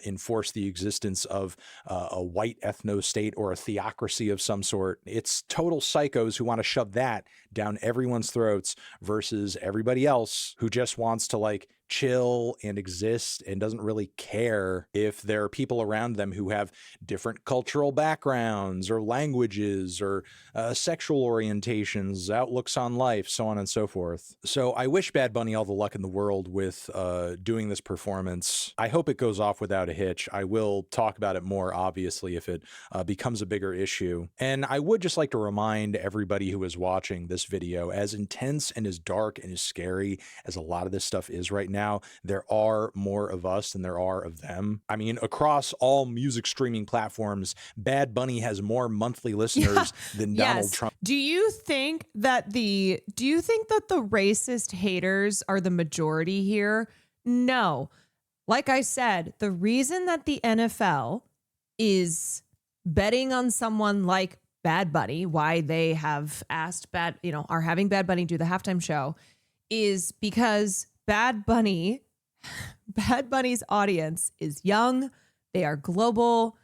enforce the existence of a white ethno-state or a theocracy of some sort. It's total psychos who want to shove that down everyone's throats versus everybody else who just wants to like chill and exist and doesn't really care if there are people around them who have different cultural backgrounds or languages or sexual orientations, outlooks on life, so on and so forth. So I wish Bad Bunny all the luck in the world with doing this performance. I hope it goes off without a hitch. I will talk about it more, obviously, if it becomes a bigger issue. And I would just like to remind everybody who is watching this video, as intense and as dark and as scary as a lot of this stuff is right now, there are more of us than there are of them. I mean, across all music streaming platforms, Bad Bunny has more monthly listeners than Donald Trump. Do you think that the racist haters are the majority here? No. Like I said, the reason that the NFL is betting on someone like Bad Bunny, why they have asked are having Bad Bunny do the halftime show, is because Bad Bunny's audience is young. They are global.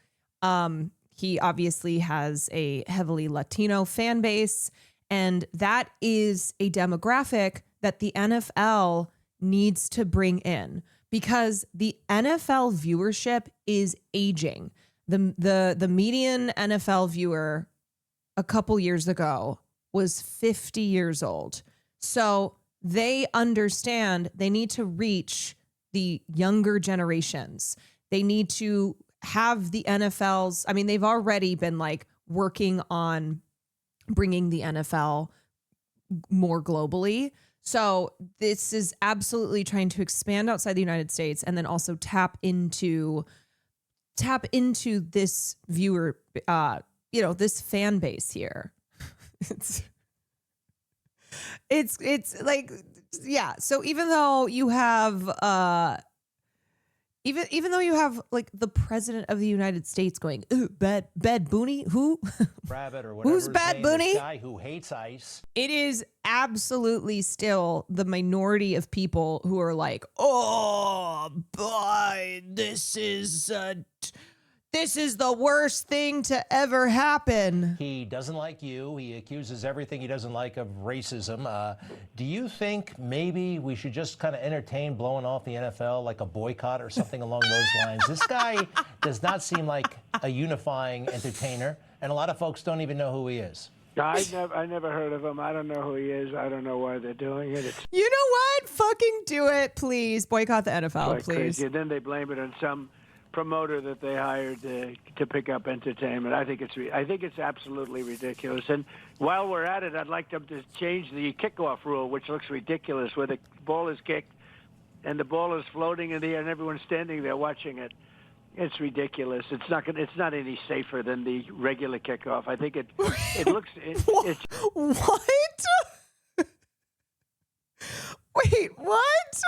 He obviously has a heavily Latino fan base, and that is a demographic that the NFL needs to bring in because the NFL viewership is aging. The median NFL viewer a couple years ago was 50 years old. So they understand they need to reach the younger generations. They need to have the NFL's, I mean, they've already been like working on bringing the NFL more globally. So this is absolutely trying to expand outside the United States and then also tap into this viewer, this fan base here. It's like, yeah. So even though you have, even though you have like the president of the United States going, ooh, Bad Bunny, who? Rabbit or whatever. Who's Bad Bunny? Guy who hates ice. It is absolutely still the minority of people who are like, oh, boy, this is the worst thing to ever happen. He doesn't like you. He accuses everything he doesn't like of racism. Do you think maybe we should just kind of entertain blowing off the NFL like a boycott or something along those lines? This guy does not seem like a unifying entertainer, and a lot of folks don't even know who he is. I never heard of him. I don't know who he is. I don't know why they're doing it. You know what? Fucking do it, please. Boycott the NFL, like please. Crazy. And then they blame it on some promoter that they hired to pick up entertainment. I think it's absolutely ridiculous. And while we're at it, I'd like them to change the kickoff rule, which looks ridiculous, where the ball is kicked and the ball is floating in the air and everyone's standing there watching it. It's ridiculous. It's not any safer than the regular kickoff. I think it looks. What? Wait, what?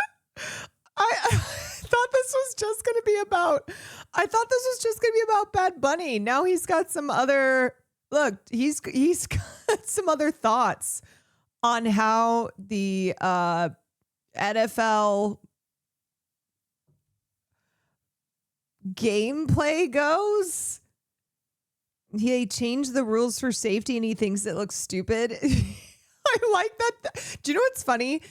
be about, I thought this was just going to be about Bad Bunny. Now he's got some other, look, he's got some other thoughts on how the NFL gameplay goes. He changed the rules for safety and he thinks it looks stupid. I like that. Do you know what's funny?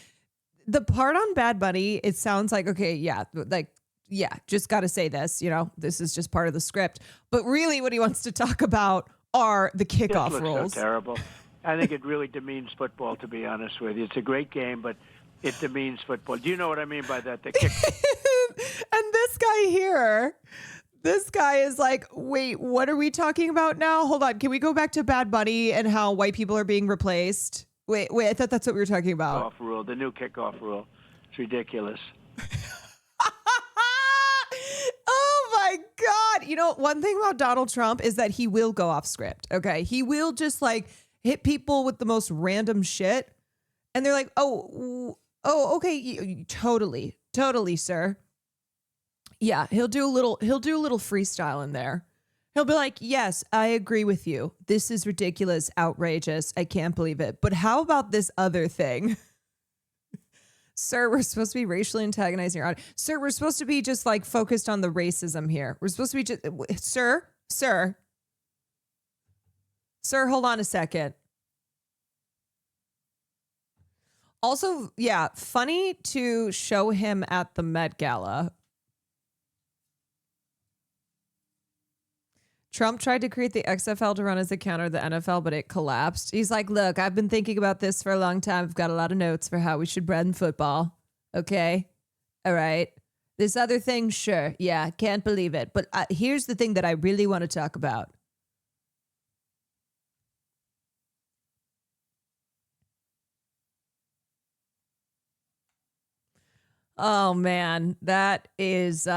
The part on Bad Bunny, it sounds like, okay, yeah, like, yeah, just got to say this, you know, this is just part of the script. But really what he wants to talk about are the kickoff This looks rules. so terrible. I think it really demeans football, to be honest with you. It's a great game, but it demeans football. Do you know what I mean by that? The kick. And this guy here, this guy is like, wait, what are we talking about now? Hold on. Can we go back to Bad Bunny and how white people are being replaced? Wait, I thought that's what we were talking about. Off rule, the new kickoff rule. It's ridiculous. Oh my God. You know, one thing about Donald Trump is that he will go off script. Okay. He will just like hit people with the most random shit. And they're like, oh, okay. Totally, sir. Yeah. He'll do a little freestyle in there. He'll be like, yes, I agree with you. This is ridiculous, outrageous. I can't believe it. But how about this other thing? Sir, we're supposed to be racially antagonizing your audience. Sir, we're supposed to be just like focused on the racism here. We're supposed to be just, sir, hold on a second. Also, yeah, funny to show him at the Met Gala. Trump tried to create the XFL to run as a counter to the NFL, but it collapsed. He's like, look, I've been thinking about this for a long time. I've got a lot of notes for how we should run football. Okay. All right. This other thing, sure. Yeah, can't believe it. But here's the thing that I really want to talk about. Oh, man. That is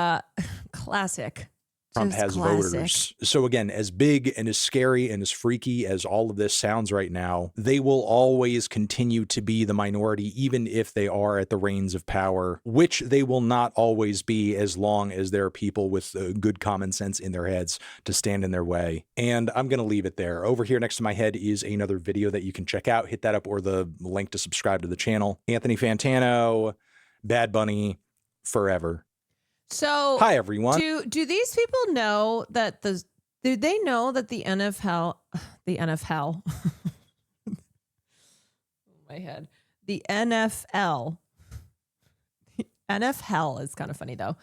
classic. Trump Just has classic. voters. So again, as big and as scary and as freaky as all of this sounds right now, they will always continue to be the minority, even if they are at the reins of power, which they will not always be as long as there are people with good common sense in their heads to stand in their way. And I'm going to leave it there. Over here next to my head is another video that you can check out. Hit that up or the link to subscribe to the channel. Anthony Fantano, Bad Bunny, forever. So hi everyone. Do these people know that do they know that the NFL my head. The NFL is kind of funny though.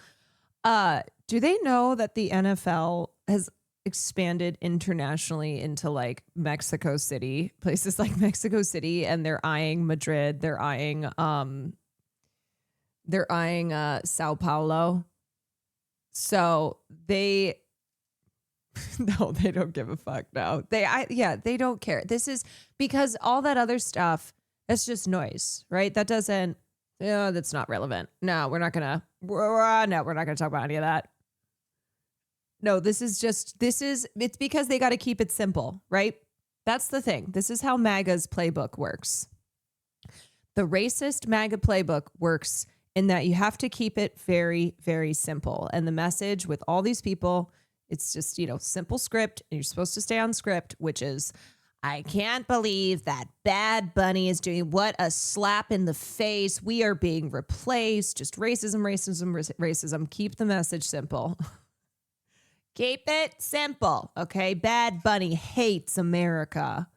Do they know that the NFL has expanded internationally into like Mexico City, places like Mexico City, and they're eyeing Madrid, they're eyeing Sao Paulo. So they don't give a fuck. No, they don't care. This is because all that other stuff, that's just noise, right? That's not relevant. No, we're not gonna talk about any of that. No, it's because they got to keep it simple, right? That's the thing. This is how MAGA's playbook works. The racist MAGA playbook works in that you have to keep it very, very simple. And the message with all these people, it's just, simple script. And you're supposed to stay on script, which is, I can't believe that Bad Bunny is doing, what a slap in the face. We are being replaced. Just racism. Keep the message simple. Keep it simple, okay? Bad Bunny hates America.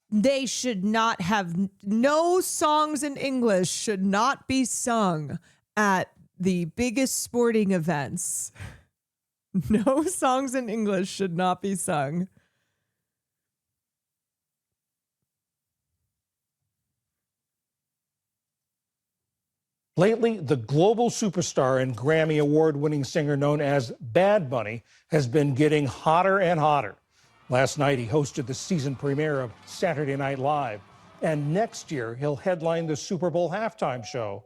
They should not have, no songs in English should not be sung at the biggest sporting events. No songs in English should not be sung. Lately, the global superstar and Grammy award-winning singer known as Bad Bunny has been getting hotter and hotter. Last night, he hosted the season premiere of Saturday Night Live. And next year, he'll headline the Super Bowl halftime show.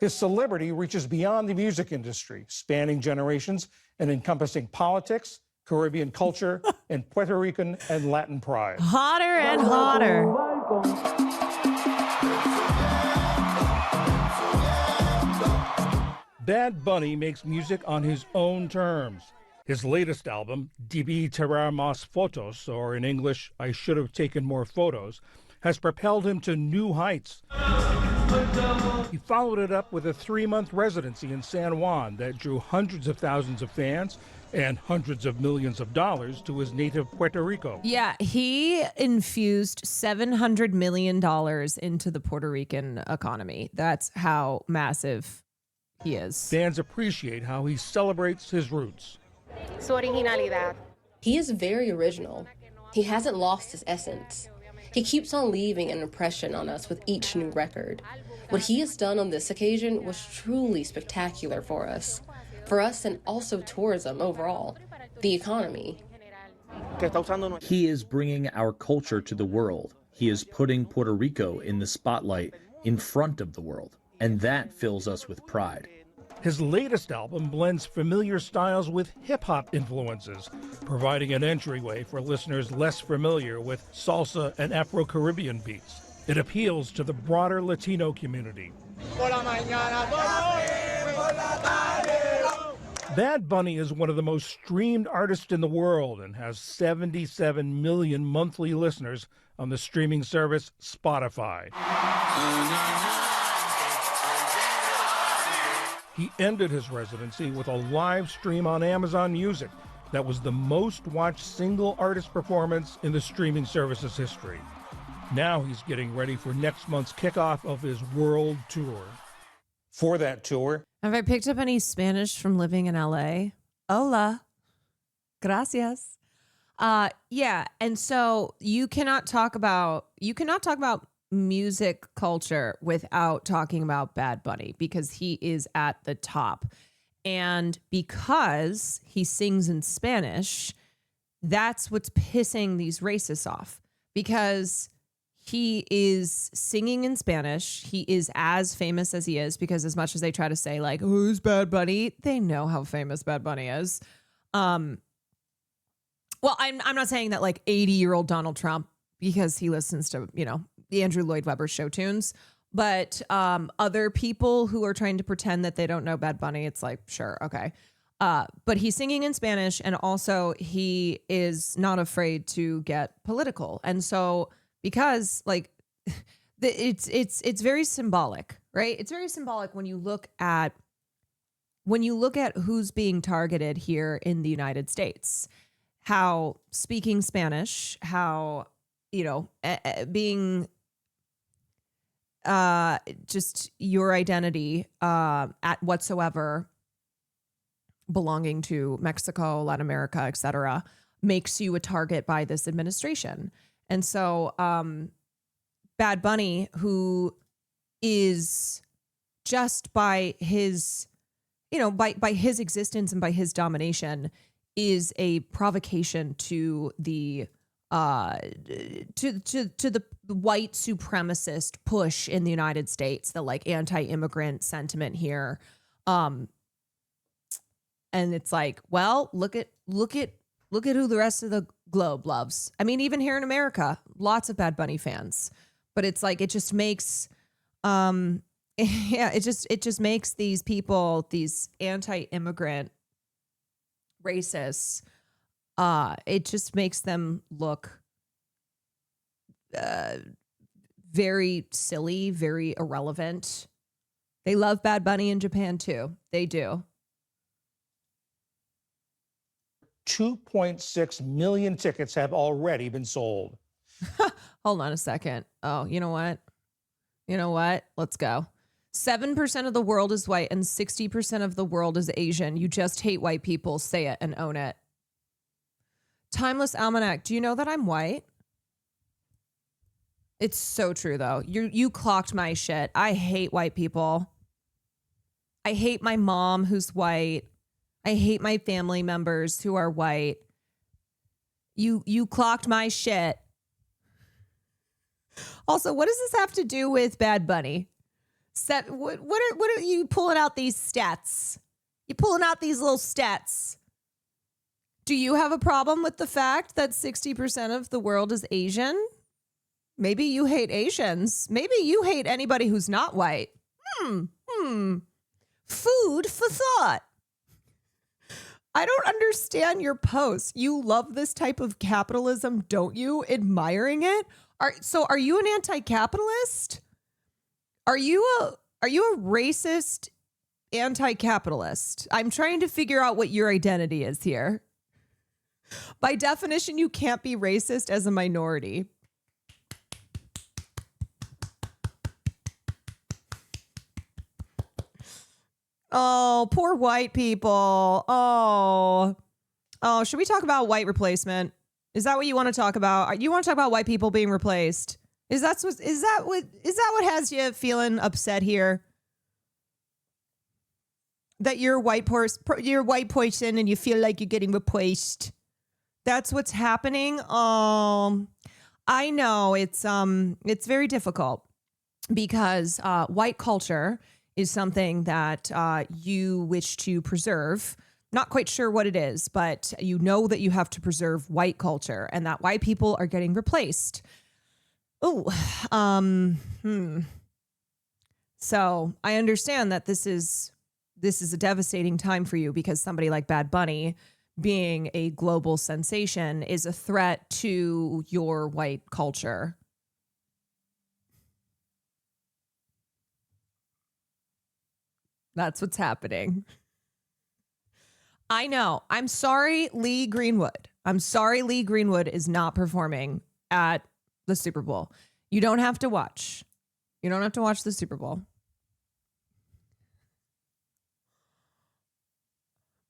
His celebrity reaches beyond the music industry, spanning generations and encompassing politics, Caribbean culture, and Puerto Rican and Latin pride. Hotter and hotter. Bad Bunny makes music on his own terms. His latest album, Debí Tirar Más Fotos, or in English, I Should Have Taken More Photos, has propelled him to new heights. He followed it up with a 3-month residency in San Juan that drew hundreds of thousands of fans and hundreds of millions of dollars to his native Puerto Rico. Yeah, he infused $700 million into the Puerto Rican economy. That's how massive he is. Fans appreciate how he celebrates his roots. Su originalidad. He is very original. He hasn't lost his essence. He keeps on leaving an impression on us with each new record. What he has done on this occasion was truly spectacular for us and also tourism overall, the economy. He is bringing our culture to the world. He is putting Puerto Rico in the spotlight in front of the world, and that fills us with pride. His latest album blends familiar styles with hip-hop influences, providing an entryway for listeners less familiar with salsa and Afro-Caribbean beats. It appeals to the broader Latino community. Bad Bunny is one of the most streamed artists in the world and has 77 million monthly listeners on the streaming service Spotify. He ended his residency with a live stream on Amazon Music that was the most watched single artist performance in the streaming service's history. Now he's getting ready for next month's kickoff of his world tour. For that tour, have I picked up any Spanish from living in LA? Hola. Gracias. Yeah, and so you cannot talk about music culture without talking about Bad Bunny because he is at the top. And because he sings in Spanish, that's what's pissing these racists off, because he is singing in Spanish. He is as famous as he is, because as much as they try to say like, who's Bad Bunny? They know how famous Bad Bunny is. Well, I'm not saying that like 80-year-old Donald Trump, because he listens to, the Andrew Lloyd Webber show tunes, but other people who are trying to pretend that they don't know Bad Bunny, it's like, sure, okay. But he's singing in Spanish, and also he is not afraid to get political. And so, because like it's very symbolic, right? It's very symbolic when you look at who's being targeted here in the United States, how speaking Spanish, how, being just your identity at whatsoever belonging to Mexico, Latin America, etc., makes you a target by this administration. And so Bad Bunny, who is just by his, by his existence and by his domination, is a provocation to the to the white supremacist push in the United States, the like anti-immigrant sentiment here. And it's like, well, look at who the rest of the globe loves. I mean, even here in America, lots of Bad Bunny fans. But it's like, it just makes it just makes these people, these anti-immigrant racists, it just makes them look very silly, very irrelevant. They love Bad Bunny in Japan too. They do. 2.6 million tickets have already been sold. Hold on a second. Oh, you know what? Let's go. 7% of the world is white and 60% of the world is Asian. You just hate white people. Say it and own it. Timeless Almanac. Do you know that I'm white? It's so true, though. You clocked my shit. I hate white people. I hate my mom who's white. I hate my family members who are white. You clocked my shit. Also, what does this have to do with Bad Bunny? What are you pulling out these stats? You pulling out these little stats. Do you have a problem with the fact that 60% of the world is Asian? Maybe you hate Asians. Maybe you hate anybody who's not white. Food for thought. I don't understand your post. You love this type of capitalism, don't you? Admiring it? Are you an anti-capitalist? Are you a racist anti-capitalist? I'm trying to figure out what your identity is here. By definition, you can't be racist as a minority. Oh, poor white people. Oh, should we talk about white replacement? Is that what you want to talk about? You want to talk about white people being replaced? Is that what has you feeling upset here? That you're white person and you feel like you're getting replaced. That's what's happening. I know it's very difficult because white culture is something that you wish to preserve. Not quite sure what it is, but you know that you have to preserve white culture and that white people are getting replaced. So I understand that this is a devastating time for you because somebody like Bad Bunny being a global sensation is a threat to your white culture. That's what's happening. I know. I'm sorry, Lee Greenwood. I'm sorry Lee Greenwood is not performing at the Super Bowl. You don't have to watch. You don't have to watch the Super Bowl.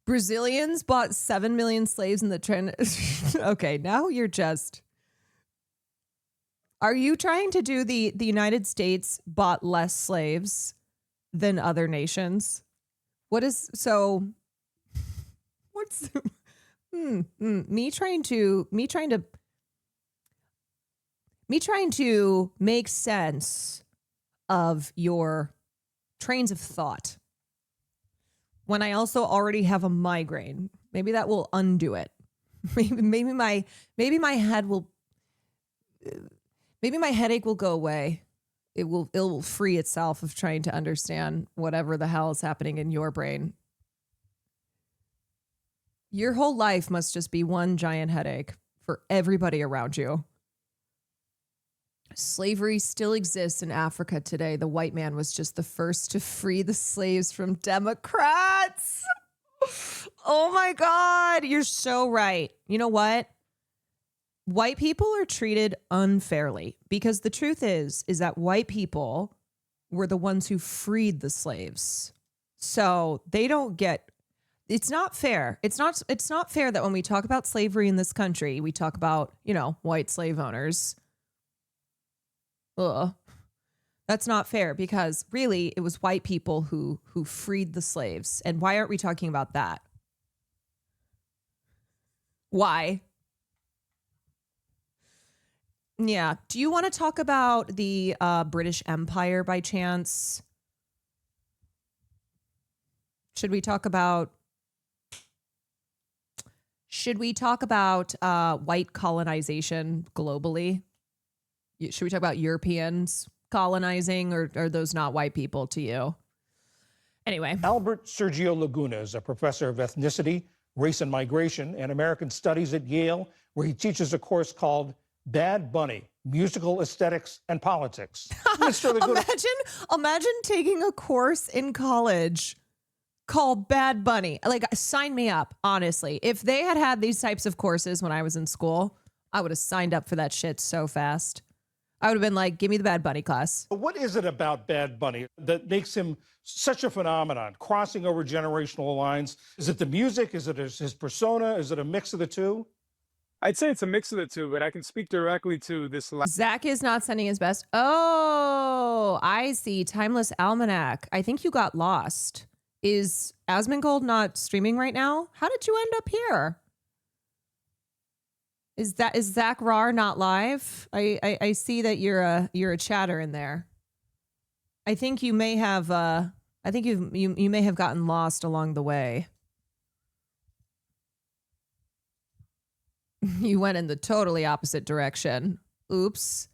Brazilians bought 7 million slaves in the trend. Okay, now you're just... Are you trying to do the United States bought less slaves than other nations? What's me trying to make sense of your trains of thought when I also already have a migraine. Maybe that will undo it. Maybe my headache will go away. It will free itself of trying to understand whatever the hell is happening in your brain. Your whole life must just be one giant headache for everybody around you. Slavery still exists in Africa today. The white man was just the first to free the slaves from Democrats. Oh my God, you're so right. You know what? White people are treated unfairly because the truth is that white people were the ones who freed the slaves. So they don't get, it's not fair. It's not fair that when we talk about slavery in this country, we talk about, white slave owners. Ugh. That's not fair because really it was white people who freed the slaves. And why aren't we talking about that? Why? Yeah. Do you want to talk about the British Empire by chance? Should we talk about white colonization globally? Should we talk about Europeans colonizing, or are those not white people to you? Anyway. Albert Sergio Laguna is a professor of ethnicity, race and migration, and American studies at Yale, where he teaches a course called Bad Bunny, Musical Aesthetics and Politics. Mr. Laguna. Imagine taking a course in college called Bad Bunny. Like, sign me up, honestly. If they had these types of courses when I was in school, I would have signed up for that shit so fast. I would have been like, give me the Bad Bunny class. What is it about Bad Bunny that makes him such a phenomenon, crossing over generational lines? Is it the music? Is it his persona? Is it a mix of the two? I'd say it's a mix of the two, but I can speak directly to this. Zach is not sending his best. Oh, I see. Timeless Almanac. I think you got lost. Is Asmongold not streaming right now? How did you end up here? Is Zach Rar not live? I see that you're a chatter in there. I think you may have you may have gotten lost along the way. You went in the totally opposite direction. Oops.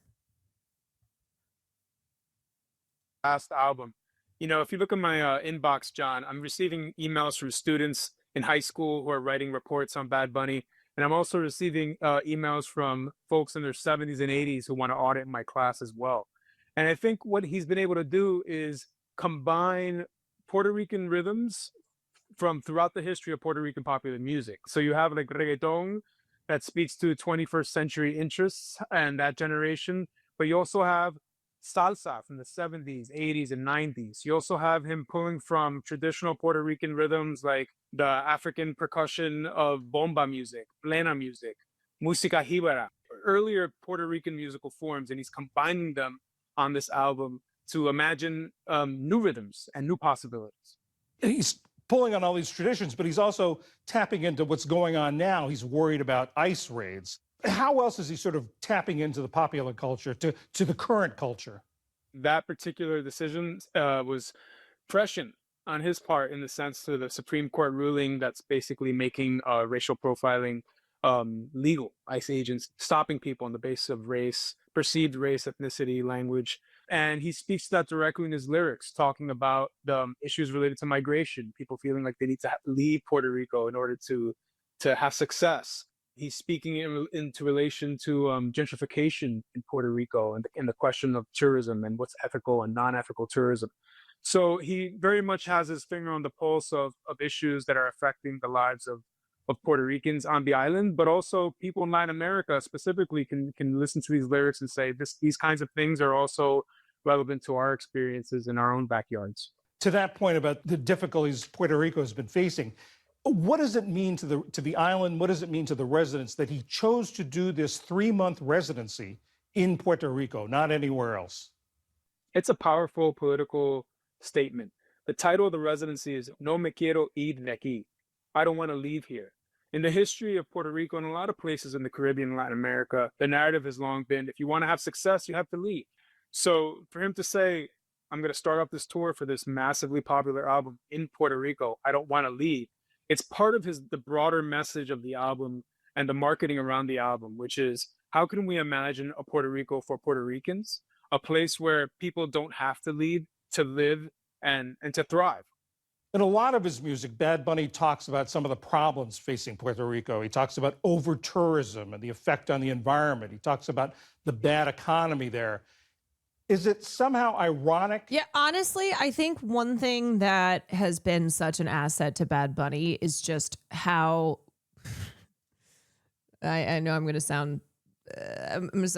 Last album. You know, if you look at my inbox, John, I'm receiving emails from students in high school who are writing reports on Bad Bunny. And I'm also receiving emails from folks in their 70s and 80s who want to audit my class as well. And I think what he's been able to do is combine Puerto Rican rhythms from throughout the history of Puerto Rican popular music. So you have like reggaeton that speaks to 21st century interests and that generation, but you also have salsa from the 70s, 80s, and 90s. You also have him pulling from traditional Puerto Rican rhythms like the African percussion of bomba music, plena music, música jíbara, earlier Puerto Rican musical forms, and he's combining them on this album to imagine new rhythms and new possibilities. He's pulling on all these traditions, but he's also tapping into what's going on now. He's worried about ICE raids. How else is he sort of tapping into the popular culture, to the current culture? That particular decision was prescient on his part in the sense to the Supreme Court ruling that's basically making racial profiling legal. ICE agents stopping people on the basis of race, perceived race, ethnicity, language. And he speaks to that directly in his lyrics, talking about the issues related to migration, people feeling like they need to leave Puerto Rico in order to have success. He's speaking into relation to gentrification in Puerto Rico and the question of tourism and what's ethical and non-ethical tourism. So he very much has his finger on the pulse of issues that are affecting the lives of Puerto Ricans on the island, but also people in Latin America specifically can listen to these lyrics and say these kinds of things are also relevant to our experiences in our own backyards. To that point about the difficulties Puerto Rico has been facing, what does it mean to the island? What does it mean to the residents that he chose to do this 3-month residency in Puerto Rico, not anywhere else? It's a powerful political statement. The title of the residency is No Me Quiero Ir de Aquí. I don't want to leave here. In the history of Puerto Rico and a lot of places in the Caribbean and Latin America, the narrative has long been, if you want to have success, you have to leave. So for him to say, I'm going to start off this tour for this massively popular album in Puerto Rico, I don't want to leave. It's part of the broader message of the album and the marketing around the album, which is how can we imagine a Puerto Rico for Puerto Ricans, a place where people don't have to leave to live and to thrive. In a lot of his music, Bad Bunny talks about some of the problems facing Puerto Rico. He talks about over-tourism and the effect on the environment. He talks about the bad economy there. Is it somehow ironic? Yeah, honestly, I think one thing that has been such an asset to Bad Bunny is just how I know I'm going to sound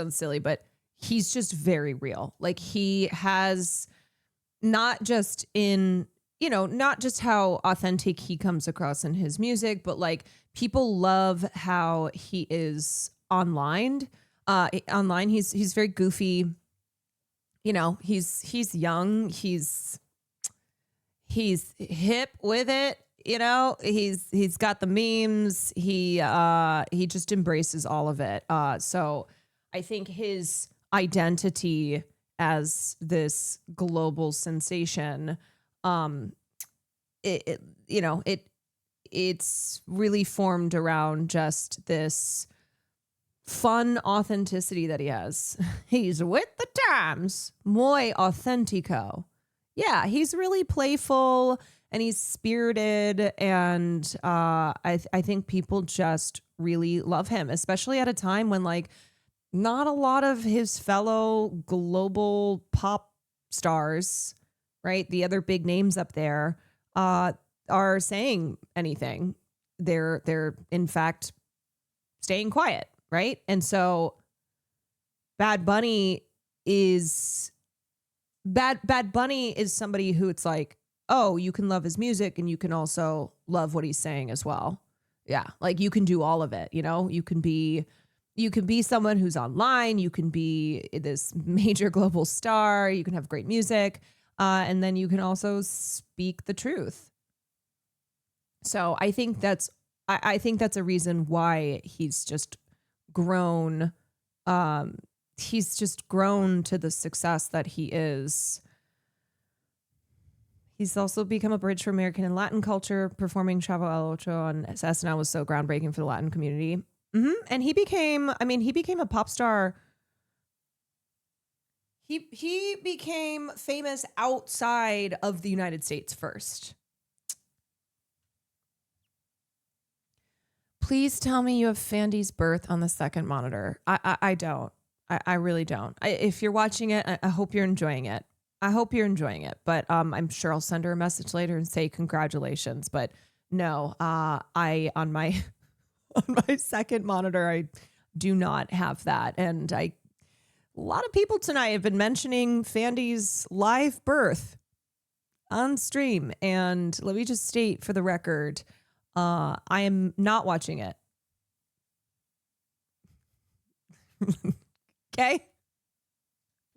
silly, but he's just very real. Like he has not just how authentic he comes across in his music, but like people love how he is online. Online, he's very goofy. You know, he's young, he's hip with it, you know, he's got the memes, he just embraces all of it. So I think his identity as this global sensation, it's really formed around just this fun authenticity that he has. He's with the times, muy authentico. Yeah, he's really playful and he's spirited, and I think people just really love him, especially at a time when like not a lot of his fellow global pop stars, right, the other big names up there, are saying anything. They're in fact staying quiet. Right. And so Bad Bunny is somebody who it's like, oh, you can love his music and you can also love what he's saying as well. Yeah. Like you can do all of it. You know, you can be someone who's online. You can be this major global star. You can have great music. And then you can also speak the truth. So I think that's a reason why he's just grown. He's just grown to the success that he is. He's also become a bridge for American and Latin culture, performing Chavo El Ocho on SNL was so groundbreaking for the Latin community. And he became a pop star. He became famous outside of the United States first. Please tell me you have Fandy's birth on the second monitor. I don't. I really don't. If you're watching it, I hope you're enjoying it. I hope you're enjoying it. But I'm sure I'll send her a message later and say congratulations. But no, I on my second monitor, I do not have that. And a lot of people tonight have been mentioning Fandy's live birth on stream. And let me just state for the record, I am not watching it. Okay.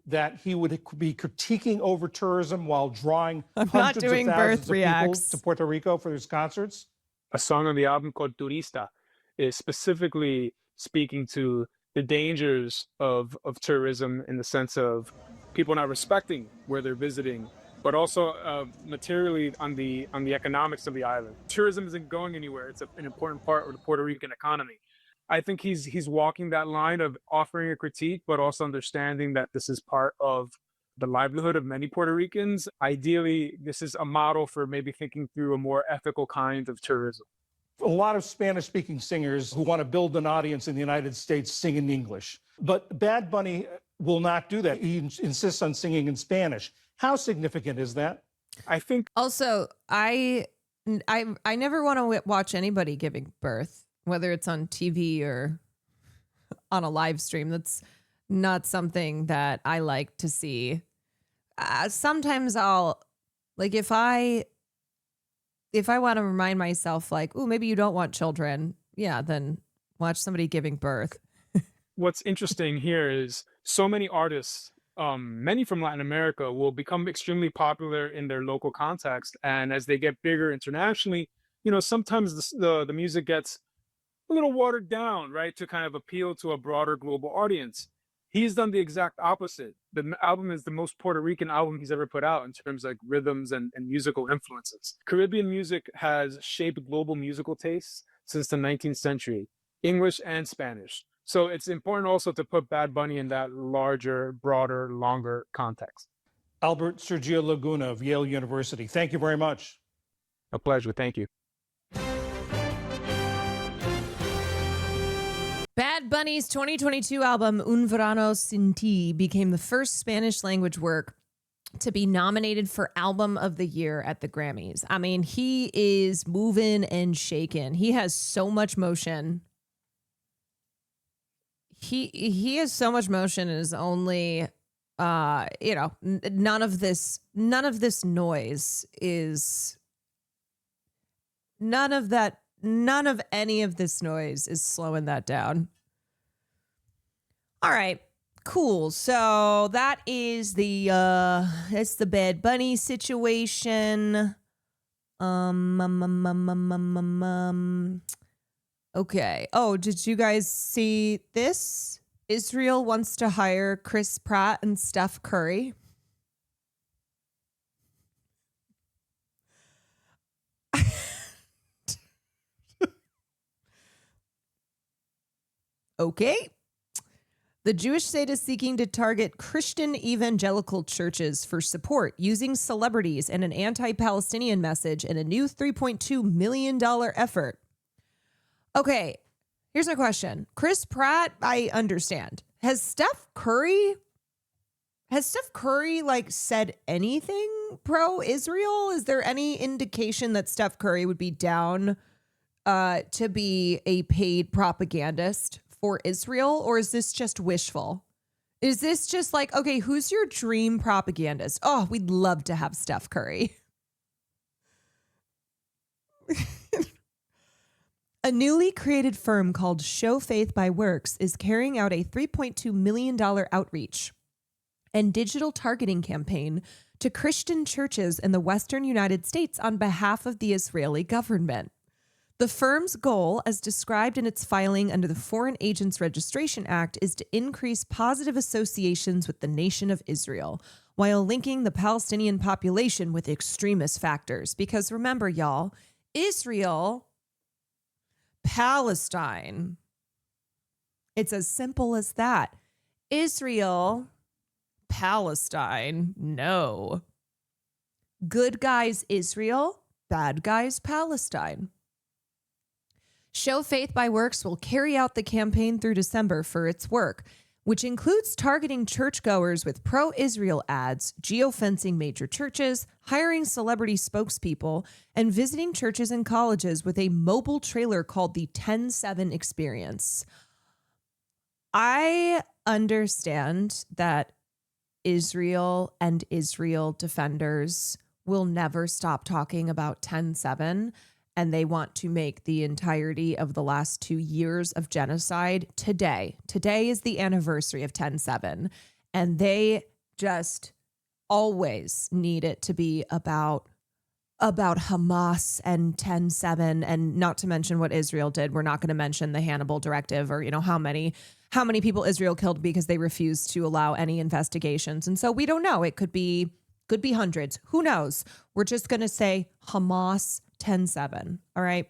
That he would be critiquing over tourism while drawing I'm not hundreds doing of thousands birth of people reacts. to Puerto Rico for his concerts? A song on the album called Turista is specifically speaking to the dangers of tourism in the sense of people not respecting where they're visiting, but also materially on the economics of the island. Tourism isn't going anywhere. It's an important part of the Puerto Rican economy. I think he's walking that line of offering a critique, but also understanding that this is part of the livelihood of many Puerto Ricans. Ideally, this is a model for maybe thinking through a more ethical kind of tourism. A lot of Spanish-speaking singers who want to build an audience in the United States sing in English. But Bad Bunny will not do that. He insists on singing in Spanish. How significant is that? I think also, I never want to watch anybody giving birth, whether it's on TV or on a live stream. That's not something that I like to see. Sometimes I'll, like, if I want to remind myself, like, oh, maybe you don't want children, yeah, then watch somebody giving birth. What's interesting here is so many artists, many from Latin America, will become extremely popular in their local context. And as they get bigger internationally, sometimes the music gets a little watered down, right, to kind of appeal to a broader global audience. He's done the exact opposite. The album is the most Puerto Rican album he's ever put out in terms of like rhythms and musical influences. Caribbean music has shaped global musical tastes since the 19th century, English and Spanish. So it's important also to put Bad Bunny in that larger, broader, longer context. Albert Sergio Laguna of Yale University, thank you very much. A pleasure. Thank you. Bad Bunny's 2022 album Un Verano Sin Ti became the first Spanish language work to be nominated for Album of the Year at the Grammys. I mean, he is moving and shaking. He has so much motion. He has so much motion and is only none of this noise is none of any of this noise is slowing that down. All right, cool. So that is that's the Bad Bunny situation. Okay. Oh, did you guys see this? Israel wants to hire Chris Pratt and Steph Curry. Okay. The Jewish state is seeking to target Christian evangelical churches for support using celebrities and an anti-Palestinian message in a new $3.2 million effort. Okay, here's my question. Chris Pratt, I understand. Has Steph Curry like said anything pro-Israel? Is there any indication that Steph Curry would be down to be a paid propagandist for Israel, or is this just wishful? Is this just like, okay, who's your dream propagandist? Oh, we'd love to have Steph Curry. A newly created firm called Show Faith by Works is carrying out a $3.2 million outreach and digital targeting campaign to Christian churches in the Western United States on behalf of the Israeli government. The firm's goal, as described in its filing under the Foreign Agents Registration Act, is to increase positive associations with the nation of Israel, while linking the Palestinian population with extremist factors. Because remember, y'all, Israel, Palestine, it's as simple as that. Israel, Palestine. No. Good guys Israel, bad guys Palestine. Show Faith by Works will carry out the campaign through December for its work, which includes targeting churchgoers with pro-Israel ads, geofencing major churches, hiring celebrity spokespeople, and visiting churches and colleges with a mobile trailer called the 10-7 Experience. I understand that Israel and Israel defenders will never stop talking about 10-7, and they want to make the entirety of the last 2 years of genocide today. Today is the anniversary of 10-7, and they just always need it to be about Hamas and 10-7, and not to mention what Israel did. We're not going to mention the Hannibal Directive or, how many people Israel killed because they refused to allow any investigations. And so we don't know. It could be hundreds. Who knows? We're just going to say Hamas 10-7. All right.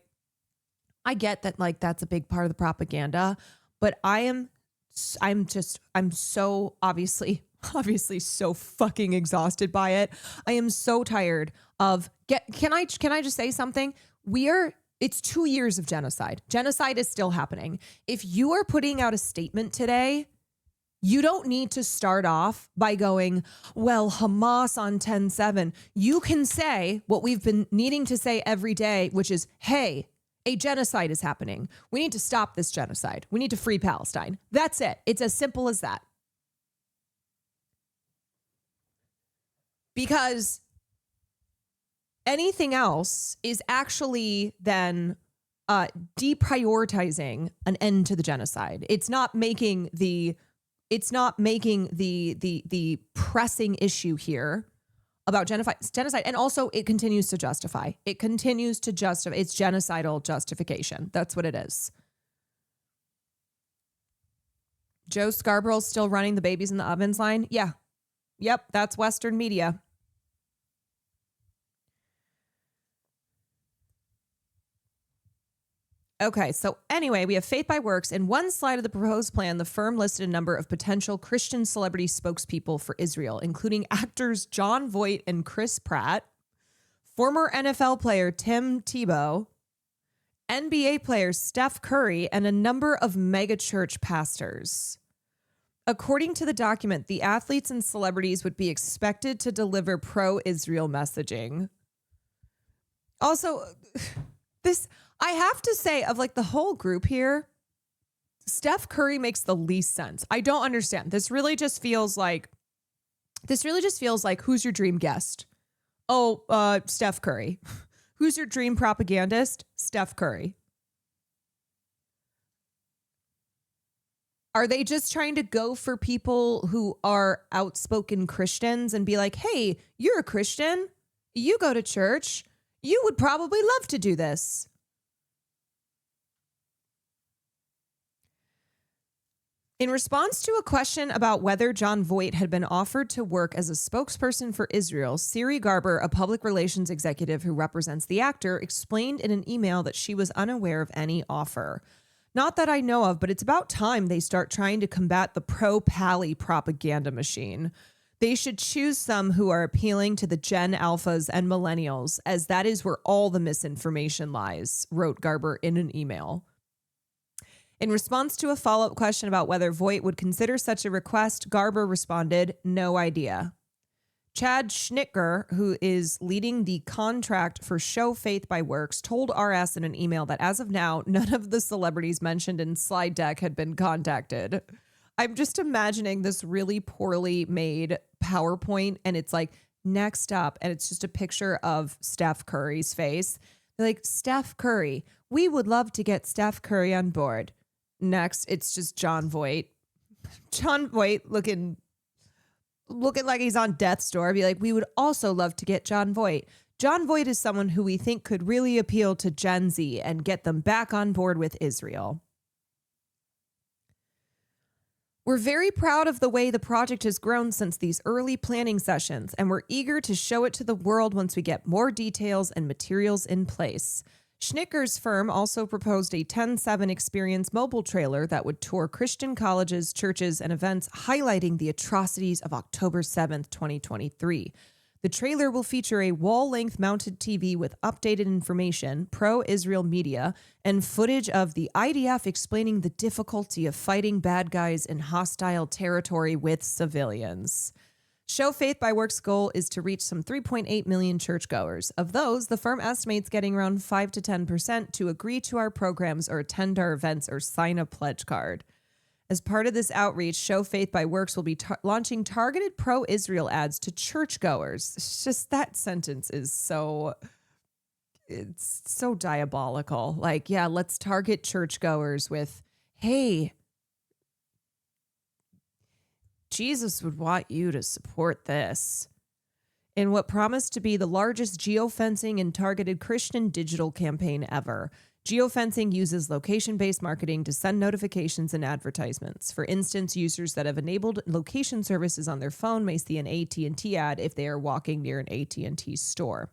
I get that, that's a big part of the propaganda, but I'm so obviously so fucking exhausted by it. I am so tired of can I just say something? It's 2 years of genocide. Genocide is still happening. If you are putting out a statement today, you don't need to start off by going, well, Hamas on 10-7. You can say what we've been needing to say every day, which is, hey, a genocide is happening. We need to stop this genocide. We need to free Palestine. That's it. It's as simple as that. Because anything else is actually then deprioritizing an end to the genocide. It's not making the pressing issue here about genocide. And also it continues to justify. It's genocidal justification. That's what it is. Joe Scarborough's still running the babies in the ovens line. Yeah. Yep. That's Western media. Okay, so anyway, we have Faith by Works. In one slide of the proposed plan, the firm listed a number of potential Christian celebrity spokespeople for Israel, including actors Jon Voight and Chris Pratt, former NFL player Tim Tebow, NBA player Steph Curry, and a number of megachurch pastors. According to the document, the athletes and celebrities would be expected to deliver pro-Israel messaging. Also, I have to say, of the whole group here, Steph Curry makes the least sense. I don't understand. This really just feels like who's your dream guest? Oh, Steph Curry. Who's your dream propagandist? Steph Curry. Are they just trying to go for people who are outspoken Christians and be like, hey, you're a Christian. You go to church. You would probably love to do this. In response to a question about whether Jon Voight had been offered to work as a spokesperson for Israel, Siri Garber, a public relations executive who represents the actor, explained in an email that she was unaware of any offer. Not that I know of, but it's about time they start trying to combat the pro-Pally propaganda machine. They should choose some who are appealing to the Gen Alphas and Millennials, as that is where all the misinformation lies, wrote Garber in an email. In response to a follow-up question about whether Voight would consider such a request, Garber responded, no idea. Chad Schnittger, who is leading the contract for Show Faith by Works, told RS in an email that as of now, none of the celebrities mentioned in slide deck had been contacted. I'm just imagining this really poorly made PowerPoint, and it's like, next up, and it's just a picture of Steph Curry's face. They're like, Steph Curry, we would love to get Steph Curry on board. Next, it's just Jon Voight. Jon Voight looking like he's on death's door. Be like, we would also love to get Jon Voight. Jon Voight is someone who we think could really appeal to Gen Z and get them back on board with Israel. We're very proud of the way the project has grown since these early planning sessions, and we're eager to show it to the world once we get more details and materials in place. Schnicker's firm also proposed a 10/7 experience mobile trailer that would tour Christian colleges, churches, and events highlighting the atrocities of October 7th, 2023. The trailer will feature a wall-length mounted TV with updated information, pro-Israel media, and footage of the IDF explaining the difficulty of fighting bad guys in hostile territory with civilians. Show Faith by Works' goal is to reach some 3.8 million churchgoers. Of those, the firm estimates getting around 5 to 10% to agree to our programs or attend our events or sign a pledge card. As part of this outreach, Show Faith by Works will be launching targeted pro-Israel ads to churchgoers. It's just that sentence is it's so diabolical. Like, yeah, let's target churchgoers with, hey, Jesus would want you to support this. In what promised to be the largest geofencing and targeted Christian digital campaign ever, geofencing uses location-based marketing to send notifications and advertisements. For instance, users that have enabled location services on their phone may see an AT&T ad if they are walking near an AT&T store.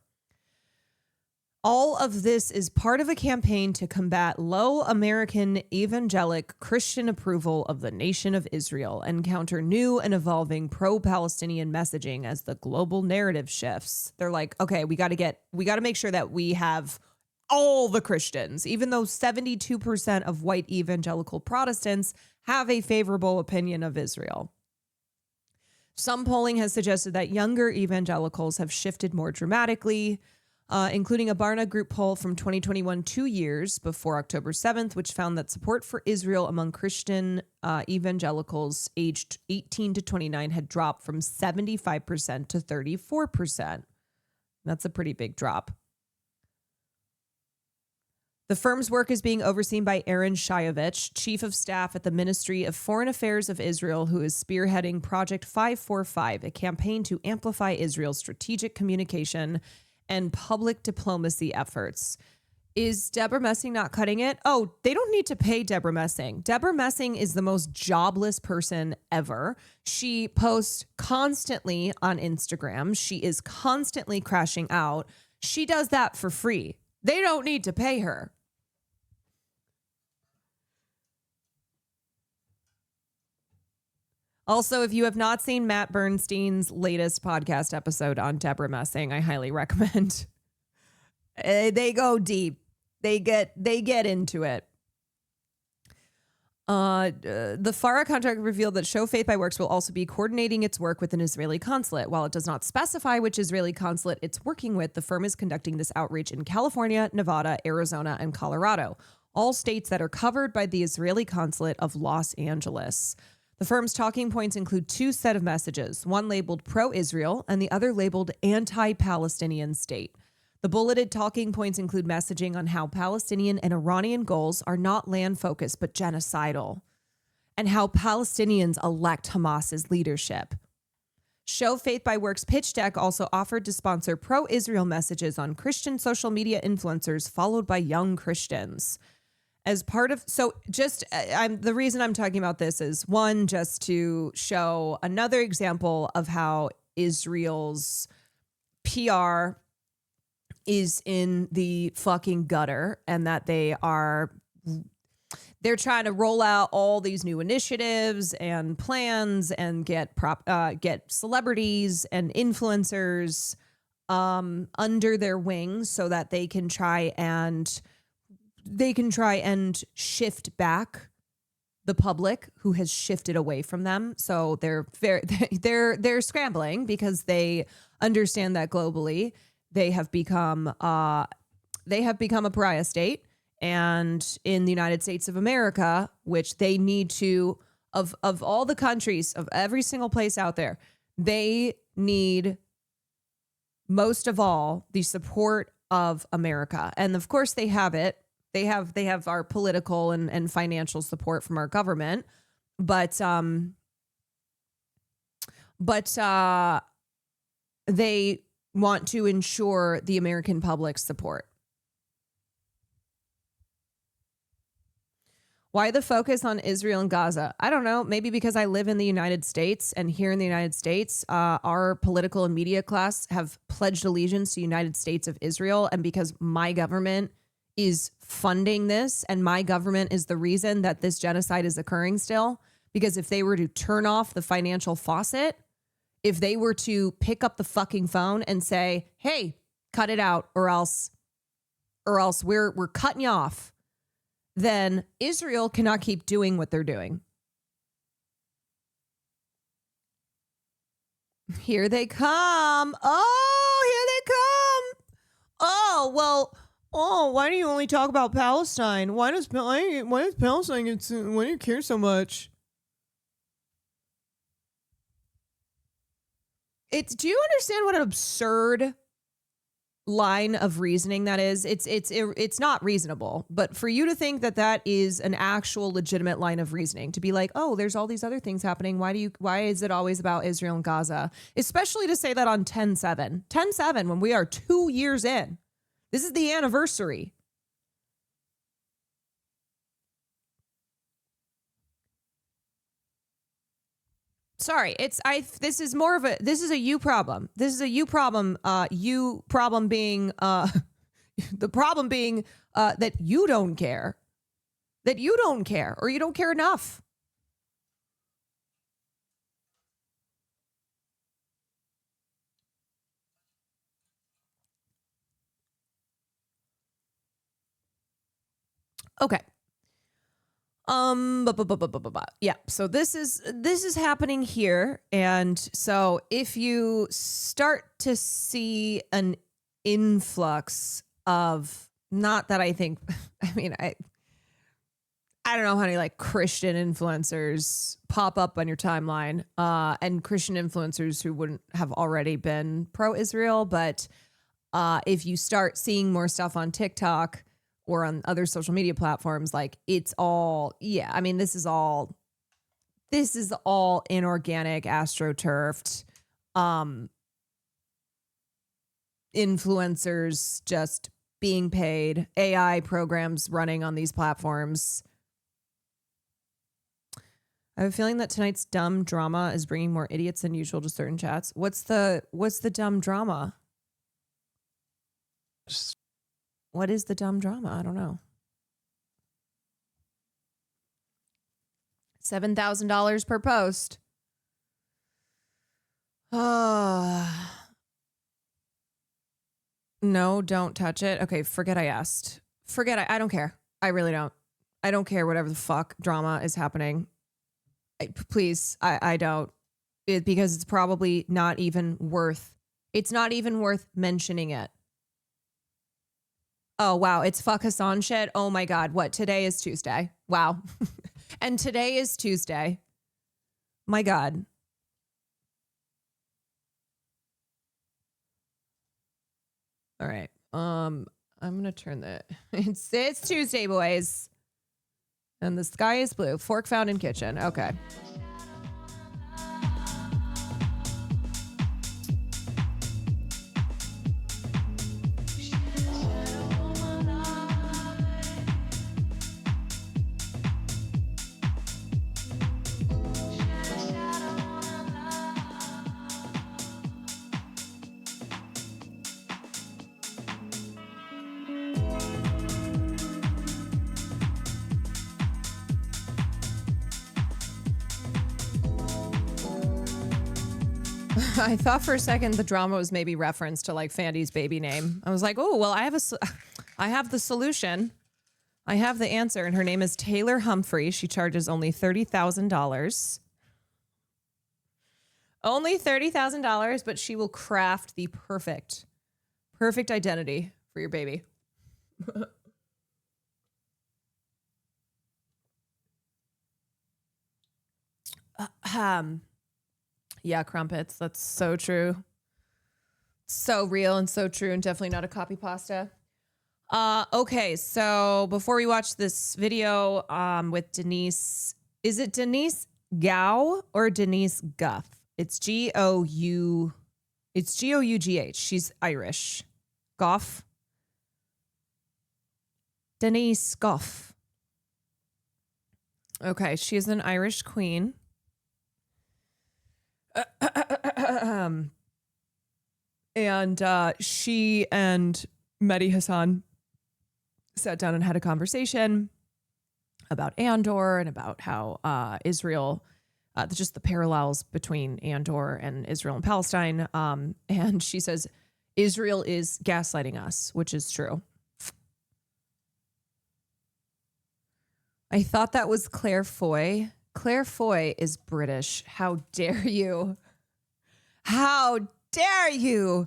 All of this is part of a campaign to combat low American evangelic Christian approval of the nation of Israel and counter new and evolving pro-Palestinian messaging as the global narrative shifts. They're like, okay, we got to make sure that we have all the Christians, even though 72% of white evangelical Protestants have a favorable opinion of Israel. Some polling has suggested that younger evangelicals have shifted more dramatically, including a Barna Group poll from 2021, 2 years before October 7th, which found that support for Israel among Christian evangelicals aged 18 to 29 had dropped from 75% to 34%. That's a pretty big drop. The firm's work is being overseen by Aaron Shayovich, chief of staff at the Ministry of Foreign Affairs of Israel, who is spearheading Project 545, a campaign to amplify Israel's strategic communication and public diplomacy efforts. Is Deborah Messing not cutting it? Oh, they don't need to pay Deborah Messing. Deborah Messing is the most jobless person ever. She posts constantly on Instagram. She is constantly crashing out. She does that for free. They don't need to pay her. Also, if you have not seen Matt Bernstein's latest podcast episode on Deborah Messing, I highly recommend. They go deep. They get into it. The FARA contract revealed that Show Faith by Works will also be coordinating its work with an Israeli consulate. While it does not specify which Israeli consulate it's working with, the firm is conducting this outreach in California, Nevada, Arizona, and Colorado, all states that are covered by the Israeli consulate of Los Angeles. The firm's talking points include two sets of messages, one labeled pro-Israel and the other labeled anti-Palestinian state. The bulleted talking points include messaging on how Palestinian and Iranian goals are not land-focused but genocidal, and how Palestinians elect Hamas's leadership. Show Faith by Works pitch deck also offered to sponsor pro-Israel messages on Christian social media influencers followed by young Christians. As part of, the reason I'm talking about this is, one, just to show another example of how Israel's PR is in the fucking gutter, and that they're trying to roll out all these new initiatives and plans and get celebrities and influencers under their wings so that they can try and shift back the public who has shifted away from them. So they're scrambling because they understand that globally they have become a pariah state, and in the United States of America, which they need to, of all the countries, of every single place out there, they need most of all the support of America. And of course they have it. They have our political and financial support from our government, but they want to ensure the American public's support. Why the focus on Israel and Gaza? I don't know. Maybe because I live in the United States, and here in the United States, our political and media class have pledged allegiance to the United States of Israel, and because my government is funding this and my government is the reason that this genocide is occurring still. Because if they were to turn off the financial faucet, if they were to pick up the fucking phone and say, hey, cut it out or else we're cutting you off, then Israel cannot keep doing what they're doing. Here they come. Oh, here they come. Oh, well, why do you only talk about Palestine? Why does Palestine, why do you care so much? Do you understand what an absurd line of reasoning that is? It's not reasonable, but for you to think that that is an actual legitimate line of reasoning, to be like, oh, there's all these other things happening. Why is it always about Israel and Gaza? Especially to say that on 10/7 when we are 2 years in. This is the anniversary. Sorry, this is a you problem. This is a you problem. You problem being the problem being that you don't care. That you don't care or you don't care enough. Okay. Yeah, so this is happening here. And so if you start to see an influx of, not that I think, I mean, I don't know how many like Christian influencers pop up on your timeline, and Christian influencers who wouldn't have already been pro-Israel. But if you start seeing more stuff on TikTok or on other social media platforms, like it's all, yeah, I mean, this is all inorganic, astroturfed, influencers just being paid, AI programs running on these platforms. I have a feeling that tonight's dumb drama is bringing more idiots than usual to certain chats. What's the dumb drama? What is the dumb drama? I don't know. $7,000 per post. No, don't touch it. Okay, forget I asked. I don't care. I really don't. I don't care whatever the fuck drama is happening. Please, I don't. Because it's probably not even worth. It's not even worth mentioning it. Oh, wow. It's fuck Hassan shit. Oh, my God. What? Today is Tuesday. Wow. And today is Tuesday. My God. All right. I'm going to turn the... It's Tuesday, boys. And the sky is blue. Fork found in kitchen. Okay. I thought for a second the drama was maybe reference to like Fandy's baby name. I was like, oh, well, I have the solution. I have the answer. And her name is Taylor Humphrey. She charges only $30,000. Only $30,000, but she will craft the perfect identity for your baby. Yeah, crumpets. That's so true. So real and so true, and definitely not a copy pasta. Okay, so before we watch this video with Denise, is it Denise Gough or Denise Guff? It's G-O-U. It's G-O-U-G-H. She's Irish. Gough. Denise Gough. Okay, she's an Irish queen. And she and Mehdi Hassan sat down and had a conversation about Andor and about how Israel, just the parallels between Andor and Israel and Palestine. And she says, Israel is gaslighting us, which is true. I thought that was Claire Foy. Claire Foy is British. How dare you? How dare you?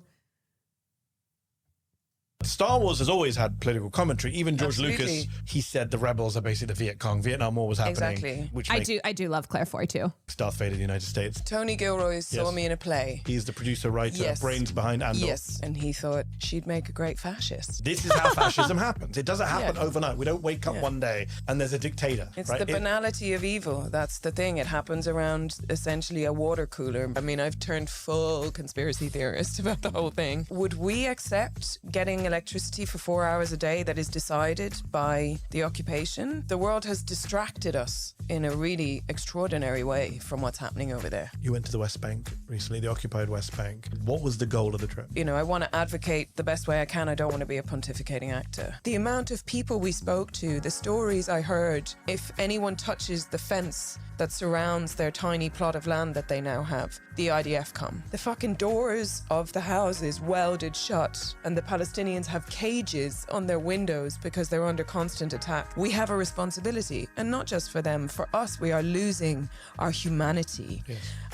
Star Wars has always had political commentary. Even George Lucas, Absolutely. he said the rebels are basically the Viet Cong. Vietnam War was happening. Exactly. Which I do love Claire Foy too. Darth Vader of the United States. Tony Gilroy saw Yes. me in a play. He's the producer, writer, Yes. brains behind Andor. Yes, and he thought she'd make a great fascist. This is how fascism happens. It doesn't happen Yeah. overnight. We don't wake up Yeah. one day and there's a dictator. It's right? the banality of evil. That's the thing. It happens around essentially a water cooler. I mean, I've turned full conspiracy theorist about the whole thing. Would we accept getting electricity for 4 hours a day that is decided by the occupation? The world has distracted us in a really extraordinary way from what's happening over there. You went to the West Bank recently, the occupied West Bank. What was the goal of the trip? You know, I want to advocate the best way I can. I don't want to be a pontificating actor. The amount of people we spoke to, the stories I heard, if anyone touches the fence that surrounds their tiny plot of land that they now have, the IDF come. The fucking doors of the houses welded shut, and the Palestinians have cages on their windows because they're under constant attack. We have a responsibility, and not just for them. For us, we are losing our humanity,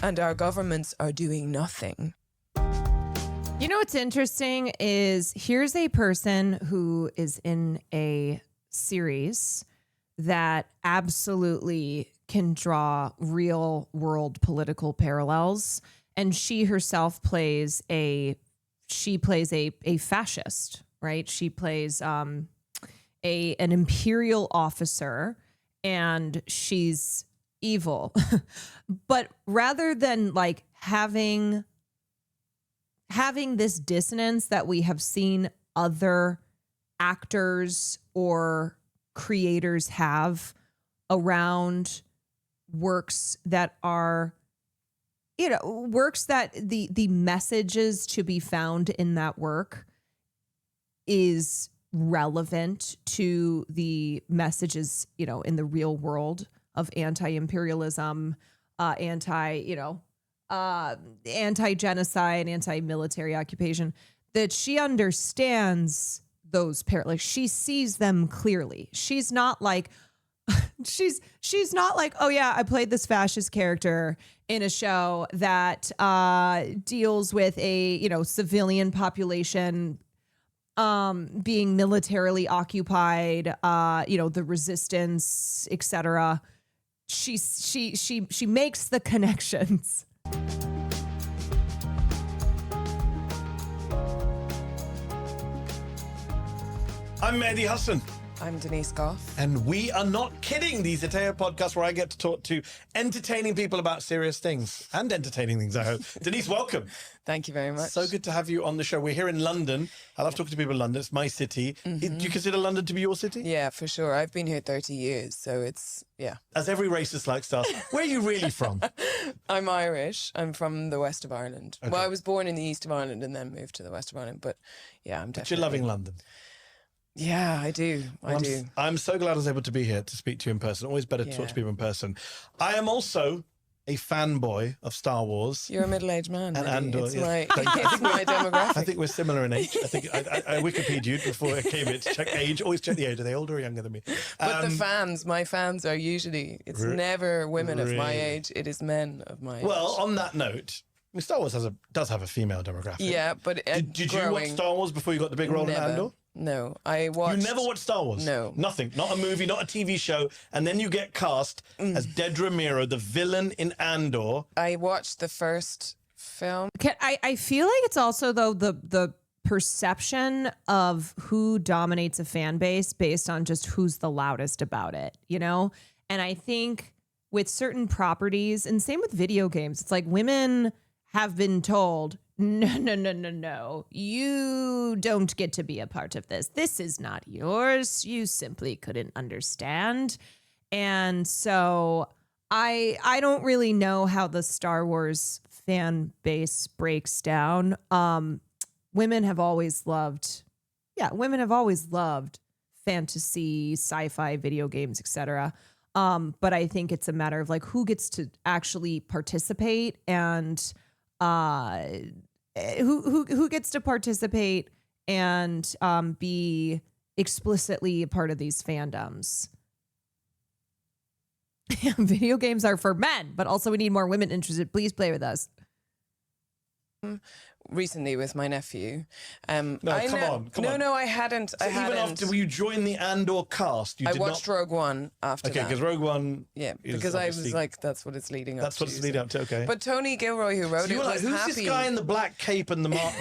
and our governments are doing nothing. You know what's interesting is here's a person who is in a series that absolutely can draw real world political parallels, and she herself plays a fascist, right? She plays an imperial officer, and she's evil. But rather than like having this dissonance that we have seen other actors or creators have around works that are, you know, works that the messages to be found in that work is relevant to the messages, you know, in the real world of anti-imperialism, anti-genocide, anti-military occupation, that she understands those like she sees them clearly. She's not like she's not like, oh yeah, I played this fascist character in a show that deals with a, you know, civilian population being militarily occupied, you know, the resistance, etc. She makes the connections. I'm Mehdi Hassan. I'm Denise Goff. And we are not kidding. The Zateo podcast where I get to talk to entertaining people about serious things and entertaining things, I hope. Denise, welcome. Thank you very much. So good to have you on the show. We're here in London. I love talking to people in London. It's my city. Do you consider London to be your city? Yeah, for sure. I've been here 30 years, so it's, yeah. As every racist likes to ask, where are you really from? I'm Irish. I'm from the west of Ireland. Okay. Well, I was born in the east of Ireland and then moved to the west of Ireland, but yeah, I'm definitely... But you're loving London. Yeah, I do. I do. I'm so glad I was able to be here to speak to you in person. Always better to talk to people in person. I am also a fanboy of Star Wars. You're a middle-aged man. And Maybe. Andor, It's yes. it's my demographic. I think we're similar in age. I think I Wikipedia'd before I came here to check age. Always check the age. Are they older or younger than me? But my fans are usually, it's never women of my age. It is men of my age. Well, on that note, I mean, Star Wars does have a female demographic. Yeah, but did you watch Star Wars before you got the big role in Andor? No, I watched... You never watched Star Wars? No. Nothing. Not a movie, not a TV show. And then you get cast as Dedra Meero, the villain in Andor. I watched the first film. I feel like it's also, though, the perception of who dominates a fan base based on just who's the loudest about it, you know? And I think with certain properties, and same with video games, it's like women have been told, no. You don't get to be a part of this. This is not yours. You simply couldn't understand. And so I don't really know how the Star Wars fan base breaks down. Women have always loved fantasy, sci-fi, video games, etc. But I think it's a matter of like who gets to actually participate and who gets to participate and be explicitly a part of these fandoms. Video games are for men, but also we need more women interested. Please play with us. Recently with my nephew. No, come on. No, I hadn't. So even after you joined the Andor cast, you I did watched Rogue One after that. Okay, because Rogue One. Yeah, is because I was obviously- like, that's what it's leading up to. That's what it's leading up to. Okay. But Tony Gilroy, who wrote So you it, were like, was who's happy. this guy in the black cape and the mark?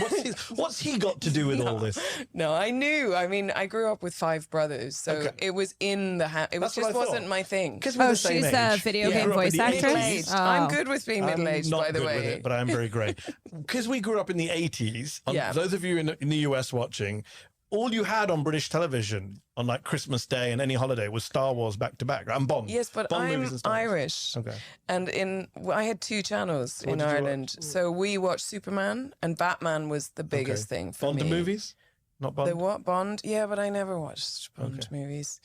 What's he got to do with all this? No, I knew. I mean, I grew up with 5 brothers, so it was in the it was That's what just I thought. wasn't my thing. Because we're the same she's a age. video Yeah. game Grew up in voice the actress? 80s. Middle-aged. I'm good with being middle-aged, not by the good way. with it, but I'm very great. Because we grew up in the 80s. Yeah. Those of you in the US watching, all you had on British television on like Christmas Day and any holiday was Star Wars back to back, and Bond. Yes, but Bond I'm movies and Star Wars. Irish. Okay. And I had 2 channels What in did you Ireland. So we watched Superman, and Batman was the biggest Okay. thing for Bond me. the movies? Not Bond? The what? Bond? Yeah, but I never watched Bond movies.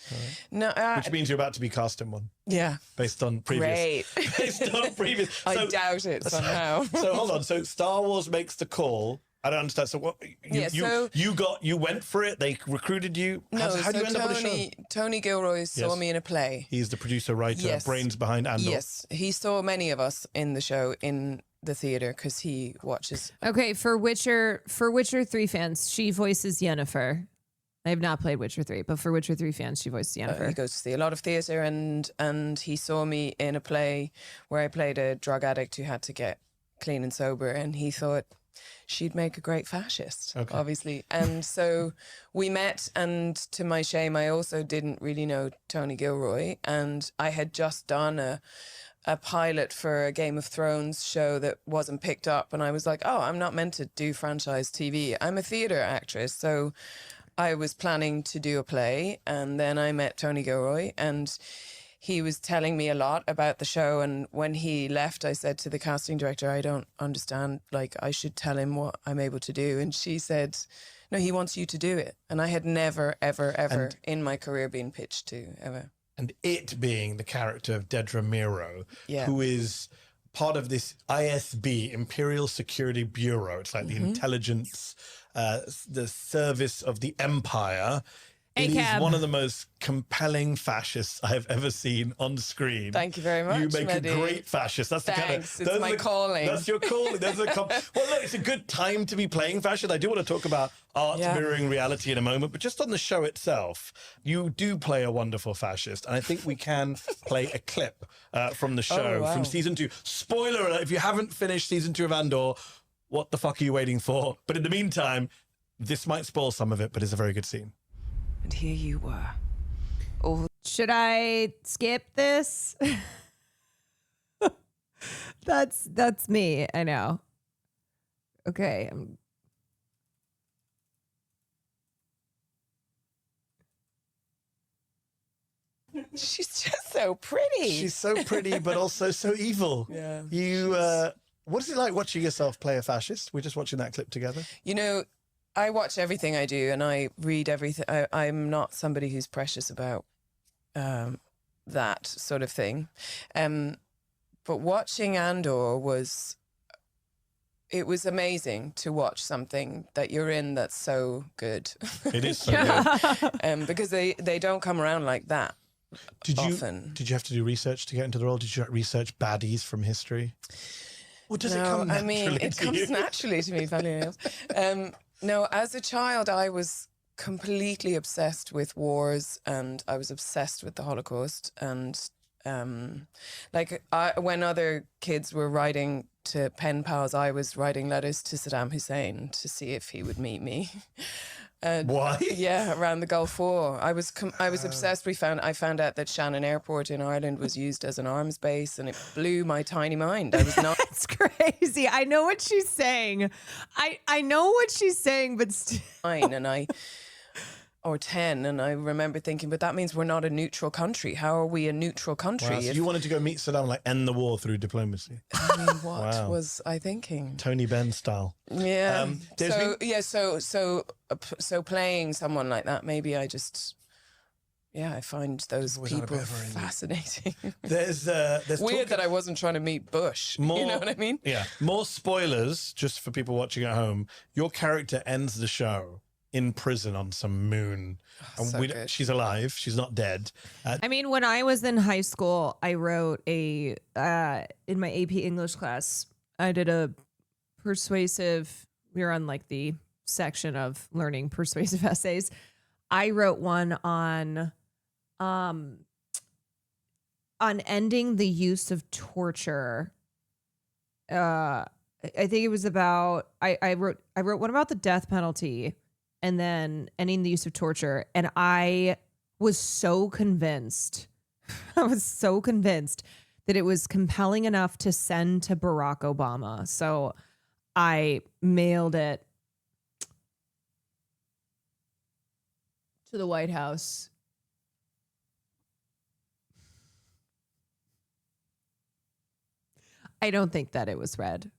No, Which means you're about to be cast in one. Yeah. Based on previous. Great. Based on previous. I doubt it somehow. So hold on. So Star Wars makes the call. I don't understand. So what? You went for it. They recruited you. No, How do you end up on the show? Tony Gilroy saw Yes. me in a play. He's the producer, writer, Yes. brains behind Andor. Yes, he saw many of us in the show in the theater because he watches. Okay, for Witcher 3 fans, she voices Yennefer. I have not played Witcher 3, but for Witcher 3 fans, she voiced Yennefer. He goes to see a lot of theater, and he saw me in a play where I played a drug addict who had to get clean and sober, and he thought she'd make a great fascist, obviously. And so we met, and to my shame, I also didn't really know Tony Gilroy, and I had just done a pilot for a Game of Thrones show that wasn't picked up, and I was like, oh, I'm not meant to do franchise TV. I'm a theater actress, so I was planning to do a play, and then I met Tony Gilroy, and he was telling me a lot about the show. And when he left, I said to the casting director, I don't understand, like, I should tell him what I'm able to do. And she said, no, he wants you to do it. And I had never, ever, ever in my career been pitched to, ever. And it being the character of Dedra Miro, Yeah. who is part of this ISB, Imperial Security Bureau. It's like the intelligence, the service of the Empire. It is ACAB. one of the most compelling fascists I have ever seen on screen. Thank you very much, You make Mehdi. a great fascist. That's Thanks. the kind of. It's those my are the- calling. That's your calling. Well, look, it's a good time to be playing fascist. I do want to talk about art mirroring reality in a moment, but just on the show itself, you do play a wonderful fascist, and I think we can play a clip from the show wow. from season 2. Spoiler alert: if you haven't finished season 2 of Andor, what the fuck are you waiting for? But in the meantime, this might spoil some of it, but it's a very good scene. And here you were. Should I skip this? That's me. I know. Okay. She's just so pretty. She's so pretty, but also so evil. Yeah. You, what is it like watching yourself play a fascist? We're just watching that clip together. You know, I watch everything I do, and I read everything. I'm not somebody who's precious about that sort of thing. But watching Andor was amazing to watch something that you're in that's so good. It is so good. Because they don't come around like that. Did you often. Did you have to do research to get into the role? Did you research baddies from history? Or does it come I naturally mean, it to comes you? naturally to me, funny enough. No, as a child, I was completely obsessed with wars, and I was obsessed with the Holocaust. And when other kids were writing to pen pals, I was writing letters to Saddam Hussein to see if he would meet me. Why? Yeah, around the Gulf War. I was obsessed. I found out that Shannon Airport in Ireland was used as an arms base, and it blew my tiny mind. I was not. That's crazy. I know what she's saying. I know what she's saying, but still. 9 or 10, and I remember thinking, but that means we're not a neutral country. How are we a neutral country? Wow, so you wanted to go meet Saddam, like end the war through diplomacy. I mean, what Wow. was I thinking? Tony Benn style. Yeah. there's So playing someone like that, maybe I just Yeah, I find those people fascinating. There's weird that I wasn't trying to meet Bush. More, you know what I mean? Yeah. More spoilers, just for people watching at home. Your character ends the show in prison on some moon. And so she's alive. She's not dead. I mean, when I was in high school, I wrote in my AP English class, I did a persuasive, we were on like the section of learning persuasive essays. I wrote one on ending the use of torture. I think it was about, I wrote one about the death penalty and then ending the use of torture. And I was so convinced, that it was compelling enough to send to Barack Obama. So I mailed it to the White House. I don't think that it was read.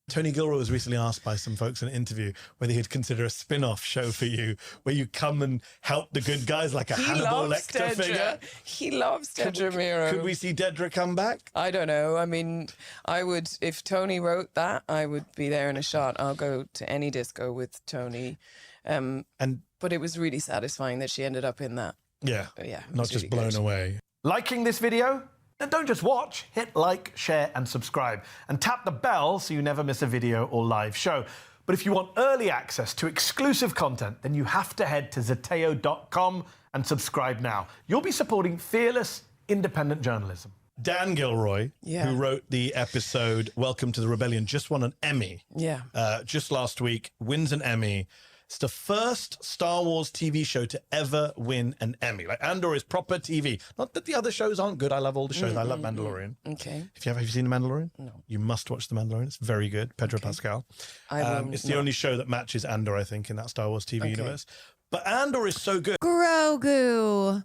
Tony Gilroy was recently asked by some folks in an interview whether he'd consider a spin-off show for you where you come and help the good guys like a Hannibal Lecter figure. He loves Dedra Meero. Could we see Dedra come back? I don't know. I mean, I would, if Tony wrote that, I would be there in a shot. I'll go to any disco with Tony. But it was really satisfying that she ended up in that. Yeah. Yeah. Not just blown away. Liking this video? Then don't just watch, hit like, share and subscribe. And tap the bell so you never miss a video or live show. But if you want early access to exclusive content, then you have to head to Zeteo.com and subscribe now. You'll be supporting fearless, independent journalism. Dan Gilroy, who wrote the episode Welcome to the Rebellion, just won an Emmy. Yeah. Just last week, wins an Emmy. It's the first Star Wars TV show to ever win an Emmy. Like, Andor is proper TV. Not that the other shows aren't good. I love all the shows. I love Mandalorian. Okay. Have you seen The Mandalorian? No. You must watch The Mandalorian. It's very good. Pedro Pascal. It's the only show that matches Andor, I think, in that Star Wars TV universe. But Andor is so good. Grogu.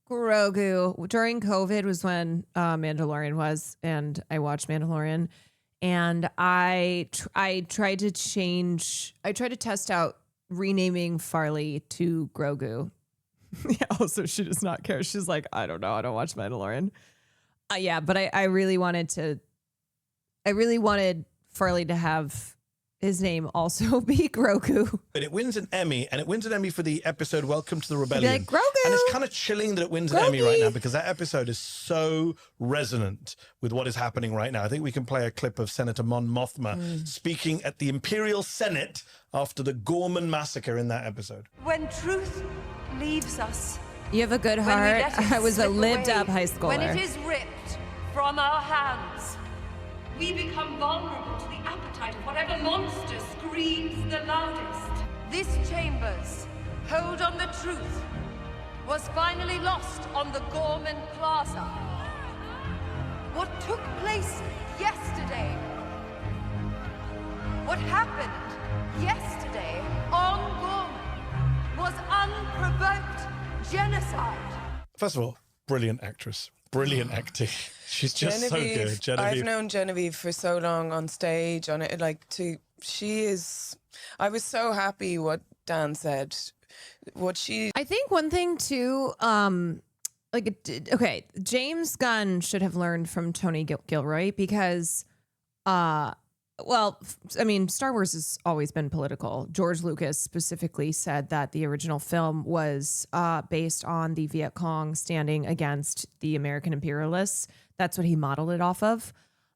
Grogu. During COVID was when Mandalorian was, and I watched Mandalorian. And I tried to test out renaming Farley to Grogu. Yeah, also she does not care. She's like, I don't know. I don't watch Mandalorian. Yeah, but I really wanted Farley to have his name also be Grogu. But it wins an Emmy, and it wins an Emmy for the episode Welcome to the Rebellion. Like, Grogu! And it's kind of chilling that it wins an Emmy right now, because that episode is so resonant with what is happening right now. I think we can play a clip of Senator Mon Mothma speaking at the Imperial Senate after the Gorman massacre in that episode. When truth leaves us. You have a good When we heart. let it I was a slip lived away, up high schooler. When it is ripped from our hands, we become vulnerable to the appetite of whatever monster screams the loudest. This Chambers, hold on the truth, was finally lost on the Gorman Plaza. What took place yesterday, what happened yesterday on Gorman was unprovoked genocide. First of all, brilliant actress. Brilliant acting. She's just so good. Genevieve. I've known Genevieve for so long on stage, I was so happy what Dan said. I think one thing too, James Gunn should have learned from Tony Gilroy because, Star Wars has always been political. George Lucas specifically said that the original film was based on the Viet Cong standing against the American imperialists. That's what he modeled it off of.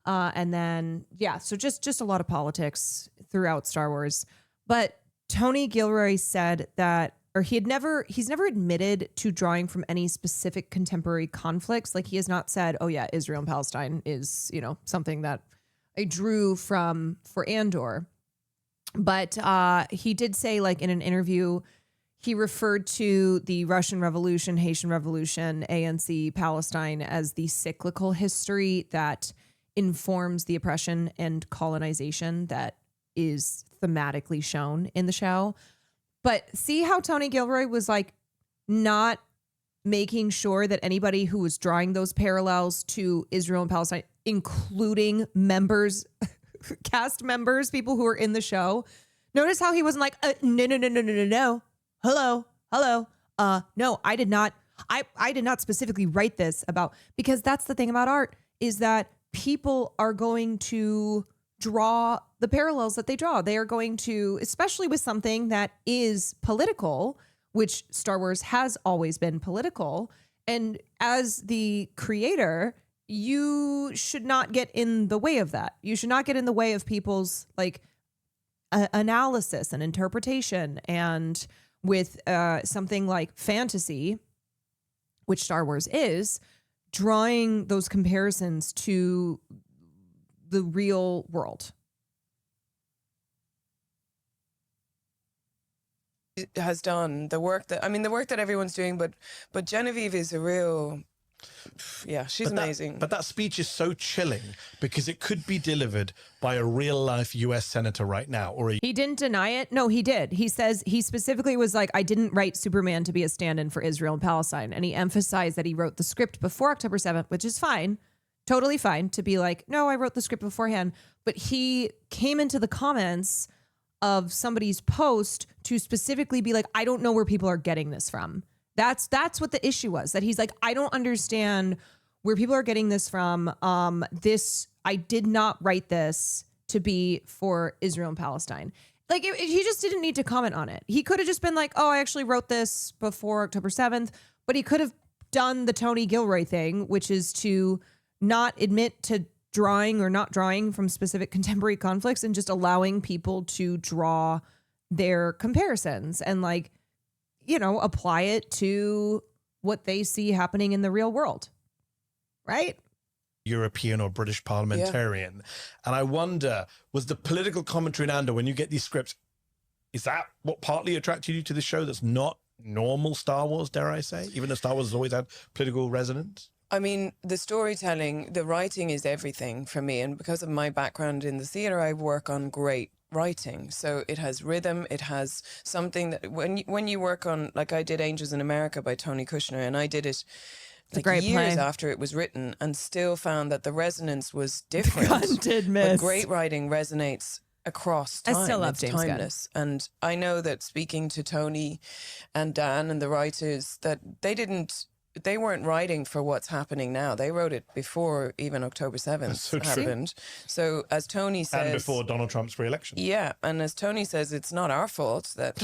So just a lot of politics throughout Star Wars. But Tony Gilroy said that, or he's never admitted to drawing from any specific contemporary conflicts. Like, he has not said, oh yeah, Israel and Palestine is, something that I drew from for Andor. But he did say, like, in an interview, he referred to the Russian Revolution, Haitian Revolution, ANC, Palestine as the cyclical history that informs the oppression and colonization that is thematically shown in the show. But see how Tony Gilroy was like not making sure that anybody who was drawing those parallels to Israel and Palestine, including members, cast members, people who were in the show. Notice how he wasn't like, no. Hello. no, I did not. I did not specifically write this about, because that's the thing about art, is that people are going to draw the parallels that they draw. They are going to, especially with something that is political, which Star Wars has always been political. And as the creator, you should not get in the way of that. You should not get in the way of people's like analysis and interpretation. And with something like fantasy, which Star Wars is, drawing those comparisons to the real world. It has done the work that, I mean, the work that everyone's doing, but Genevieve is a real, yeah, she's amazing. But that speech is so chilling because it could be delivered by a real life US senator right now, or a He didn't deny it. No, he did. He says, he specifically was like, I didn't write Superman to be a stand-in for Israel and Palestine. And he emphasized that he wrote the script before October 7th, which is fine. Totally fine to be like, no, I wrote the script beforehand. But he came into the comments of somebody's post to specifically be like, I don't know where people are getting this from. That's what the issue was, that he's like, I don't understand where people are getting this from. I did not write this to be for Israel and Palestine. Like, he just didn't need to comment on it. He could have just been like, oh, I actually wrote this before October 7th, but he could have done the Tony Gilroy thing, which is to not admit to drawing or not drawing from specific contemporary conflicts and just allowing people to draw their comparisons and, like, you know, apply it to what they see happening in the real world. Right? European or British parliamentarian. Yeah. And I wonder, was the political commentary in Andor, when you get these scripts, is that what partly attracted you to the show that's not normal Star Wars, dare I say? Even though Star Wars has always had political resonance? I mean, the storytelling, the writing is everything for me. And because of my background in the theater, I work on great writing. So it has rhythm. It has something that when you work on, like I did Angels in America by Tony Kushner, and I did it like years after it was written and still found that the resonance was different. Gunn did miss. But great writing resonates across time. I still love it's James Gunn. timeless. And I know that speaking to Tony and Dan and the writers, that they weren't writing for what's happening now. They wrote it before even October 7th happened. So as Tony says... And before Donald Trump's re-election. Yeah, and as Tony says, it's not our fault that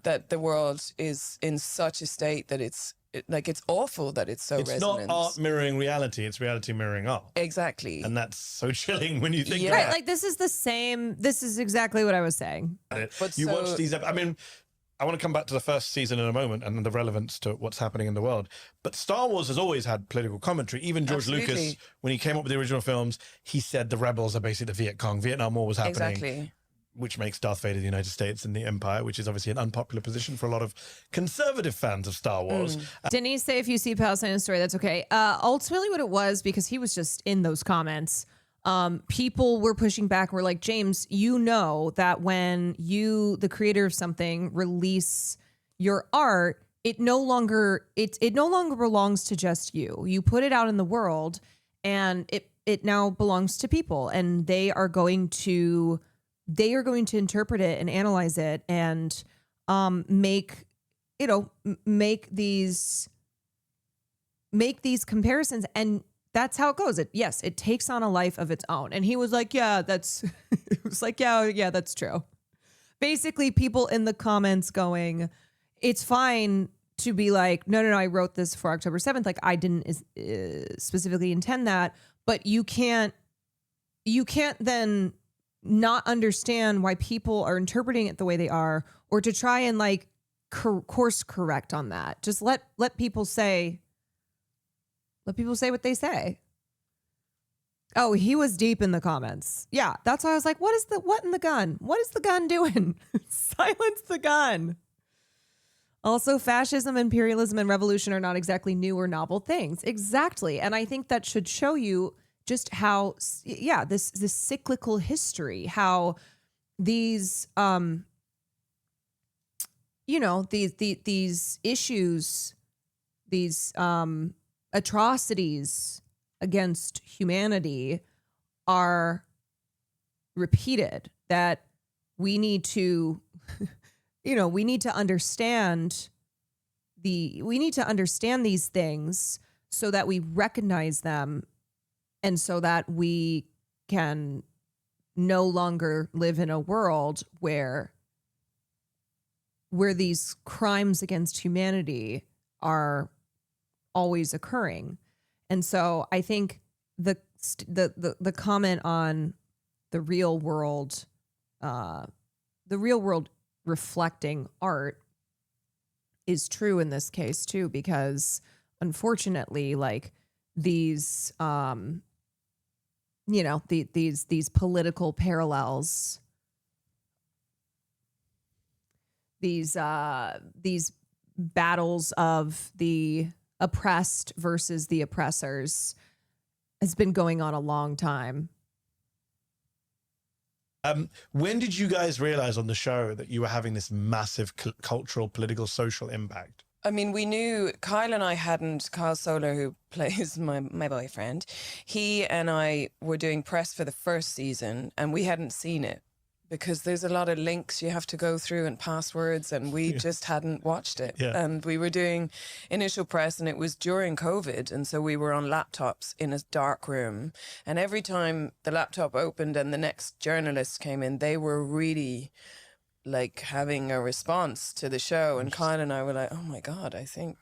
that the world is in such a state that it's awful that it's so resonant. It's not art mirroring reality, it's reality mirroring art. Exactly. And that's so chilling when you think Right, about it. like this is exactly what I was saying. But you watch these, I mean, I want to come back to the first season in a moment and the relevance to what's happening in the world. But Star Wars has always had political commentary. Even George Lucas, when he came up with the original films, he said the rebels are basically the Viet Cong. Vietnam War was happening. Exactly. Which makes Darth Vader the United States and the Empire, which is obviously an unpopular position for a lot of conservative fans of Star Wars. Denise say if you see Palestine in the story, that's okay. Ultimately what it was, because he was just in those comments, people were pushing back. We're like, James, you know that when you, the creator of something, release your art, it no longer belongs to just you. You put it out in the world, and it now belongs to people, and they are going to interpret it and analyze it and make these comparisons, and that's how it goes. It takes on a life of its own. And he was like, yeah, that's it was like, yeah, that's true. Basically, people in the comments going, it's fine to be like, no, I wrote this for October 7th. Like, I didn't specifically intend that, but you can't then not understand why people are interpreting it the way they are, or to try and like course correct on that. Just let people say what they say. Oh, he was deep in the comments. Yeah, that's why I was like, what in the gun? What is the gun doing? Silence the gun. Also, fascism, imperialism, and revolution are not exactly new or novel things. Exactly. And I think that should show you just how, this cyclical history, how these, these issues, these atrocities against humanity are repeated, that we need to, we need to understand we need to understand these things so that we recognize them and so that we can no longer live in a world where these crimes against humanity are always occurring. And so I think the comment on the real world reflecting art is true in this case too, because unfortunately, like these these political parallels, these battles of the oppressed versus the oppressors has been going on a long time. When did you guys realize on the show that you were having this massive cultural, political, social impact? I mean, we knew Kyle and I hadn't. Kyle Solar, who plays my boyfriend, he and I were doing press for the first season, and we hadn't seen it because there's a lot of links you have to go through and passwords, and we just hadn't watched it. Yeah. And we were doing initial press, and it was during COVID, and so we were on laptops in a dark room. And every time the laptop opened and the next journalist came in, they were really like having a response to the show, and Kyle and I were like, oh my God, I think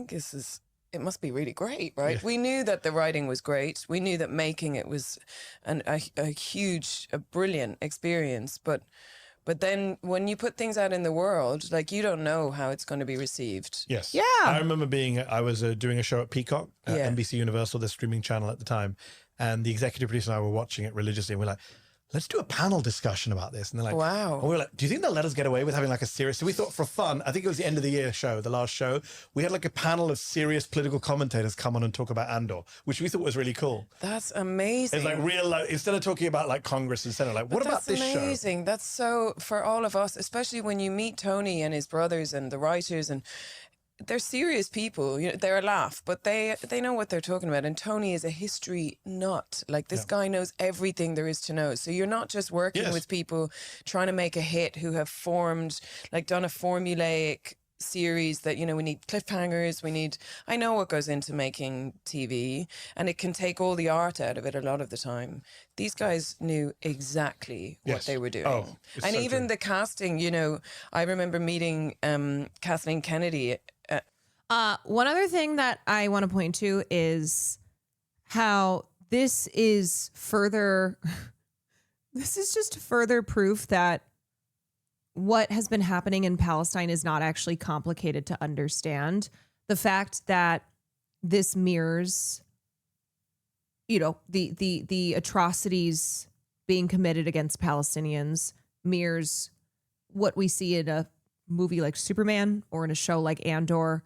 this is, it must be really great, right? Yeah. We knew that the writing was great. We knew that making it was a brilliant experience. But then when you put things out in the world, like you don't know how it's going to be received. Yes. Yeah. I remember I was doing a show at Peacock, NBC Universal, the streaming channel at the time. And the executive producer and I were watching it religiously. And we're like, let's do a panel discussion about this. And they're like, wow. And we were like, do you think they'll let us get away with having like a serious? So we thought for fun, I think it was the end of the year show, the last show, we had like a panel of serious political commentators come on and talk about Andor, which we thought was really cool. That's amazing. It's like real, instead of talking about like Congress and Senate, like, what about this show? That's amazing. That's so, for all of us, especially when you meet Tony and his brothers and the writers, and they're serious people. You know, they're a laugh, but they know what they're talking about. And Tony is a history nut. Like this guy knows everything there is to know. So you're not just working with people trying to make a hit who have done a formulaic series that, you know, we need cliffhangers, I know what goes into making TV, and it can take all the art out of it a lot of the time. These guys knew exactly what they were doing. Oh, and so even true. the casting, you know, I remember meeting Kathleen Kennedy. One other thing that I want to point to is how this is just further proof that what has been happening in Palestine is not actually complicated to understand. The fact that this mirrors, you know, the atrocities being committed against Palestinians mirrors what we see in a movie like Superman or in a show like Andor.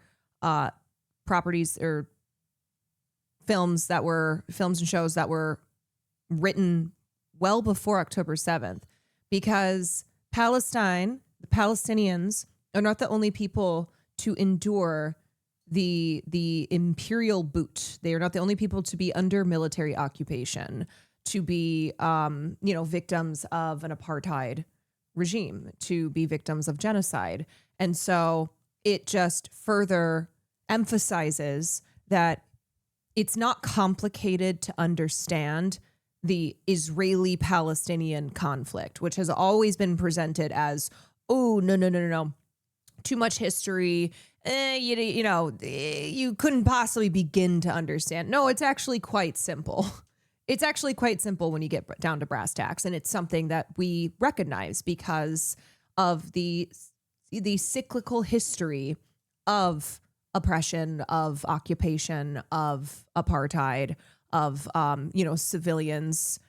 Properties or films and shows that were written well before October 7th, because the Palestinians are not the only people to endure the imperial boot. They are not the only people to be under military occupation, to be, victims of an apartheid regime, to be victims of genocide. And so it just further emphasizes that it's not complicated to understand the Israeli-Palestinian conflict, which has always been presented as, oh, no, too much history. You couldn't possibly begin to understand. No, it's actually quite simple. It's actually quite simple when you get down to brass tacks, and it's something that we recognize because of the cyclical history of oppression, of occupation, of apartheid, of civilians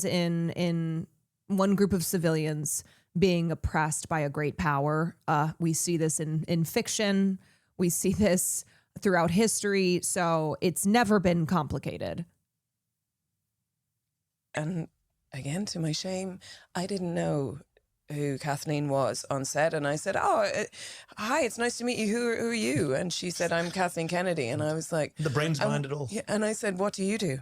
in one group of civilians being oppressed by a great power. We see this in fiction. We see this throughout history. So it's never been complicated. And again, to my shame, I didn't know who Kathleen was on set, and I said, hi, it's nice to meet you. Who are you? And she said, I'm Kathleen Kennedy. And I was like, the brains behind it all. Yeah, and I said, what do you do?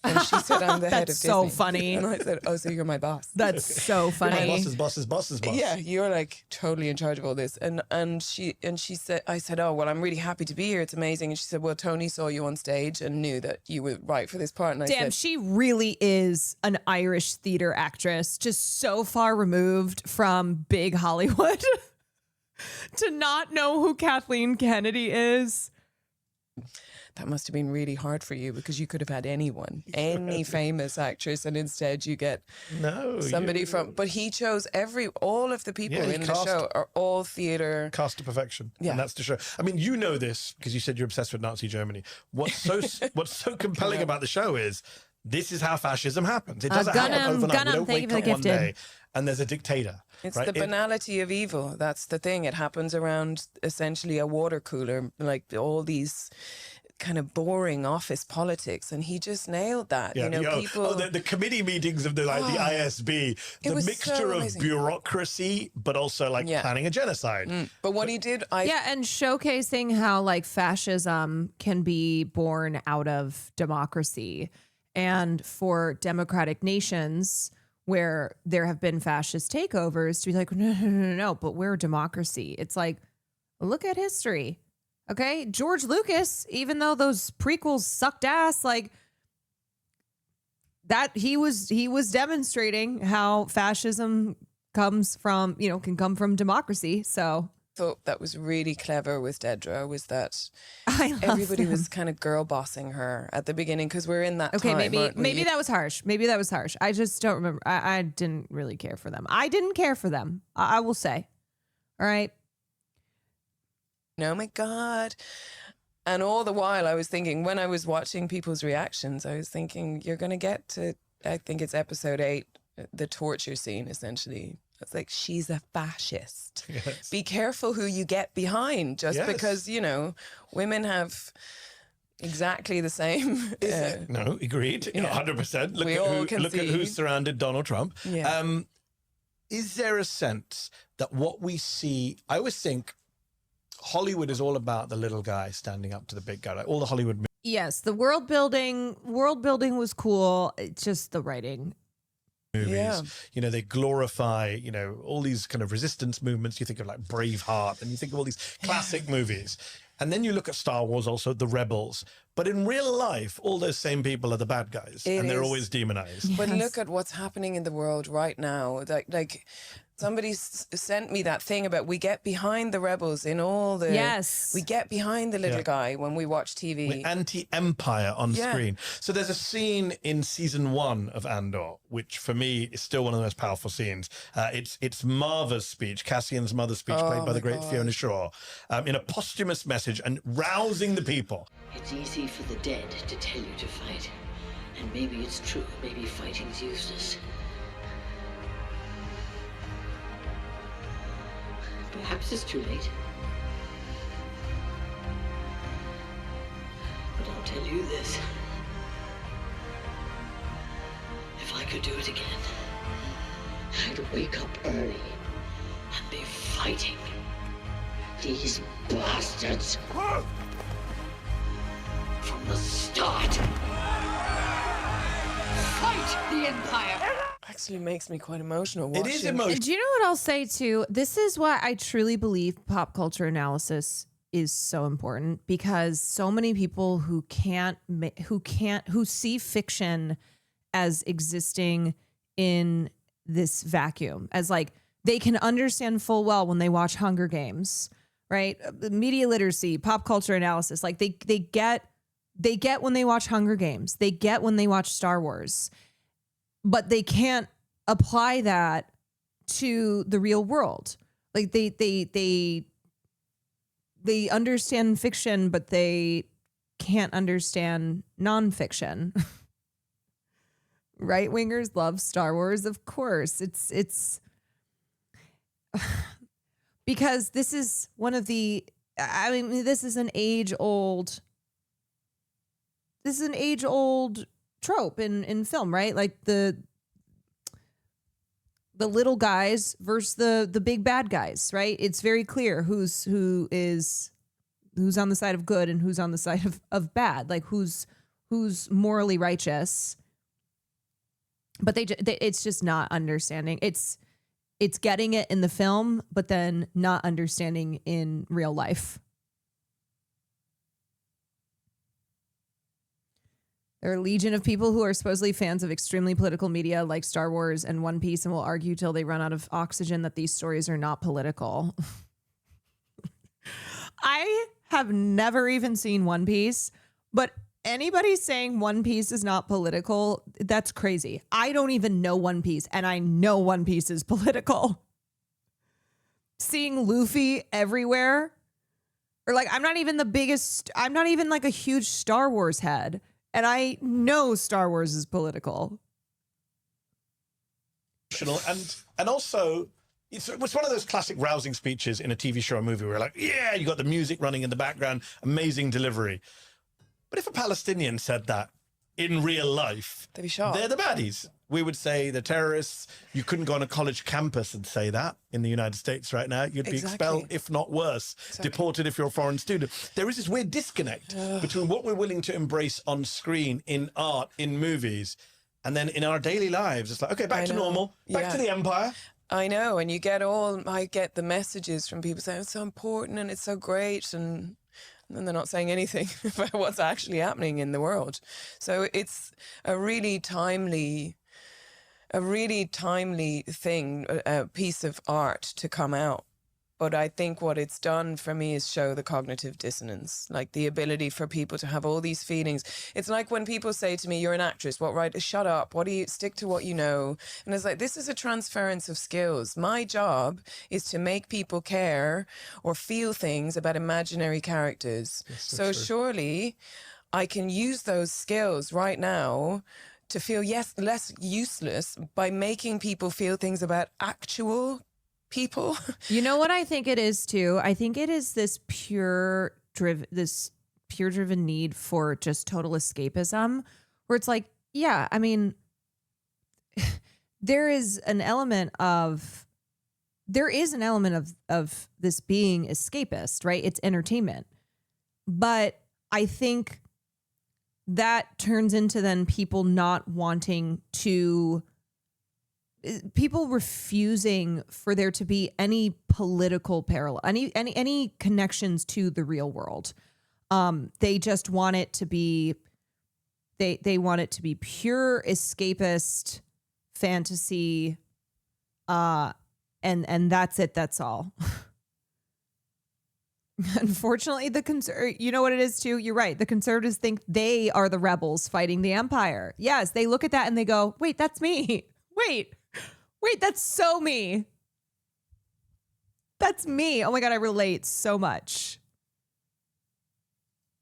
And she said, I'm the head of That's Disney. so funny. And I said, oh, so you're my boss. That's so funny. Boss's boss. Yeah, you're like totally in charge of all this. And she said, I said, oh, well, I'm really happy to be here. It's amazing. And she said, well, Tony saw you on stage and knew that you were right for this part. And I Damn, said, she really is an Irish theater actress, just so far removed from big Hollywood to not know who Kathleen Kennedy is. that must have been really hard for you because you could have had any famous actress, and instead you get somebody from. But he chose all of the people in the show are all theater cast to perfection. Yeah, and that's the show. I mean, you know this because you said you're obsessed with Nazi Germany. What's so compelling about the show is this is how fascism happens. It doesn't happen overnight. We don't wake up one day and there's a dictator. It's right? the banality of evil. That's the thing. It happens around essentially a water cooler, like all these kind of boring office politics, and he just nailed that. People. The committee meetings of the ISB, the mixture of bureaucracy, but also planning a genocide. But what he did, and showcasing how like fascism can be born out of democracy, and for democratic nations where there have been fascist takeovers to be like, no, but we're a democracy. It's like, look at history. Okay, George Lucas, even though those prequels sucked ass, like that, he was demonstrating how fascism can come from democracy. So thought that was really clever with Dedra was that everybody was kind of girl bossing her at the beginning because we're in that time. Maybe that was harsh. Maybe that was harsh. I just don't remember. I didn't really care for them. I didn't care for them. I will say. All right. Oh my God. And all the while I was thinking, when I was watching people's reactions, I was thinking, you're going to get to, I think it's episode 8, the torture scene, essentially. It's like, she's a fascist. Yes. Be careful who you get behind, just because, women have exactly the same. No, agreed. 100%. Look at who surrounded Donald Trump. Yeah. Is there a sense that what we see, I always think, Hollywood is all about the little guy standing up to the big guy. Like all the Hollywood movies. Yes, the world building was cool. It's just the writing. Yeah. They glorify, all these kind of resistance movements. You think of like Braveheart and you think of all these classic movies. And then you look at Star Wars, also the rebels. But in real life, all those same people are the bad guys. They're always demonized. But look at what's happening in the world right now. Like somebody sent me that thing about we get behind the rebels in all the... Yes. We get behind the little guy when we watch TV. We're anti-empire on screen. So there's a scene in season 1 of Andor, which for me is still one of the most powerful scenes. It's Marva's speech, Cassian's mother's speech, played by the great Fiona Shaw, in a posthumous message and rousing the people. It's easy for the dead to tell you to fight. And maybe it's true. Maybe fighting's useless. Perhaps it's too late. But I'll tell you this. If I could do it again, I'd wake up early and be fighting these bastards from the start. Fight the Empire! Actually makes me quite emotional. It is emotional. Do you know what I'll say too? This is why I truly believe pop culture analysis is so important, because so many people who see fiction as existing in this vacuum, as like they can understand full well when they watch Hunger Games, right? Media literacy, pop culture analysis, like they get when they watch Hunger Games, they get when they watch Star Wars. But they can't apply that to the real world. Like they understand fiction, but they can't understand nonfiction. Right wingers love Star Wars, of course. It's because this is one of the. I mean, this is an age old trope in film, right? Like the little guys versus the big bad guys, right? It's very clear who's on the side of good and who's on the side of bad, like who's who's morally righteous, but it's just not understanding. It's getting it in the film, but then not understanding in real life. There are a legion of people who are supposedly fans of extremely political media like Star Wars and One Piece and will argue till they run out of oxygen that these stories are not political. I have never even seen One Piece, but anybody saying One Piece is not political, that's crazy. I don't even know One Piece, and I know One Piece is political. Seeing Luffy everywhere, or like, I'm not even like a huge Star Wars head, and I know Star Wars is political. And also, it's one of those classic rousing speeches in a TV show or movie where like, yeah, you got the music running in the background, amazing delivery. But if a Palestinian said that in real life, they'd be shot. They're the baddies. We would say they're terrorists. You couldn't go on a college campus and say that in the United States right now. You'd be expelled, if not worse, deported if you're a foreign student. There is this weird disconnect between what we're willing to embrace on screen, in art, in movies, and then in our daily lives. It's like, okay, back to normal, back to the empire. I know, and I get the messages from people saying it's so important and it's so great, and then they're not saying anything about what's actually happening in the world. So it's a really timely thing, a piece of art to come out. But I think what it's done for me is show the cognitive dissonance, like the ability for people to have all these feelings. It's like when people say to me, you're an actress, what right? Shut up. What do you stick to what you know? And it's like, this is a transference of skills. My job is to make people care or feel things about imaginary characters. So surely I can use those skills right now to feel less useless by making people feel things about actual people. You know what I think it is too? I think it is this pure driven need for just total escapism, where it's like, yeah, I mean, there is an element of this being escapist, right? It's entertainment. But I think that turns into then people not wanting to, people refusing for there to be any political parallel, any connections to the real world. They just want it to be, they want it to be pure escapist fantasy. And that's it. That's all. Unfortunately, you know what it is too? You're right. The conservatives think they are the rebels fighting the empire. Yes, they look at that and they go, wait, that's me. Wait, that's so me. That's me. Oh my God, I relate so much.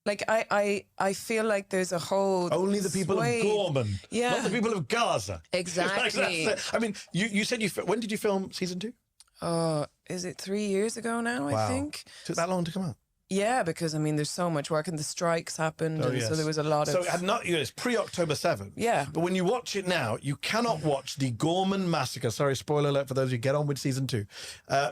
Like, I feel like there's a whole only the people of Gorman, not the people of Gaza. Exactly. I mean, you said when did you film season 2? Is it 3 years ago now? Wow. I think. Took that long to come out? Yeah, because I mean, there's so much work and the strikes happened, so there was a lot of. So it's pre-October 7th. Yeah. But when you watch it now, you cannot watch the Gorman Massacre. Sorry, spoiler alert for those who get on with season 2.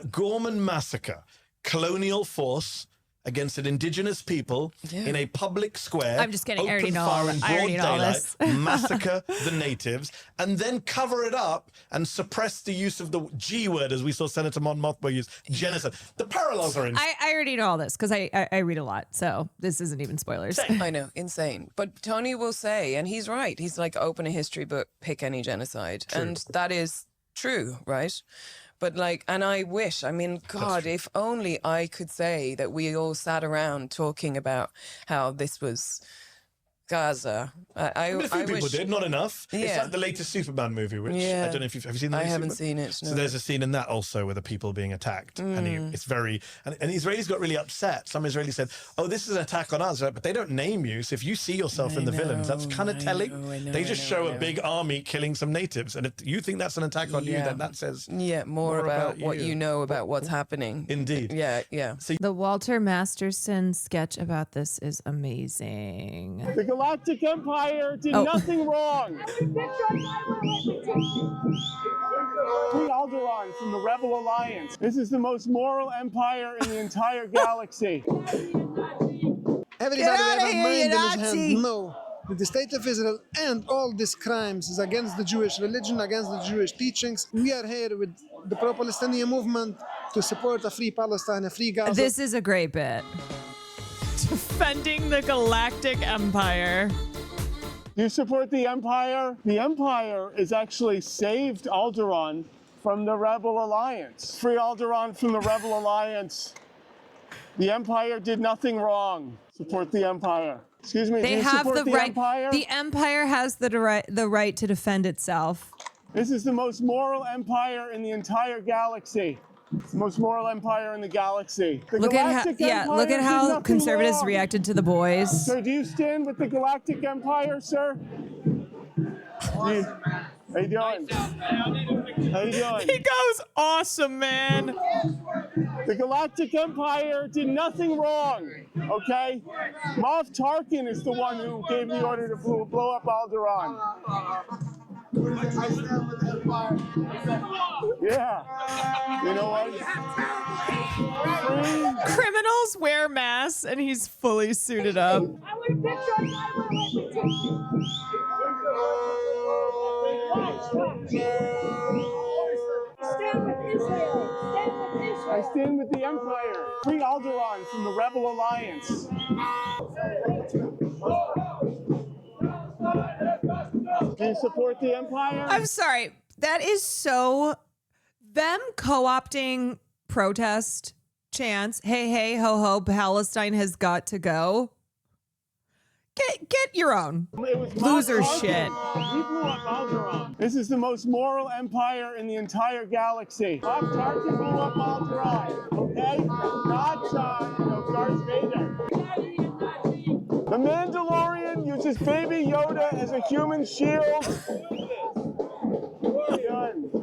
Gorman Massacre, colonial force against an indigenous people in a public square. I'm just kidding. I already know all this. Massacre the natives, and then cover it up and suppress the use of the G word, as we saw Senator Monmouthboy use, genocide. The parallels are insane. I already know all this because I read a lot, so this isn't even spoilers. I know, insane. But Tony will say, and he's right, he's like, open a history book, pick any genocide. True. And that is true, right? But like, and I wish, I mean, God, if only I could say that we all sat around talking about how this was Gaza. A few people did, not enough. Yeah. It's like the latest Superman movie, which I don't know if have you seen that? I haven't seen it. No. So there's a scene in that also where the people being attacked, and it's very, and Israelis got really upset. Some Israelis said, "Oh, this is an attack on us," but they don't name you. So if you see yourself in the villains, that's kind of telling. They just show a big army killing some natives, and if you think that's an attack on you, then that says more about what you know about what's happening. Indeed. Yeah. So the Walter Masterson sketch about this is amazing. The Galactic Empire did nothing wrong. Alderaan from the Rebel Alliance. This is the most moral empire in the entire galaxy. Everybody ever mind in his hands? No. that the state of Israel and all these crimes is against the Jewish religion, against the Jewish teachings. We are here with the pro-Palestinian movement to support a free Palestine, a free Gaza. This is a great bit. Defending the Galactic Empire. You support the Empire? The Empire is actually saved Alderaan from the Rebel Alliance. Free Alderaan from the Rebel Alliance. The Empire did nothing wrong. Support the Empire. Excuse me, They do you have support the the right. Empire? The Empire has the right to defend itself. This is the most moral empire in the entire galaxy. It's the most moral empire in the galaxy. The Look Galactic at Empire look at did how nothing conservatives wrong. reacted to the boys. Sir, do you stand with the Galactic Empire, sir? How you doing? How you doing? He goes, awesome, man. The Galactic Empire did nothing wrong, okay? Moff Tarkin is the one who gave the order to blow up Alderaan. Yeah. You know what? Criminals wear masks and he's fully suited up. I stand with the Empire. Free Alderaan from the Rebel Alliance. Do you support the Empire? I'm sorry. That is so them co-opting protest chants. Hey, hey, ho, ho, Palestine has got to go. Get your own. Loser shit. He blew up Alderaan. This is the most moral empire in the entire galaxy. Moff Tarkin blew up Alderaan, okay? Not Darth Vader. The Mandalorian uses Baby Yoda as a human shield.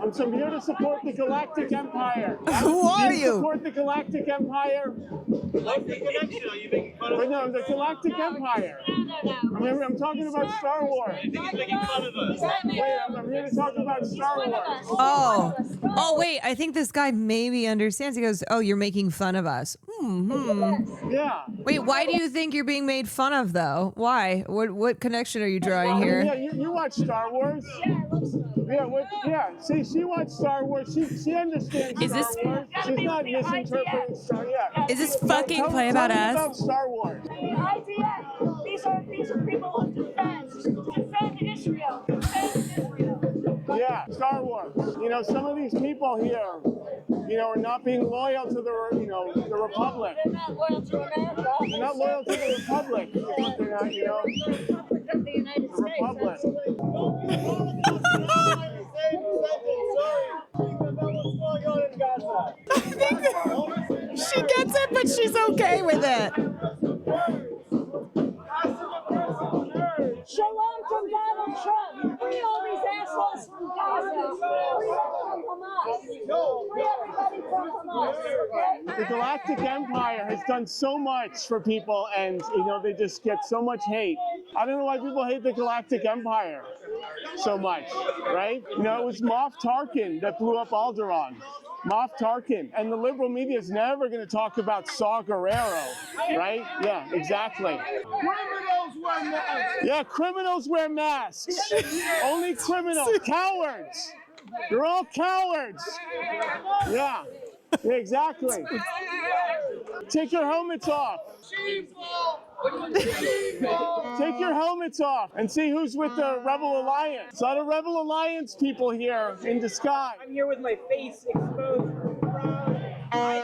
I'm here to support the Galactic Empire. Who are you? Support the Galactic Empire. What's the connection? Are you making fun of us? No, the Galactic Empire. Remember, I'm talking about Star Wars. I think he's making fun of us. Wait, I'm here to talk about Star Wars. Oh, wait. I think this guy maybe understands. He goes, oh, you're making fun of us. Yeah. Wait, why do you think you're being made fun of, though? Why? What connection are you drawing here? Yeah, you watch Star Wars. Yeah, see, she watched Star Wars. She understands Is Star this- Wars. She's not misinterpreting Star Wars. Is this fucking play about us? About Star Wars. IDF. These are people of defense. Defend Israel. Defend Israel. Yeah, Star Wars. You know, some of these people here, are not being loyal to the Republic. They're not loyal to America. They're not loyal to the Republic. They're not, Of the United the Republic. She gets it, but she's okay with it. Shalom from Donald Trump. Free all these assholes from Gaza. Free them from Hamas. Free everybody from Hamas. Okay? The Galactic Empire has done so much for people, and they just get so much hate. I don't know why people hate the Galactic Empire so much, right? It was Moff Tarkin that blew up Alderaan. Moff Tarkin. And the liberal media is never going to talk about Saw Gerrero, right? Yeah, exactly. Criminals wear masks. Yeah, criminals wear masks. Only criminals. Cowards. You're all cowards. Yeah. Yeah, exactly. Take your helmets off. Take your helmets off and see who's with the Rebel Alliance. A lot of Rebel Alliance people here in disguise. I'm here with my face exposed. And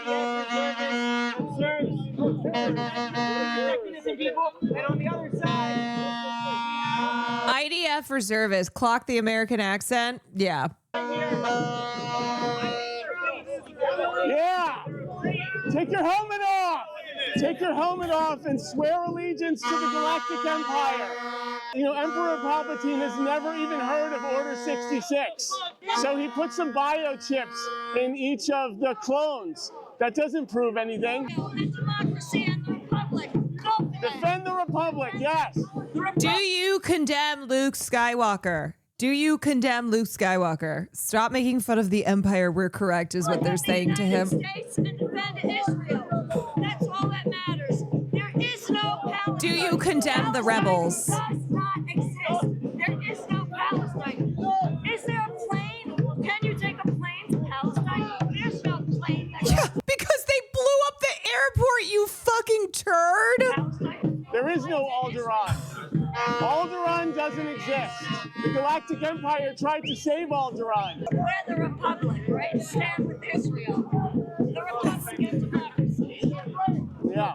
on the other side, IDF reservists. Clock the American accent. Yeah. Yeah. Take your helmet off. Take your helmet off and swear allegiance to the Galactic Empire. Emperor Palpatine has never even heard of Order 66. So he put some biochips in each of the clones. That doesn't prove anything. Democracy and the Republic. Defend the Republic, yes. Do you condemn Luke Skywalker? Do you condemn Luke Skywalker? Stop making fun of the Empire. We're correct, is what they're saying to him. States and defend Israel. That's all that matters. There is no power. Do you condemn the rebels? Does not you fucking turd. There is no Alderaan. Alderaan doesn't exist. The Galactic Empire tried to save Alderaan. We're the Republic, right? Stand with Israel. The Republic is democracy. Yeah.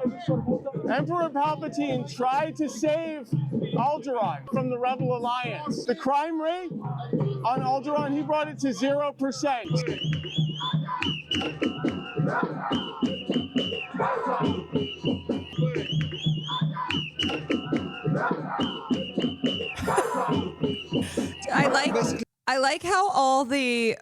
Emperor Palpatine tried to save Alderaan from the Rebel Alliance. The crime rate on Alderaan, he brought it to 0%. I like how all the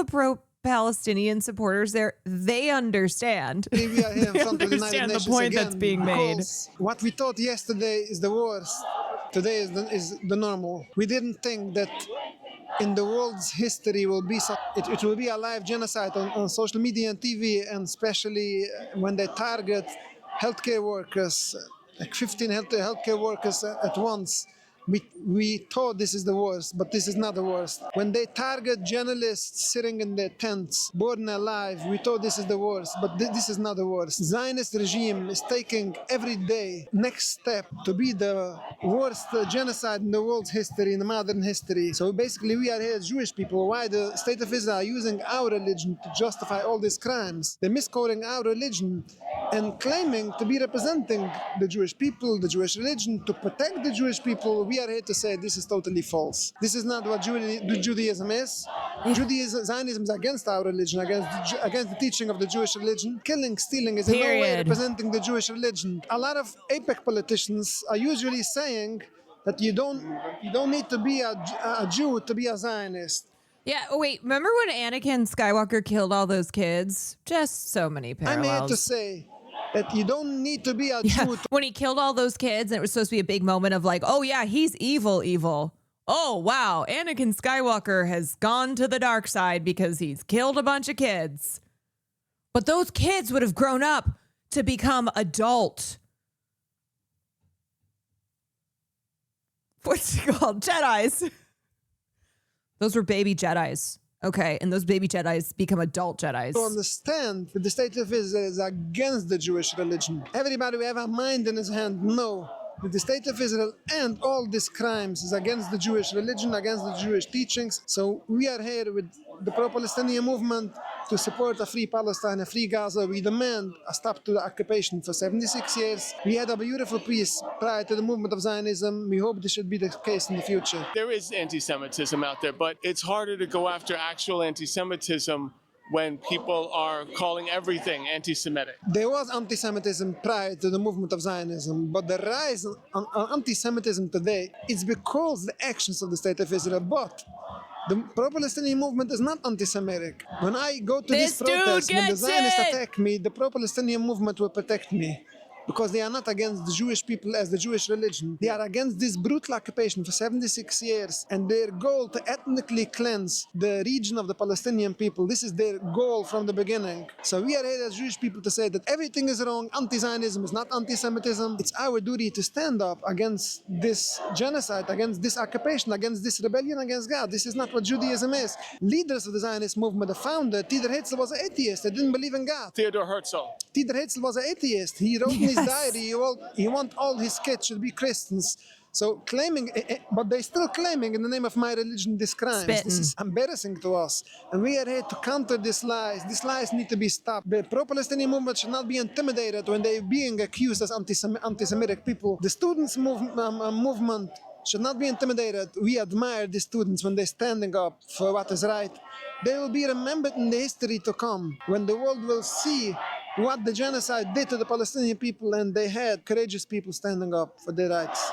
pro-Palestinian supporters there, they understand. We are here in They front of the United understand the Nations point again that's being made. because what we thought yesterday is the worst. Today is the normal. We didn't think that in the world's history will be it will be a live genocide on social media and TV, and especially when they target healthcare workers, like 15 healthcare workers at once. We thought this is the worst, but this is not the worst. When they target journalists sitting in their tents, born alive, we thought this is the worst, but this is not the worst. Zionist regime is taking every day next step to be the worst genocide in the world's history, in the modern history. So basically we are here as Jewish people. Why the state of Israel are using our religion to justify all these crimes? They're misquoting our religion and claiming to be representing the Jewish people, the Jewish religion, to protect the Jewish people. We are here to say this is totally false. This is not what Judaism is. Zionism is against our religion, against the teaching of the Jewish religion. Killing, stealing is in no way representing the Jewish religion. A lot of AIPAC politicians are usually saying that you don't need to be a Jew to be a Zionist. Yeah, wait, remember when Anakin Skywalker killed all those kids? Just so many parallels. I'm here to say that you don't need to be a Jew. When he killed all those kids and it was supposed to be a big moment of like, oh yeah, he's evil. Oh wow, Anakin Skywalker has gone to the dark side because he's killed a bunch of kids. But those kids would have grown up to become adult. What's it called? Jedis. Those were baby Jedis. Okay, and those baby Jedis become adult Jedis. To understand that the state of Israel is against the Jewish religion. Everybody who have a mind in his hand know that the state of Israel and all these crimes is against the Jewish religion, against the Jewish teachings. So we are here with the pro-Palestinian movement to support a free Palestine, a free Gaza. We demand a stop to the occupation for 76 years. We had a beautiful peace prior to the movement of Zionism. We hope this should be the case in the future. There is anti-Semitism out there, but it's harder to go after actual anti-Semitism when people are calling everything anti-Semitic. There was anti-Semitism prior to the movement of Zionism, but the rise on anti-Semitism today is because the actions of the state of Israel. But the pro-Palestinian movement is not anti-Semitic. When I go to this protest, when the Zionists attack me, the pro-Palestinian movement will protect me. Because they are not against the Jewish people as the Jewish religion. They are against this brutal occupation for 76 years and their goal to ethnically cleanse the region of the Palestinian people. This is their goal from the beginning. So we are here as Jewish people to say that everything is wrong. Anti-Zionism is not anti-Semitism. It's our duty to stand up against this genocide, against this occupation, against this rebellion against God. This is not what Judaism is. Leaders of the Zionist movement, the founder, Theodor Herzl, was an atheist. He didn't believe in God. Theodor Herzl. Theodor Herzl was an atheist. He wrote in his diary, he want all his kids should be Christians. So claiming, but they still claiming in the name of my religion these crimes. This is embarrassing to us. And we are here to counter these lies. These lies need to be stopped. The pro-Palestinian movement should not be intimidated when they're being accused as anti-Semitic people. The students' movement should not be intimidated. We admire the students when they're standing up for what is right. They will be remembered in the history to come, when the world will see what the genocide did to the Palestinian people, and they had courageous people standing up for their rights.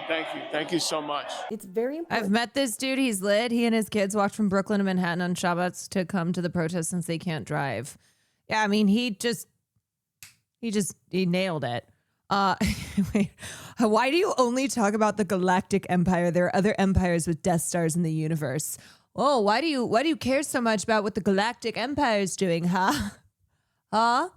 Thank you. Thank you so much. It's very important. I've met this dude. He's lit. He and his kids walked from Brooklyn to Manhattan on Shabbats to come to the protest since they can't drive. Yeah, I mean, he nailed it. Wait, why do you only talk about the Galactic Empire? There are other empires with Death Stars in the universe. Oh, why do you care so much about what the Galactic Empire is doing, huh? Huh?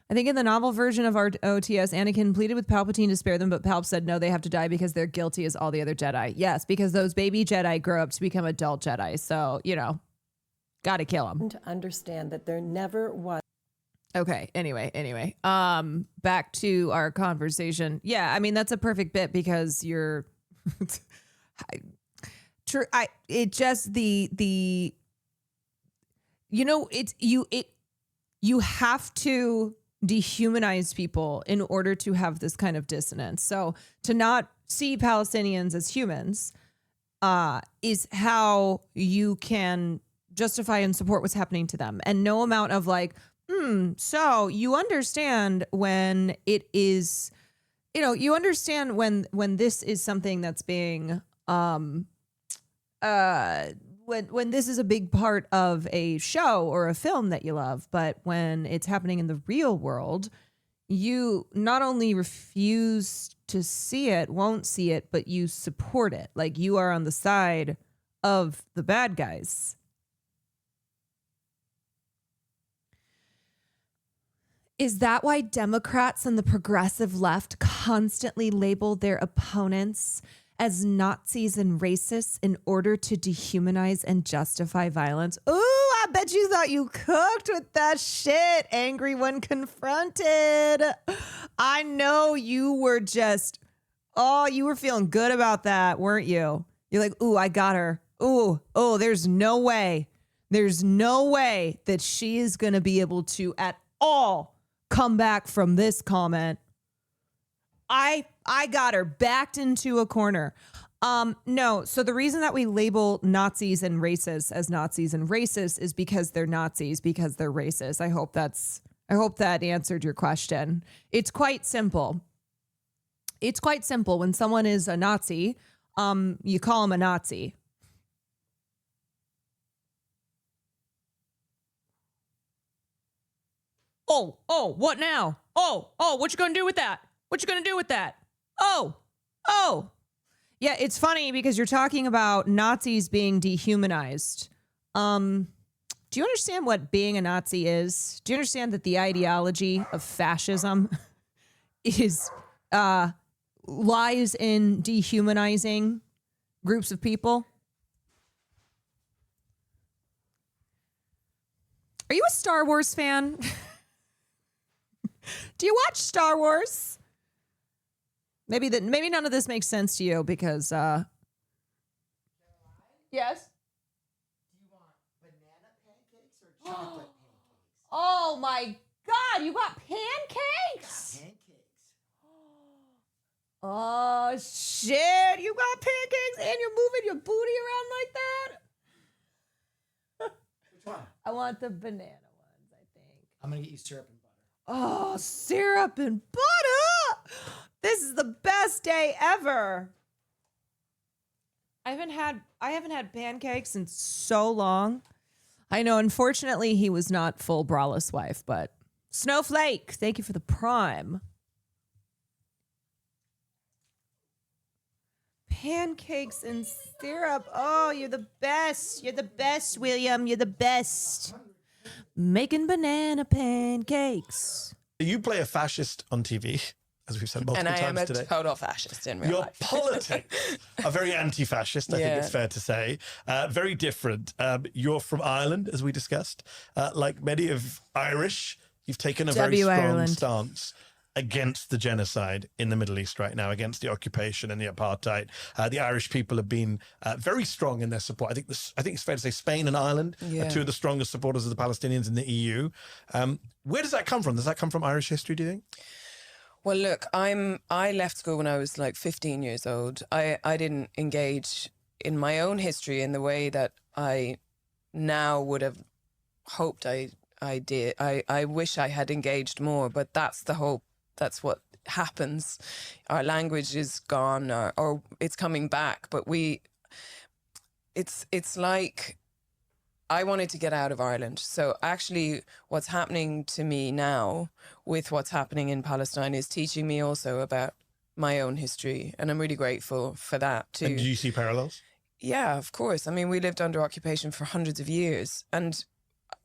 I think in the novel version of our OTS, Anakin pleaded with Palpatine to spare them, but Palp said no, they have to die because they're guilty as all the other Jedi. Yes, because those baby Jedi grow up to become adult Jedi. So, gotta kill them. To understand that there never was. Okay. Anyway. Back to our conversation. Yeah, I mean that's a perfect bit because you're true. It just the you have to dehumanize people in order to have this kind of dissonance. So to not see Palestinians as humans is how you can justify and support what's happening to them. And no amount of like, so you understand when it is, you understand when this is something that's being, when this is a big part of a show or a film that you love, but when it's happening in the real world, you not only refuse to see it, won't see it, but you support it. Like you are on the side of the bad guys. Is that why Democrats and the progressive left constantly label their opponents as Nazis and racists in order to dehumanize and justify violence? Ooh, I bet you thought you cooked with that shit, angry when confronted. I know you were you were feeling good about that, weren't you? You're like, ooh, I got her. Ooh, there's no way that she is going to be able to at all come back from this comment. I got her backed into a corner. No. So the reason that we label Nazis and racists as Nazis and racists is because they're Nazis, because they're racist. I hope that answered your question. It's quite simple. When someone is a Nazi, you call them a Nazi. Oh, what now? Oh, what you gonna do with that? What you gonna do with that? Oh. Yeah, it's funny because you're talking about Nazis being dehumanized. Do you understand what being a Nazi is? Do you understand that the ideology of fascism is lies in dehumanizing groups of people? Are you a Star Wars fan? Do you watch Star Wars? Maybe none of this makes sense to you because yes. Do you want banana pancakes or chocolate pancakes? Oh my God, you got pancakes? Pancakes. Oh shit, you got pancakes and you're moving your booty around like that? Which one? I want the banana ones, I think. I'm gonna get you syrup and butter. Oh, syrup and butter. This is the best day ever. I haven't had pancakes in so long. I know, unfortunately, he was not full braless wife, but Snowflake, thank you for the prime. Pancakes and syrup. Oh, you're the best. You're the best, William. You're the best. Making banana pancakes. You play a fascist on TV, as we've said multiple times today. And I am a total fascist in real Your life. politics are very anti-fascist, I think it's fair to say. Very different. You're from Ireland, as we discussed. Like many of Irish, you've taken a very strong Ireland. stance against the genocide in the Middle East right now, against the occupation and the apartheid. The Irish people have been very strong in their support. I think it's fair to say Spain and Ireland are two of the strongest supporters of the Palestinians in the EU. Where does that come from? Does that come from Irish history, do you think? Well, look, I left school when I was like 15 years old. I didn't engage in my own history in the way that I now would have hoped I did. I wish I had engaged more, but that's the hope. That's what happens. Our language is gone, or it's coming back. But it's like I wanted to get out of Ireland. So actually, what's happening to me now with what's happening in Palestine is teaching me also about my own history, and I'm really grateful for that too. And do you see parallels? Yeah, of course. I mean, we lived under occupation for hundreds of years, and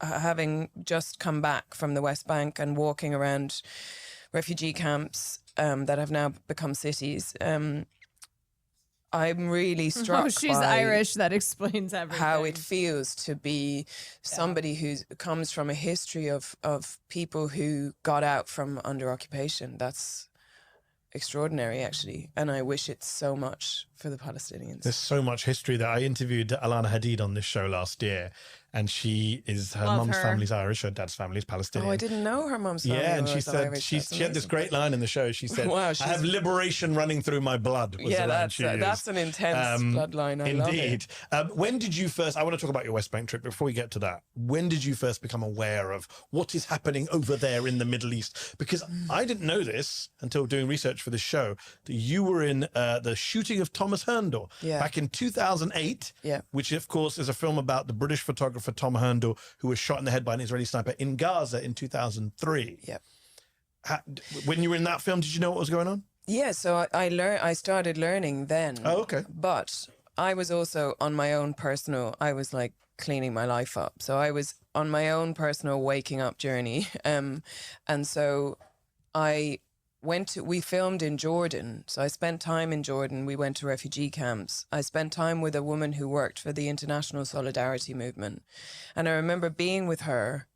having just come back from the West Bank and walking around refugee camps that have now become cities, I'm really struck. Oh, she's by Irish. That explains everything. how it feels to be somebody who comes from a history of people who got out from under occupation. That's extraordinary, actually, and I wish it so much for the Palestinians. There's so much history that I interviewed Alana Hadid on this show last year, and her Love mum's her. family's Irish, her dad's family is Palestinian. Oh, I didn't know her mum's family Yeah, and she was said Irish. she That's had this amazing. great line in the show. She said, Wow, "I have liberation running through my blood." Was Yeah, the line she used. that's an intense bloodline. I love it. Indeed. When did you first? I want to talk about your West Bank trip. Before we get to that, when did you first become aware of what is happening over there in the Middle East? Because I didn't know this until doing research for this show. That you were in the shooting of Thomas Herndon back in 2008. Yeah. Which of course is a film about the British photographer Tom Herndon, who was shot in the head by an Israeli sniper in Gaza in 2003. Yeah. When you were in that film, did you know what was going on? Yeah, so I started learning then. Oh, okay. But I was also on my own personal, I was like cleaning my life up. So I was on my own personal waking up journey. And so we filmed in Jordan. So I spent time in Jordan. We went to refugee camps. I spent time with a woman who worked for the International Solidarity Movement. And I remember being with her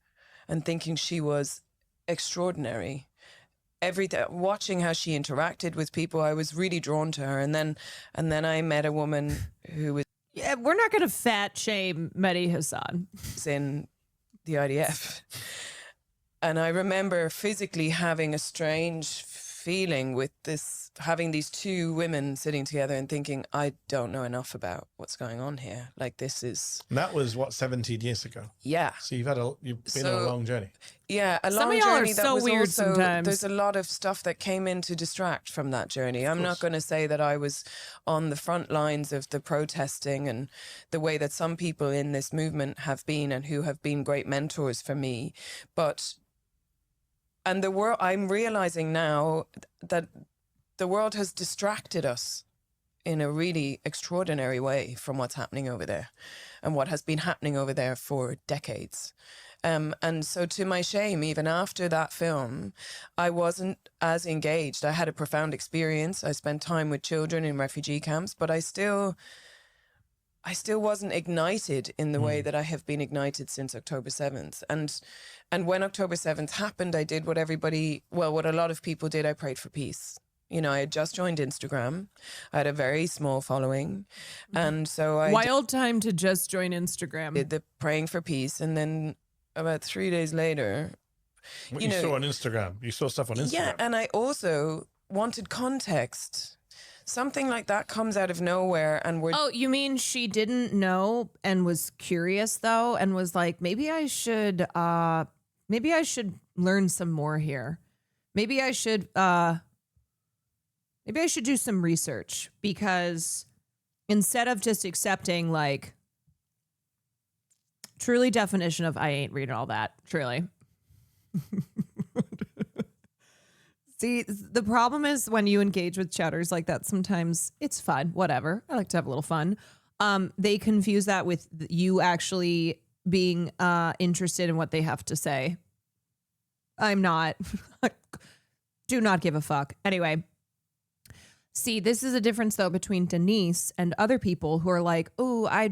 and thinking she was extraordinary. Watching how she interacted with people, I was really drawn to her. And then I met a woman who was Yeah, we're not going to fat shame Mehdi Hassan. in the IDF. And I remember physically having a strange feeling with having these two women sitting together and thinking, I don't know enough about what's going on here. Like, this is... And that was, 17 years ago? Yeah. So you've been on a long journey. Yeah, a Some long of y'all are journey that so was weird also, sometimes. There's a lot of stuff that came in to distract from that journey. I'm not going to say that I was on the front lines of the protesting and the way that some people in this movement have been and who have been great mentors for me. And the world, I'm realizing now that the world has distracted us in a really extraordinary way from what's happening over there and what has been happening over there for decades. And so to my shame, even after that film, I wasn't as engaged. I had a profound experience. I spent time with children in refugee camps, but I still wasn't ignited in the way that I have been ignited since October 7th. And when October 7th happened, I did what a lot of people did. I prayed for peace. You know, I had just joined Instagram. I had a very small following. And so Wild time to just join Instagram. did the praying for peace. And then about 3 days later, What you saw on Instagram. You saw stuff on Instagram. yeah, and I also wanted context. Something like that comes out of nowhere, and we're... Oh, you mean she didn't know and was curious though, and was like, maybe I should learn some more here. Maybe I should do some research, because instead of just accepting like truly definition of I ain't reading all that, truly. See, the problem is when you engage with chatters like that, sometimes it's fun, whatever. I like to have a little fun. They confuse that with you actually being interested in what they have to say. I'm not. Do not give a fuck. Anyway. See, this is a difference, though, between Denise and other people who are like, oh, I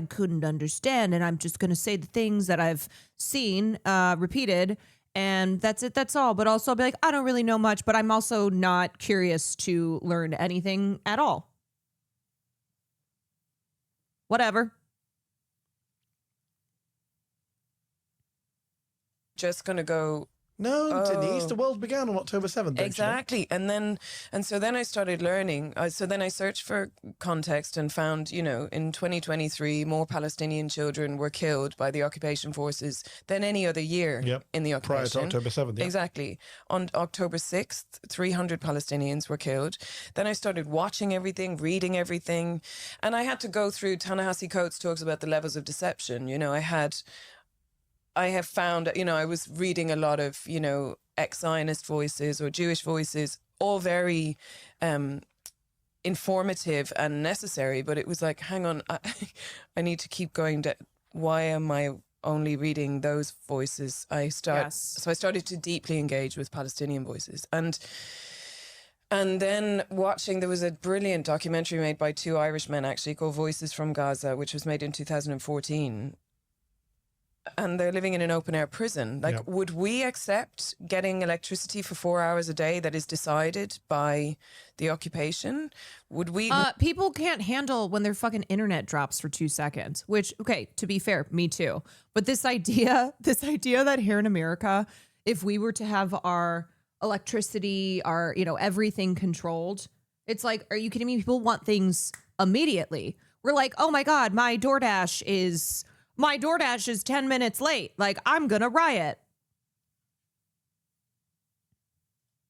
couldn't understand, and I'm just going to say the things that I've seen repeated, and that's it, that's all. But also I'll be like, I don't really know much, but I'm also not curious to learn anything at all. Whatever. Just going to go... No, Denise, the world began on October 7th. Exactly. And so then I started learning. So then I searched for context and found, in 2023, more Palestinian children were killed by the occupation forces than any other year in the occupation. Prior to October 7th. Yeah. Exactly. On October 6th, 300 Palestinians were killed. Then I started watching everything, reading everything. And I had to go through, Ta-Nehisi Coates talks about the levels of deception. I have found, I was reading a lot of, ex-Zionist voices or Jewish voices, all very informative and necessary. But it was like, hang on, I need to keep going. Why am I only reading those voices? So I started to deeply engage with Palestinian voices. And And then watching, there was a brilliant documentary made by two Irishmen actually called Voices from Gaza, which was made in 2014. And they're living in an open air prison. Like, Yep. would we accept getting electricity for 4 hours a day that is decided by the occupation? Would we? People can't handle when their fucking internet drops for 2 seconds, which, okay, to be fair, me too. But this idea that here in America, if we were to have our electricity, our, everything controlled, it's like, are you kidding me? People want things immediately. We're like, oh my God, my DoorDash is 10 minutes late. Like, I'm going to riot.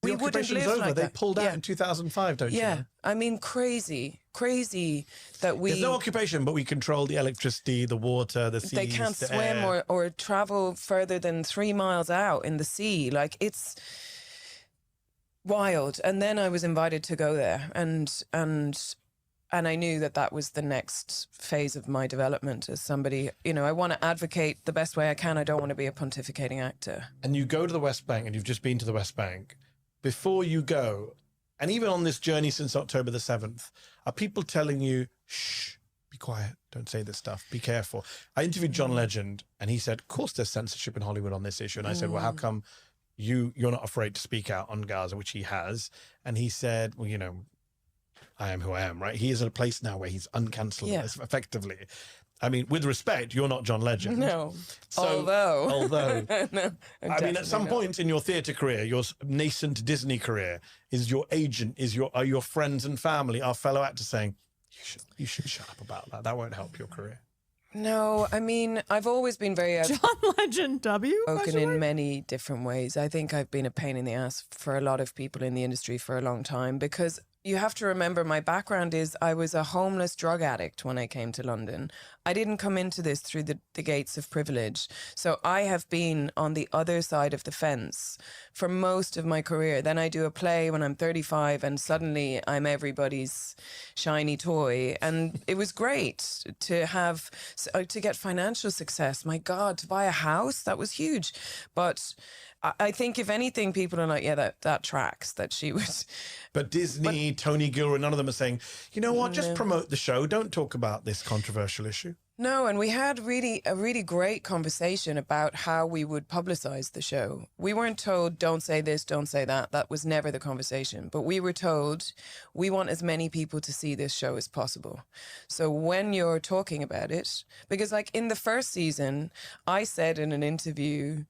The We wouldn't occupation's live over. like They that. pulled out Yeah. in 2005, don't you? Yeah, I mean, crazy that we... There's no occupation, but we control the electricity, the water, the seas, They can't the swim air. or travel further than 3 miles out in the sea. Like, it's wild. And then I was invited to go there, and I knew that was the next phase of my development as somebody, I want to advocate the best way I can. I don't want to be a pontificating actor. And you go to the West Bank, and you've just been to the West Bank. Before you go, and even on this journey since October the 7th, are people telling you, shh, be quiet, don't say this stuff, be careful? I interviewed John Legend, and he said, of course there's censorship in Hollywood on this issue. And I said, well, how come you're not afraid to speak out on Gaza, which he has? And he said, well, I am who I am, right? He is in a place now where he's uncancelable, effectively. I mean, with respect, you're not John Legend. No. So, although. No, I mean, at some point in your theatre career, your nascent Disney career, is your agent, are your friends and family, our fellow actors saying, you should shut up about that. That won't help your career. No, I mean, I've always been very John Legend W. Spoken in many different ways. I think I've been a pain in the ass for a lot of people in the industry for a long time, because you have to remember my background is I was a homeless drug addict when I came to London. I didn't come into this through the gates of privilege. So I have been on the other side of the fence for most of my career. Then I do a play when I'm 35 and suddenly I'm everybody's shiny toy. And it was great to get financial success. My God, to buy a house, that was huge. But I think if anything, people are like, yeah, that tracks, that she was. But Disney, Tony Gilroy, none of them are saying, you know what, just promote the show. Don't talk about this controversial issue. No, and we had a really great conversation about how we would publicize the show. We weren't told, don't say this, don't say that. That was never the conversation. But we were told, we want as many people to see this show as possible. So when you're talking about it, because like in the first season, I said in an interview,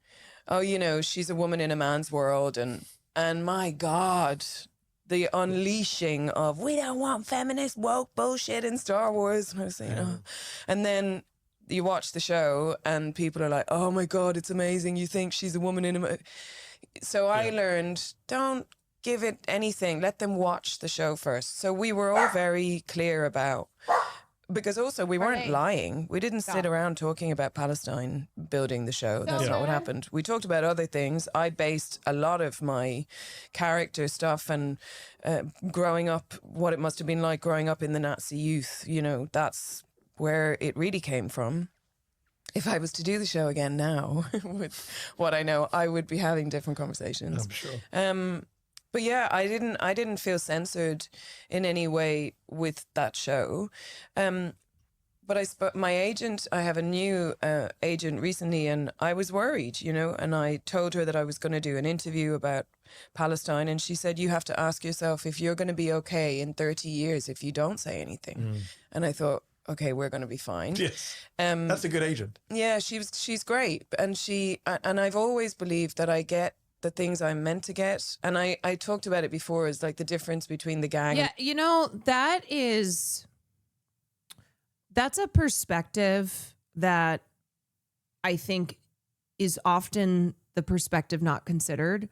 oh, she's a woman in a man's world. And my God, the unleashing of, we don't want feminist woke bullshit in Star Wars. And I was saying, oh. And then you watch the show and people are like, oh my God, it's amazing. You think she's a woman in a man. So I learned, don't give it anything. Let them watch the show first. So we were all very clear about, because also we weren't lying. We didn't sit around talking about Palestine building the show. That's not what happened. We talked about other things. I based a lot of my character stuff and growing up, what it must have been like growing up in the Nazi youth. That's where it really came from. If I was to do the show again now, with what I know, I would be having different conversations. I'm sure. But yeah, I didn't feel censored in any way with that show. But my agent, I have a new agent recently, and I was worried, and I told her that I was going to do an interview about Palestine, and she said, you have to ask yourself if you're going to be okay in 30 years if you don't say anything. And I thought, okay, we're going to be fine. Yes, that's a good agent. Yeah, she's great, and I've always believed that I get the things I'm meant to get. And I talked about it before, is like the difference between the gang. Yeah, that's a perspective that I think is often the perspective not considered.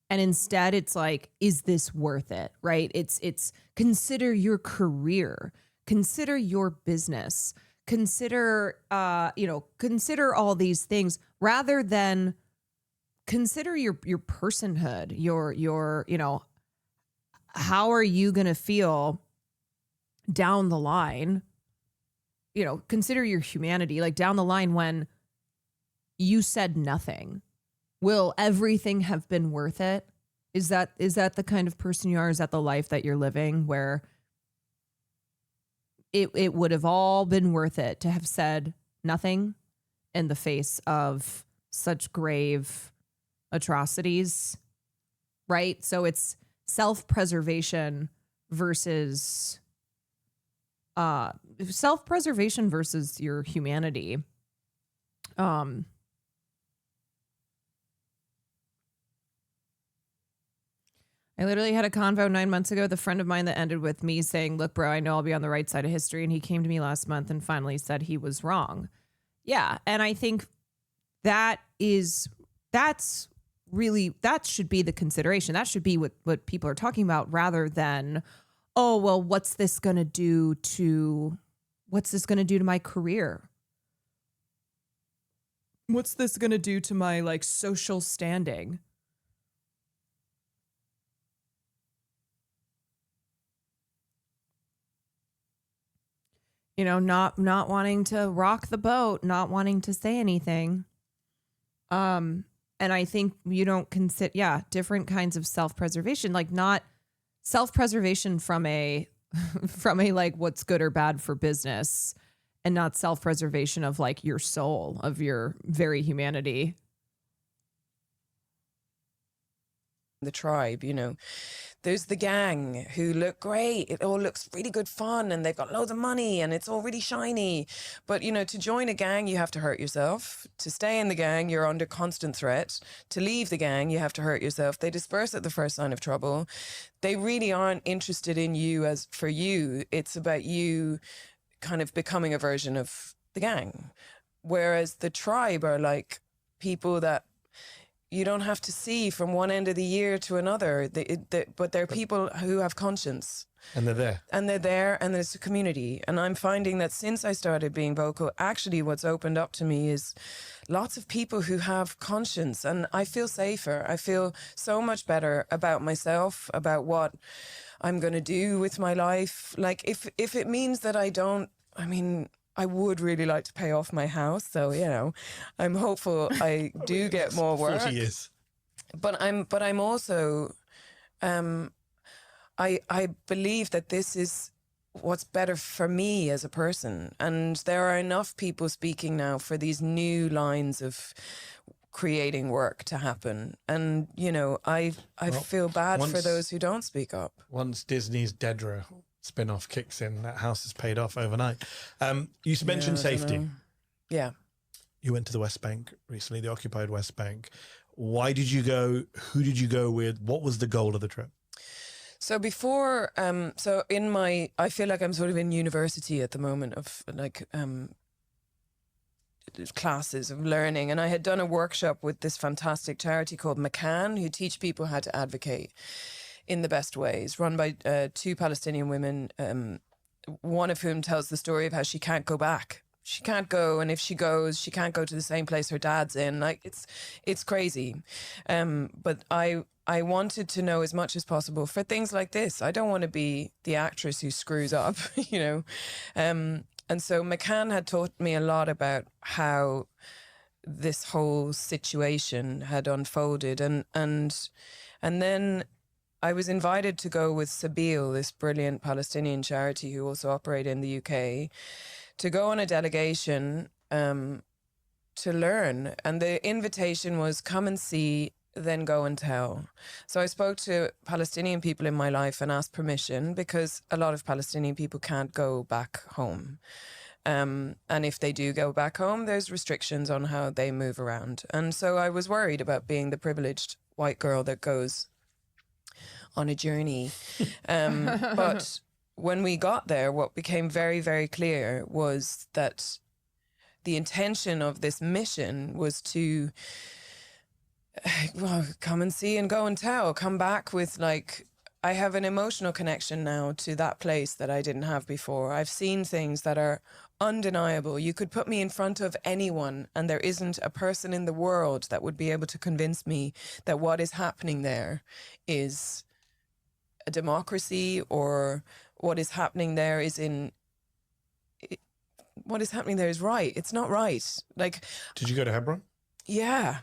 And instead it's like, is this worth it? Right? It's consider your career, consider your business, consider consider all these things rather than consider your personhood, your how are you going to feel down the line? Consider your humanity, like down the line when you said nothing. Will everything have been worth it? Is that the kind of person you are? Is that the life that you're living where it would have all been worth it to have said nothing in the face of such grave atrocities, right? So it's self-preservation versus your humanity. I literally had a convo 9 months ago with a friend of mine that ended with me saying, look, bro, I know I'll be on the right side of history. And he came to me last month and finally said he was wrong. Yeah. And I think that should be the consideration. That should be what people are talking about rather than, oh, well, what's this going to do to my career? What's this going to do to my like social standing? You know, not wanting to rock the boat, not wanting to say anything. And I think you don't consider, different kinds of self-preservation, like not self-preservation from a like what's good or bad for business, and not self-preservation of like your soul, of your very humanity. The tribe, you know, there's the gang who look great. It all looks really good fun and they've got loads of money and it's all really shiny. But, you know, to join a gang, you have to hurt yourself. To stay in the gang, you're under constant threat. To leave the gang, you have to hurt yourself. They disperse at the first sign of trouble. They really aren't interested in you as for you. It's about you kind of becoming a version of the gang. Whereas the tribe are like people that you don't have to see from one end of the year to another, but they're people who have conscience. And they're there. And they're there, and there's a community. And I'm finding that since I started being vocal, actually what's opened up to me is lots of people who have conscience. And I feel safer. I feel so much better about myself, about what I'm going to do with my life. Like, if it means that I would really like to pay off my house. So, you know, I'm hopeful I do get more work. 40 years. But I'm also, I believe that this is what's better for me as a person. And there are enough people speaking now for these new lines of creating work to happen. And, you know, I feel bad for those who don't speak up. Once Disney's Dedra spin-off kicks in, that house is paid off overnight. You mentioned safety. Yeah. You went to the West Bank recently, the occupied West Bank. Why did you go? Who did you go with? What was the goal of the trip? So before, I feel like I'm sort of in university at the moment of like classes of learning. And I had done a workshop with this fantastic charity called McCann, who teach people how to advocate in the best ways, run by two Palestinian women, one of whom tells the story of how she can't go back. She can't go, and if she goes, she can't go to the same place her dad's in. Like, it's crazy. But I wanted to know as much as possible for things like this. I don't want to be the actress who screws up, you know. And so McCann had taught me a lot about how this whole situation had unfolded, and then I was invited to go with Sabeel, this brilliant Palestinian charity who also operate in the UK, to go on a delegation to learn. And the invitation was come and see, then go and tell. So I spoke to Palestinian people in my life and asked permission, because a lot of Palestinian people can't go back home. And if they do go back home, there's restrictions on how they move around. And so I was worried about being the privileged white girl that goes on a journey. But when we got there, what became very, very clear was that the intention of this mission was to come and see and go and tell, come back with like, I have an emotional connection now to that place that I didn't have before. I've seen things that are undeniable. You could put me in front of anyone and there isn't a person in the world that would be able to convince me that what is happening there is a democracy, or what is happening there is right. It's not right. Like, did you go to Hebron? Yeah.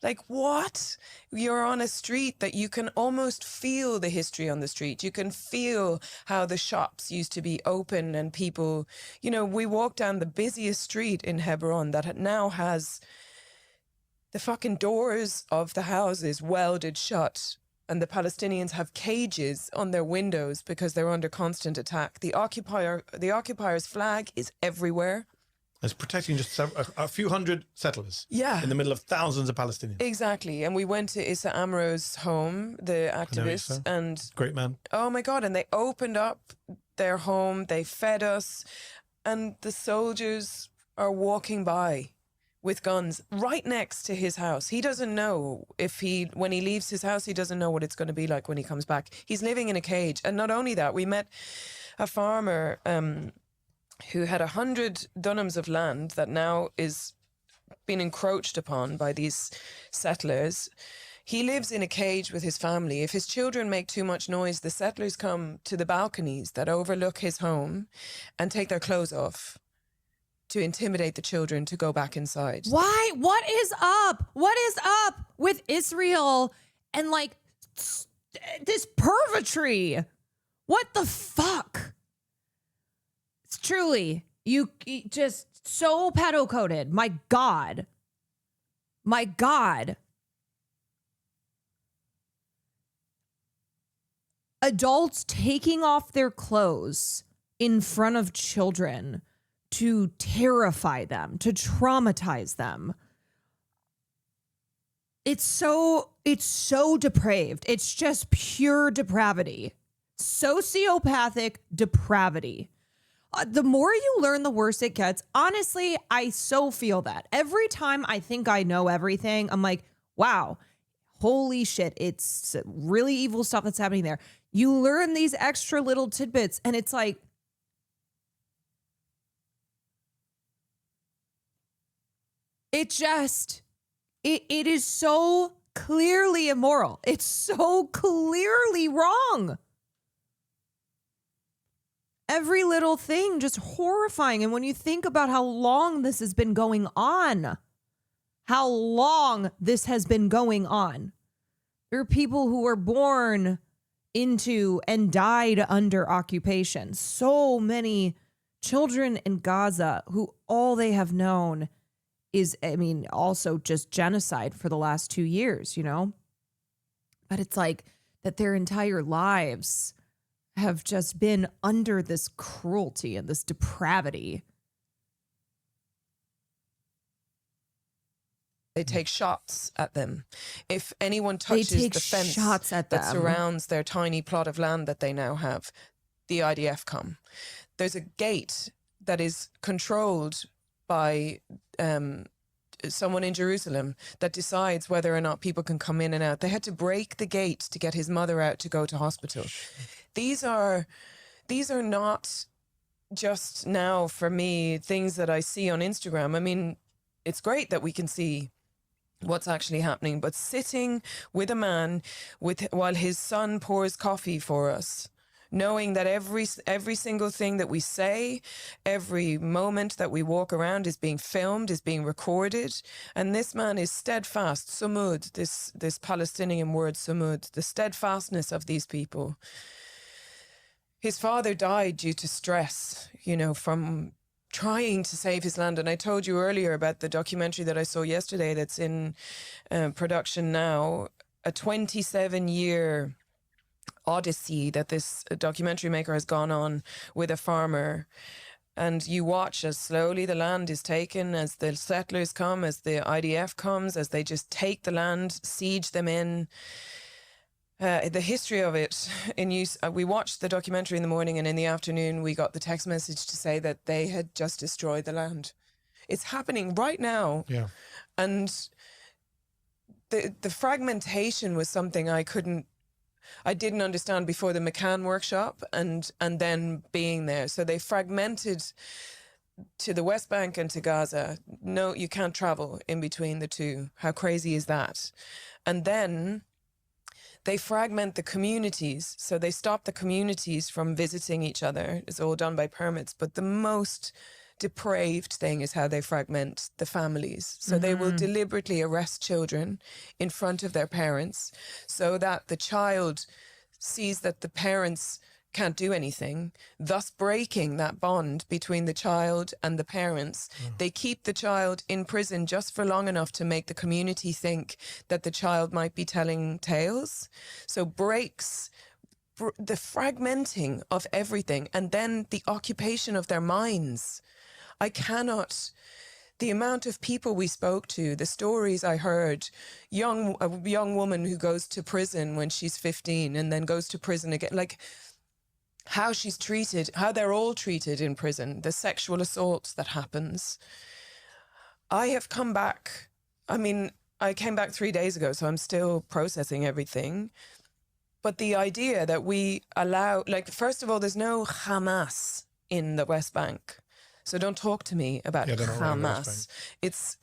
Like, what? You're on a street that you can almost feel the history on the street. You can feel how the shops used to be open and people, you know, we walk down the busiest street in Hebron that now has the fucking doors of the houses welded shut. And the Palestinians have cages on their windows because they're under constant attack. The occupier's flag is everywhere. It's protecting just a few hundred settlers. Yeah. In the middle of thousands of Palestinians. Exactly. And we went to Issa Amro's home, the activist, Issa. and Great man. oh my God, and they opened up their home, they fed us, and the soldiers are walking by with guns right next to his house. He doesn't know when he leaves his house, he doesn't know what it's going to be like when he comes back. He's living in a cage. And not only that, we met a farmer who had 100 dunams of land that now is being encroached upon by these settlers. He lives in a cage with his family. If his children make too much noise, the settlers come to the balconies that overlook his home and take their clothes off to intimidate the children to go back inside. Why? What is up? What is up with Israel and like this purgatory? What the fuck? It's truly, you just so pedo-coded. My God. My God. Adults taking off their clothes in front of children to terrify them, to traumatize them. It's so depraved. It's just pure depravity. Sociopathic depravity. The more you learn, the worse it gets. Honestly, I so feel that. Every time I think I know everything, I'm like, wow, holy shit, it's really evil stuff that's happening there. You learn these extra little tidbits, and it's like, it is so clearly immoral. It's so clearly wrong. Every little thing just horrifying. And when you think about how long this has been going on, there are people who were born into and died under occupation. So many children in Gaza who all they have known is, I mean, also just genocide for the last 2 years, you know? But it's like that their entire lives have just been under this cruelty and this depravity. They take shots at them. If anyone touches the fence that surrounds their tiny plot of land that they now have, the IDF come. There's a gate that is controlled by someone in Jerusalem that decides whether or not people can come in and out. They had to break the gate to get his mother out to go to hospital. These are not just now, for me, things that I see on Instagram. I mean, it's great that we can see what's actually happening, but sitting with a man while his son pours coffee for us, knowing that every single thing that we say, every moment that we walk around is being filmed, is being recorded. And this man is steadfast, sumud, this Palestinian word sumud, the steadfastness of these people. His father died due to stress, you know, from trying to save his land. And I told you earlier about the documentary that I saw yesterday that's in production now, a 27-year odyssey that this documentary maker has gone on with a farmer. And you watch as slowly the land is taken, as the settlers come, as the IDF comes, as they just take the land, siege them in. The history of it in use. We watched the documentary in the morning, and in the afternoon we got the text message to say that they had just destroyed the land. It's happening right now. Yeah. And the fragmentation was something I didn't understand before the McCann workshop and then being there. So they fragmented to the West Bank and to Gaza. No, you can't travel in between the two. How crazy is that? And then they fragment the communities. So they stop the communities from visiting each other. It's all done by permits. But the most depraved thing is how they fragment the families. So they will deliberately arrest children in front of their parents so that the child sees that the parents can't do anything, thus breaking that bond between the child and the parents. They keep the child in prison just for long enough to make the community think that the child might be telling tales. So breaks the fragmenting of everything, and then the occupation of their minds. I cannot... The amount of people we spoke to, the stories I heard, a young woman who goes to prison when she's 15 and then goes to prison again, like how she's treated, how they're all treated in prison, the sexual assault that happens. I have come back, I mean, I came back 3 days ago, so I'm still processing everything. But the idea that we allow, like, first of all, there's no Hamas in the West Bank. So don't talk to me about Hamas. It's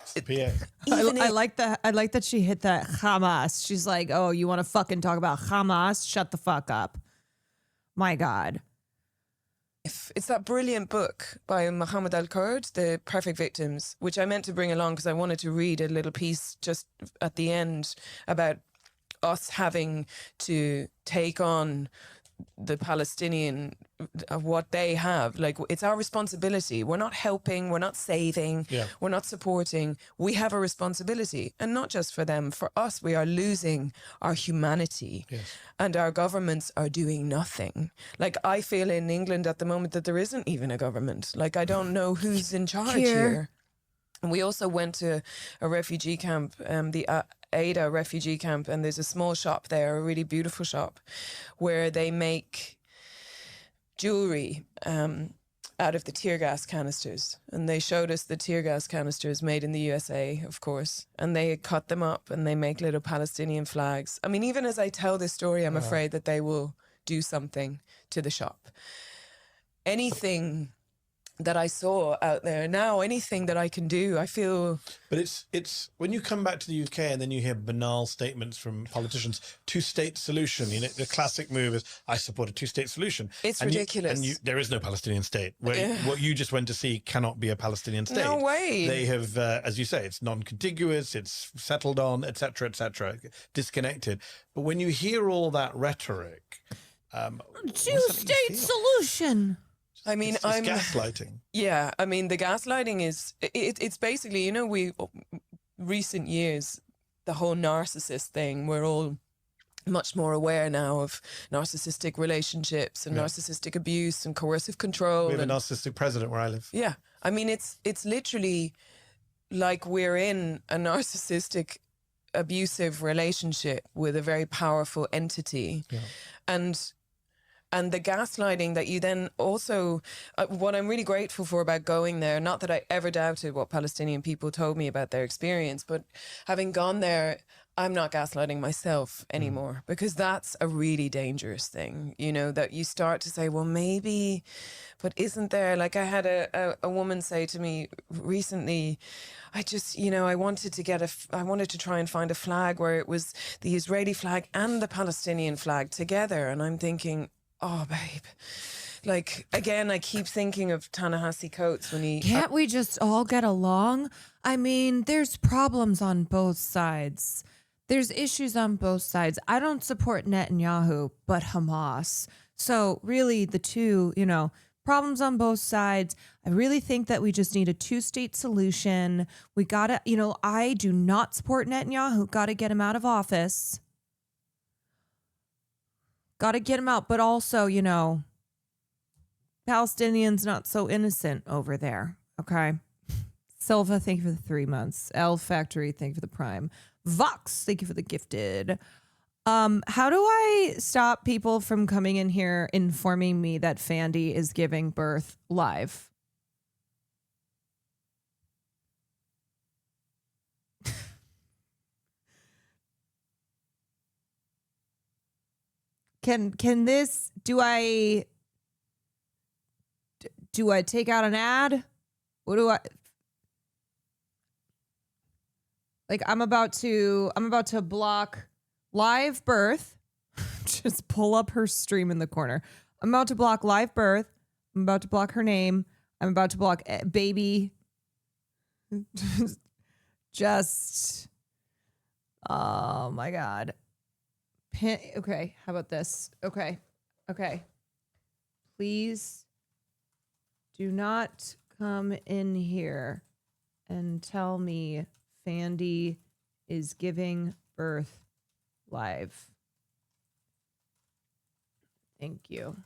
I like that. I like that she hit that Hamas. She's like, "Oh, you want to fucking talk about Hamas? Shut the fuck up." My God. It's that brilliant book by Mohammed Al-Kurd, The Perfect Victims, which I meant to bring along because I wanted to read a little piece just at the end about us having to take on the Palestinian, what they have. Like, it's our responsibility. We're not helping, we're not saving, we're not supporting. We have a responsibility, and not just for them. For us, we are losing our humanity, and our governments are doing nothing. Like, I feel in England at the moment that there isn't even a government. Like, I don't know who's in charge here. And we also went to a refugee camp, the Ada refugee camp, and there's a small shop there, a really beautiful shop, where they make jewelry out of the tear gas canisters. And they showed us the tear gas canisters made in the USA, of course. And they cut them up and they make little Palestinian flags. I mean, even as I tell this story, I'm afraid that they will do something to the shop. Anything that I saw out there now, anything that I can do, I feel. But it's when you come back to the UK and then you hear banal statements from politicians, two-state solution. You know, the classic move is, I support a two-state solution. It's ridiculous. There is no Palestinian state. What you just went to see cannot be a Palestinian state. No way. They have, as you say, it's non-contiguous, it's settled on, etc., disconnected. But when you hear all that rhetoric, two-state solution. I mean, it's gaslighting. Yeah, I mean, the gaslighting is, it's basically, you know, recent years, the whole narcissist thing, we're all much more aware now of narcissistic relationships and narcissistic abuse and coercive control. We have a narcissistic president where I live. Yeah, I mean, it's literally like we're in a narcissistic, abusive relationship with a very powerful entity. Yeah. And the gaslighting that you then also, what I'm really grateful for about going there, not that I ever doubted what Palestinian people told me about their experience, but having gone there, I'm not gaslighting myself anymore, because that's a really dangerous thing, you know, that you start to say, well, maybe, but isn't there, like I had a woman say to me recently, I just, you know, I wanted to try and find a flag where it was the Israeli flag and the Palestinian flag together. And I'm thinking, oh, babe. Like, again, I keep thinking of Ta-Nehisi Coates when he... Can't we just all get along? I mean, there's problems on both sides. There's issues on both sides. I don't support Netanyahu, but Hamas. So really, the two, you know, problems on both sides. I really think that we just need a two-state solution. We gotta, you know, I do not support Netanyahu. Gotta get him out of office. Got to get him out. But also, you know, Palestinians not so innocent over there. Okay. Silva, thank you for the 3 months. L Factory, thank you for the Prime. Vox, thank you for the gifted. How do I stop people from coming in here informing me that Fandy is giving birth live? Can this, do I take out an ad? What do I, like, I'm about to block live birth. Just pull up her stream in the corner. I'm about to block live birth. I'm about to block her name. I'm about to block baby. Just, oh my God. Okay, how about this? Okay. Please do not come in here and tell me Fandy is giving birth live. Thank you.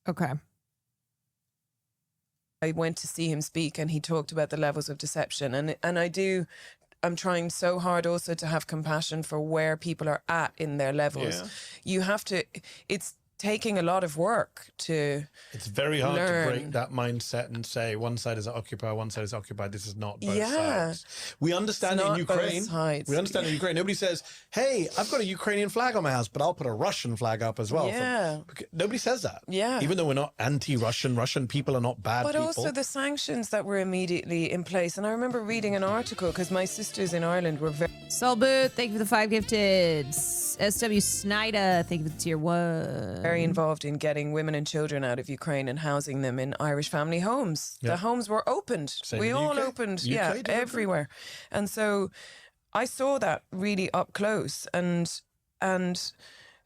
Okay. I went to see him speak and he talked about the levels of deception. And I'm trying so hard also to have compassion for where people are at in their levels. Yeah. You have to, it's taking a lot of work to It's very hard learn. to break that mindset and say one side is occupied, one side is occupied. This is not both Yeah. sides. We understand It's in not both Ukraine. sides. We understand in Ukraine. Nobody says, "Hey, I've got a Ukrainian flag on my house, but I'll put a Russian flag up as well." Yeah. Nobody says that. Yeah. Even though we're not anti-Russian, Russian people are not bad But people. also the sanctions that were immediately in place. And I remember reading an article because my sisters in Ireland were very... Soul Boot, thank you for the 5 gifted. SW Snyder, thank you for the tier 1. very involved in getting women and children out of Ukraine and housing them in Irish family homes. Yeah. The homes were opened. Same We in the all UK. opened, UK yeah, did open. everywhere. And so I saw that really up close. And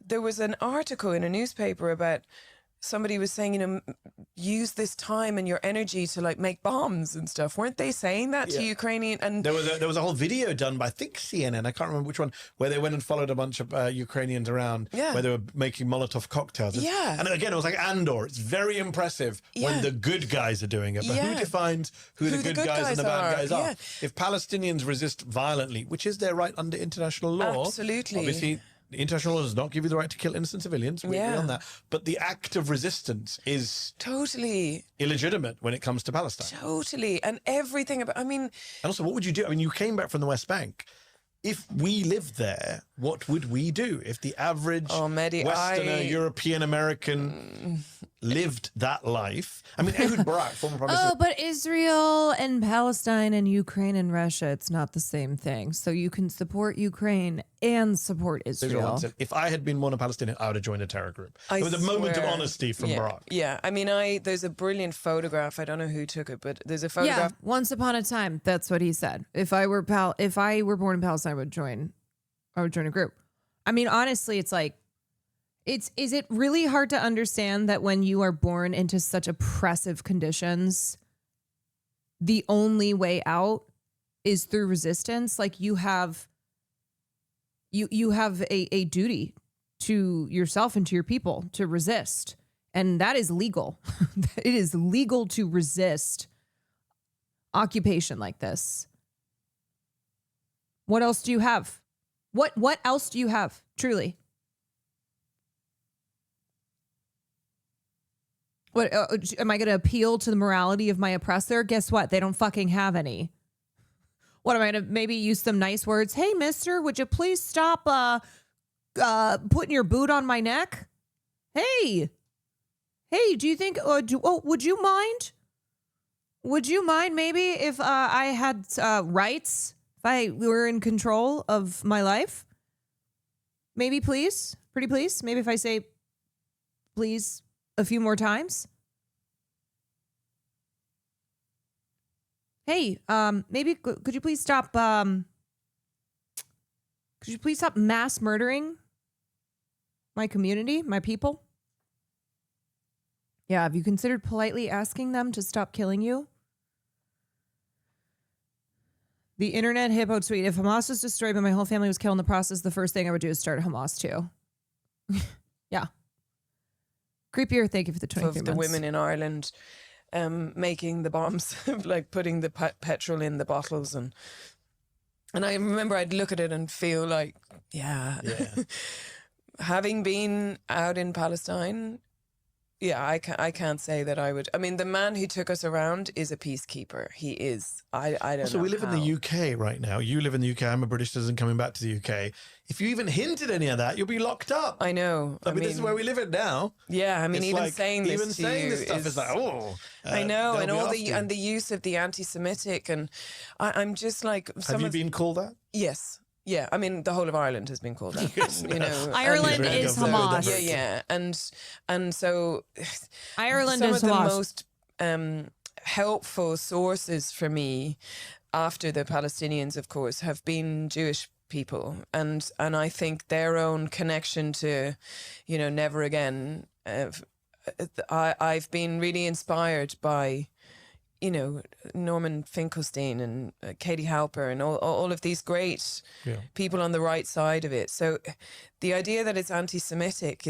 there was an article in a newspaper about somebody was saying, you know, use this time and your energy to like make bombs and stuff. Weren't they saying that to Yeah. Ukrainian? And there was a whole video done by, I think, CNN, I can't remember which one, where they went and followed a bunch of Ukrainians around Yeah. where they were making Molotov cocktails. Yeah. And again, it was like Andor. It's very impressive when Yeah. the good guys are doing it. But who Yeah. defines who the good guys and the bad guys are? Yeah. If Palestinians resist violently, which is their right under international law, Absolutely. obviously, international law does not give you the right to kill innocent civilians. We agree Yeah. on that. But the act of resistance is totally illegitimate when it comes to Palestine. Totally. And everything about, I mean, And also, what would you do? I mean, you came back from the West Bank. If we lived there, what would we do? If the average Westerner, European American lived that life? I mean, Ehud Barak, former Prime Minister. Oh, but Israel and Palestine and Ukraine and Russia, it's not the same thing. So you can support Ukraine and support Israel. Said, if I had been born a Palestinian, I would have joined a terror group. I It was a moment of swear. honesty from yeah. Barak. Yeah, I mean, there's a brilliant photograph. I don't know who took it, but there's a Yeah, photograph. once upon a time, that's what he said. If I were born in Palestine, I would join a group. I mean, honestly, it's like, is it really hard to understand that when you are born into such oppressive conditions, the only way out is through resistance? Like you have a duty to yourself and to your people to resist. And that is legal. It is legal to resist occupation like this. What else do you have? What else do you have? Truly. What am I going to appeal to the morality of my oppressor? Guess what? They don't fucking have any. What am I going to maybe use some nice words? Hey, mister, would you please stop putting your boot on my neck? Hey, do you think, would you mind? Would you mind maybe if I had rights? If I were in control of my life? Maybe please? Pretty please? Maybe if I say please a few more times? Hey, maybe could you please stop mass murdering my community, my people? Yeah, have you considered politely asking them to stop killing you? The internet hippo tweet. If Hamas was destroyed but my whole family was killed in the process, the first thing I would do is start Hamas too. Yeah. Creepier, thank you for the 23 Of the months. women in Ireland making the bombs, like putting the petrol in the bottles. And I remember I'd look at it and feel like, yeah. Having been out in Palestine, Yeah, I can't say that I would. I mean, the man who took us around is a peacekeeper. He is. I don't know. So we live in the UK right now. You live in the UK. I'm a British citizen coming back to the UK. If you even hinted any of that, you'll be locked up. I know. I mean, this is where we live it now. Yeah, I mean, It's even like, saying this even to saying you this stuff is like, oh. I know, they'll and be all after the you. and the use of the anti-Semitic, and I'm just like. Have you been called that? Yes. Yeah, I mean the whole of Ireland has been called that. You know, Ireland and- is Hamas. Yeah, and so Ireland some is of the Hamas. most helpful sources for me after the Palestinians, of course, have been Jewish people, and I think their own connection to, never again. I've been really inspired by. Norman Finkelstein and Katie Halper and all of these great people on the right side of it. So the idea that it's anti-Semitic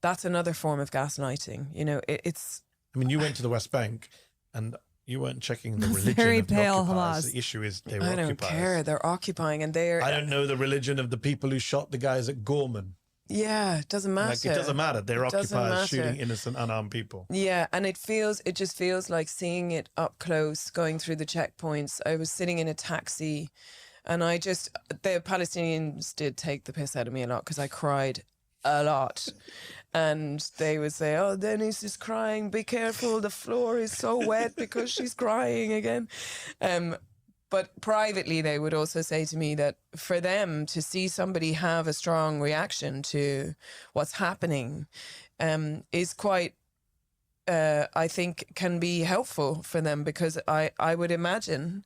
that's another form of gaslighting. It's. I mean, you went to the West Bank and you weren't checking the religion Very of the pale occupiers. Hamas. The issue is they were I don't occupiers. care. They're occupying and they're. I don't know the religion of the people who shot the guys at Gorman. Yeah, it doesn't matter. Like, it doesn't matter. They're It doesn't occupiers matter. shooting innocent, unarmed people. Yeah, and it just feels like seeing it up close, going through the checkpoints. I was sitting in a taxi, and the Palestinians did take the piss out of me a lot because I cried a lot. And they would say, "Oh, Denise is crying. Be careful. The floor is so wet because she's crying again." But privately, they would also say to me that for them to see somebody have a strong reaction to what's happening is quite, I think, can be helpful for them because I would imagine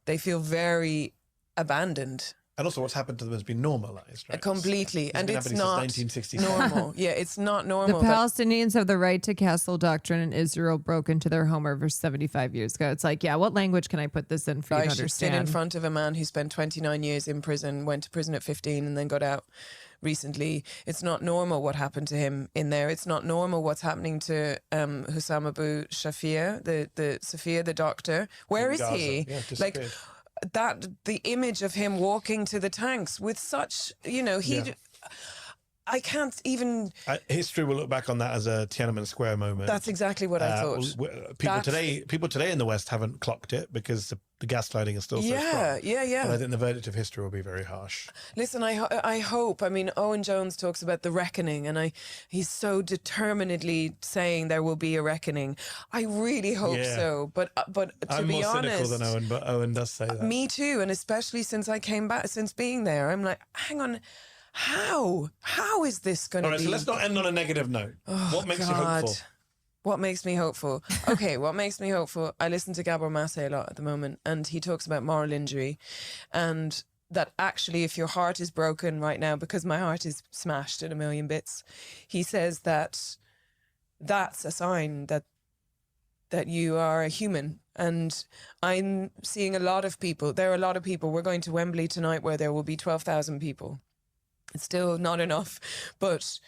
they feel very abandoned. And also what's happened to them has been normalized, right? Completely. And been it's happening since not 1967. normal. Yeah, it's not The normal. that- Palestinians have the right to castle doctrine, and Israel broke into their home over 75 years ago. It's like, yeah, what language can I put this in for you I to should sit in understand? front of a man who spent 29 years in prison, went to prison at 15 and then got out recently. It's not normal what happened to him in there. It's not normal what's happening to Hussam Abu Shafir, the doctor. Where In is Gaza. he? Yeah, like disappeared. the image of him walking to the tanks with such, Yeah. I can't even. History will look back on that as a Tiananmen Square moment. That's exactly what I thought. People today in the West haven't clocked it because the gaslighting is still so strong. Yeah. But I think the verdict of history will be very harsh. Listen, I hope. I mean, Owen Jones talks about the reckoning, and he's so determinedly saying there will be a reckoning. I really hope Yeah. so. But to I'm be more cynical honest, than Owen, but Owen does say that. me too, and especially since I came back, since being there, I'm like, hang on, how is this going to All right, be? so let's not end on a negative note. Oh, What makes you God. hopeful? What makes me hopeful? Okay, what makes me hopeful? I listen to Gabor Maté a lot at the moment, and he talks about moral injury, and that actually, if your heart is broken right now, because my heart is smashed in a million bits, he says that that's a sign that you are a human. And I'm seeing a lot of people. There are a lot of people. We're going to Wembley tonight, where there will be 12,000 people. It's still not enough, but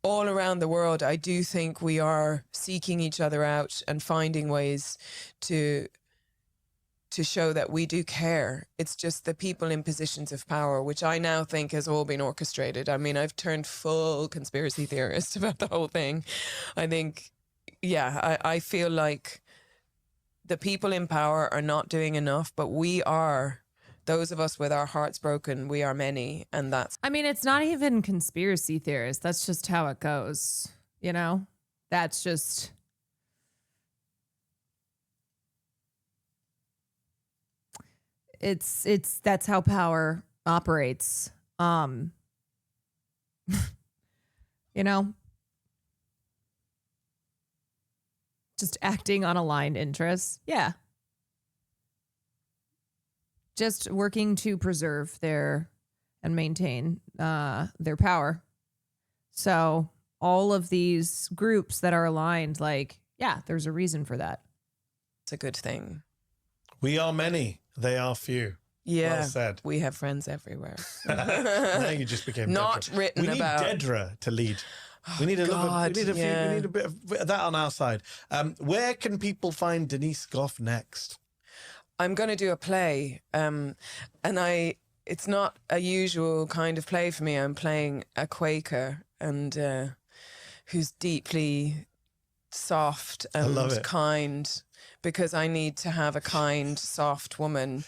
all around the world, I do think we are seeking each other out and finding ways to show that we do care. It's just the people in positions of power, which I now think has all been orchestrated. I mean, I've turned full conspiracy theorist about the whole thing. I think, I feel like the people in power are not doing enough, but we are. Those of us with our hearts broken, we are many, and that's. I mean, it's not even conspiracy theorists. That's just how it goes. That's just. That's how power operates. Just acting on aligned interests. Yeah. Just working to preserve and maintain their power. So all of these groups that are aligned, there's a reason for that. It's a good thing. We are many, they are few. Yeah, Well said. we have friends everywhere. Now you just became Not Dedra. written We need about. Dedra to lead. We need a God, we need yeah. we need a bit of that on our side. Where can people find Denise Gough next? I'm going to do a play, and it's not a usual kind of play for me. I'm playing a Quaker, and who's deeply soft love and it. kind, because I need to have a kind, soft woman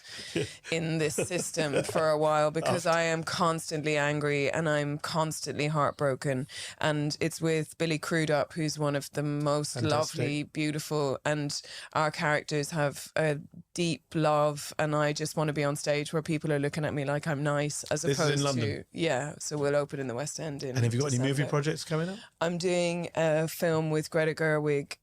in this system for a while, because I am constantly angry and I'm constantly heartbroken. And it's with Billy Crudup, who's one of the most Fantastic. lovely, beautiful, and our characters have a deep love, and I just want to be on stage where people are looking at me like I'm nice, as This is opposed in London? to, yeah, so we'll open in the West End in And have you got any movie December. projects coming up? I'm doing a film with Greta Gerwig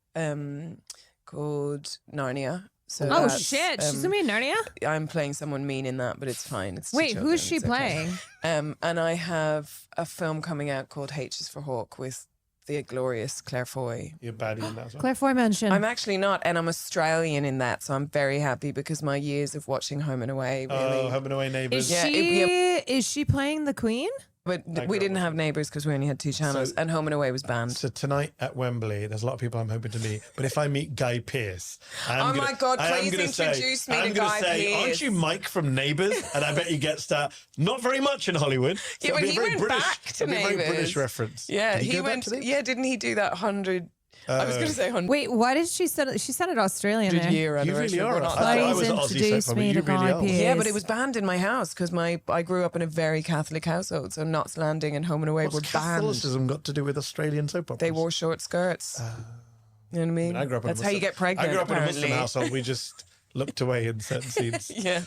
called Narnia. So Oh that's, shit, she's gonna be in Narnia? I'm playing someone mean in that, but it's fine. It's to Wait, who is children, she it's okay. playing? And I have a film coming out called H is for Hawk with the glorious Claire Foy. You're baddie in that as well. Claire Foy mentioned. I'm actually not, and I'm Australian in that, so I'm very happy because my years of watching Home and Away really. Oh, Home and Away Neighbours. Is she playing the Queen? But we didn't have Neighbours because we only had 2 channels, and Home and Away was banned. So tonight at Wembley, there's a lot of people I'm hoping to meet. But if I meet Guy Pearce, My God, please introduce me to Guy Pearce. Aren't you Mike from Neighbours? And I bet he gets that. Not very much in Hollywood. Yeah, but he went back to it'll be a very Neighbours. British reference. Yeah, Did he go back went. to Neighbours? Yeah, didn't he do that 100? I was going to say 100. Wait, why did she said it? She said it Australian. Good there. year anniversary. are. We're not I thought I Please was Aussie so introduce far, but me you to really Guy are. Pearce. Yeah, but it was banned in my house because I grew up in a very Catholic household, so Knots Landing and Home and Away What's were banned. Catholicism got to do with Australian soap operas? They wore short skirts. You know what I mean? I grew up in That's a how you Muslim- get pregnant. I grew up in a apparently. Muslim household. We just looked away in certain scenes. Yeah.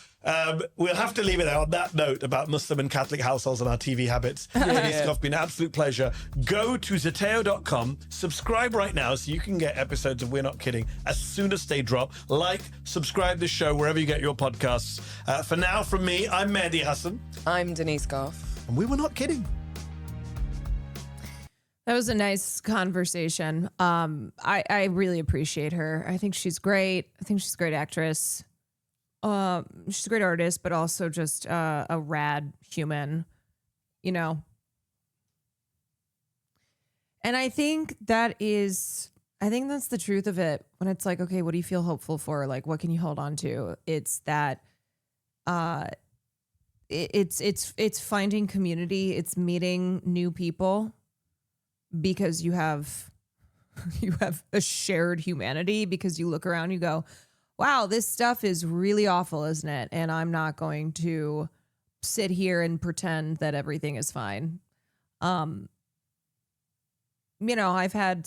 We'll have to leave it there on that note about Muslim and Catholic households and our TV habits. Denise Goff, been an absolute pleasure. Go to Zateo.com, subscribe right now so you can get episodes of We're Not Kidding as soon as they drop. Like, subscribe the show wherever you get your podcasts. For now, from me, I'm Mehdi Hassan. I'm Denise Goff. And we were not kidding. That was a nice conversation. I really appreciate her. I think she's great. I think she's a great actress. She's a great artist, but also just a rad human, you know. And I think that's the truth of it. When it's like, okay, what do you feel hopeful for? Like, what can you hold on to? It's that, it's finding community. It's meeting new people. Because you have a shared humanity, because you look around, you go, wow, this stuff is really awful, isn't it? And I'm not going to sit here and pretend that everything is fine. You know, I've had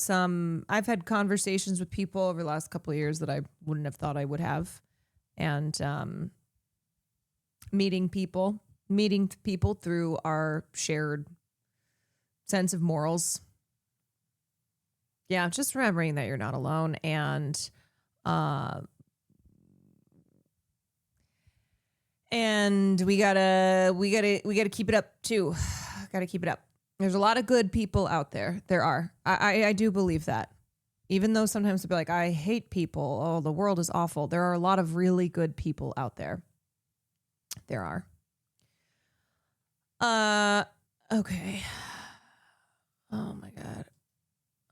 conversations with people over the last couple of years that I wouldn't have thought I would have. And meeting people through our shared sense of morals. Yeah, just remembering that you're not alone, and we gotta keep it up too. Gotta keep it up. There's a lot of good people out there. There are. I do believe that. Even though sometimes they'll be like, I hate people. Oh, the world is awful. There are a lot of really good people out there. There are. Okay. Oh my God.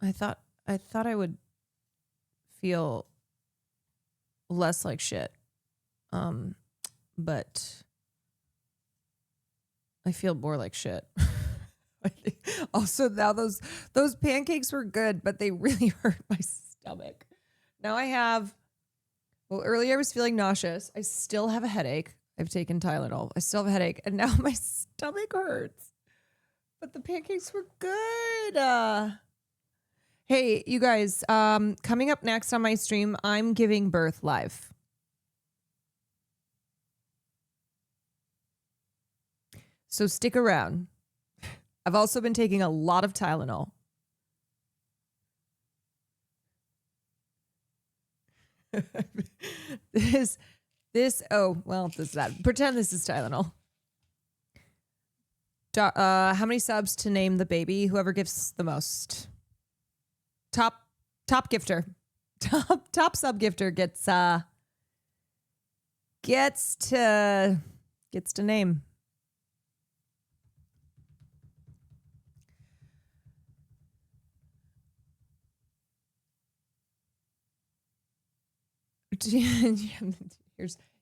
I thought I would feel less like shit. But I feel more like shit. Also, now those pancakes were good, but they really hurt my stomach. Now earlier I was feeling nauseous. I still have a headache. I've taken Tylenol. I still have a headache, and now my stomach hurts. But the pancakes were good. Hey, you guys, coming up next on my stream, I'm giving birth live. So stick around. I've also been taking a lot of Tylenol. This is that. Pretend this is Tylenol. How many subs to name the baby? Whoever gives the most. Top gifter. Top sub gifter gets to name.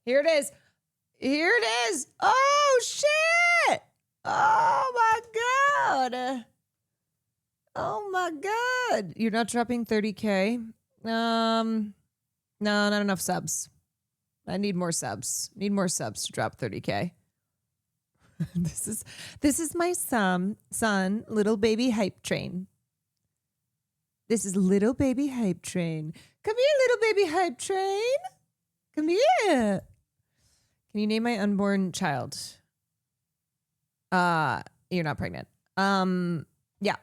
Here it is. Oh shit. Oh my God. Oh my God. You're not dropping 30K? No, not enough subs. I need more subs. Need more subs to drop 30K. This is my son, little baby hype train. This is little baby hype train. Come here, little baby hype train. Come here. Can you name my unborn child? You're not pregnant. Yeah.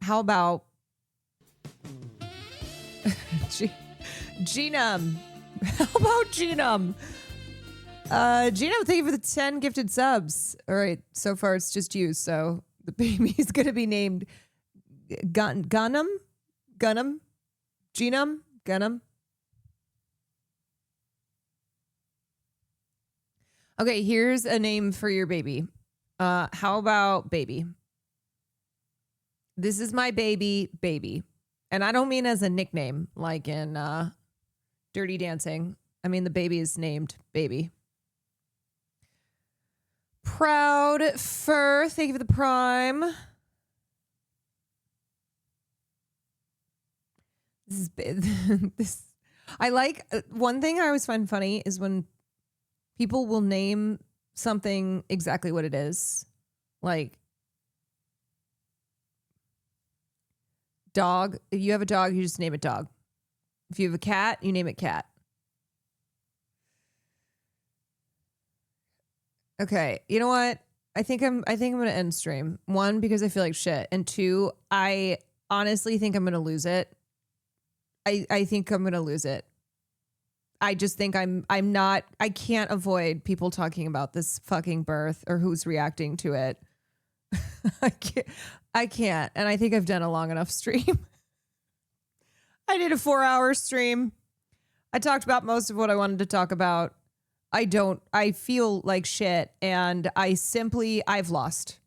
How about Genome? How about Genome? Genome, thank you for the 10 gifted subs. All right, so far it's just you, so the baby's gonna be named Gunham? Genome? Okay, here's a name for your baby. How about baby? This is my baby. And I don't mean as a nickname, like in Dirty Dancing. I mean the baby is named Baby. Proud Fur, thank you for the prime. This I like. One thing I always find funny is when people will name something exactly what it is. Like dog. If you have a dog, you just name it dog. If you have a cat, you name it cat. Okay, you know what? I think I'm gonna end stream. One, because I feel like shit, and two, I honestly think I'm gonna lose it. I think I'm gonna lose it. I just think I can't avoid people talking about this fucking birth or who's reacting to it. I can't. And I think I've done a long enough stream. I did a 4-hour stream. I talked about most of what I wanted to talk about. I feel like shit, and I've lost.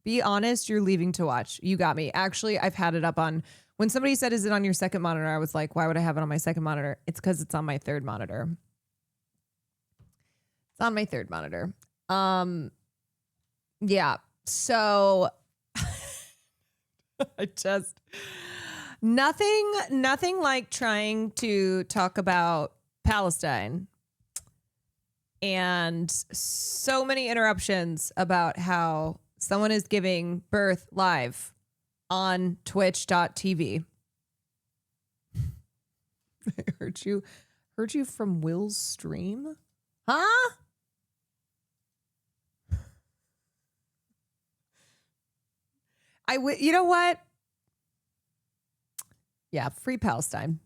Be honest, you're leaving to watch. You got me. Actually, I've had it up on, when somebody said, is it on your second monitor? I was like, why would I have it on my second monitor? It's because it's on my third monitor. It's on my third monitor. Yeah. So I just, nothing like trying to talk about Palestine and so many interruptions about how someone is giving birth live on twitch.tv. I heard you from Will's stream? Huh? You know what? Yeah, free Palestine.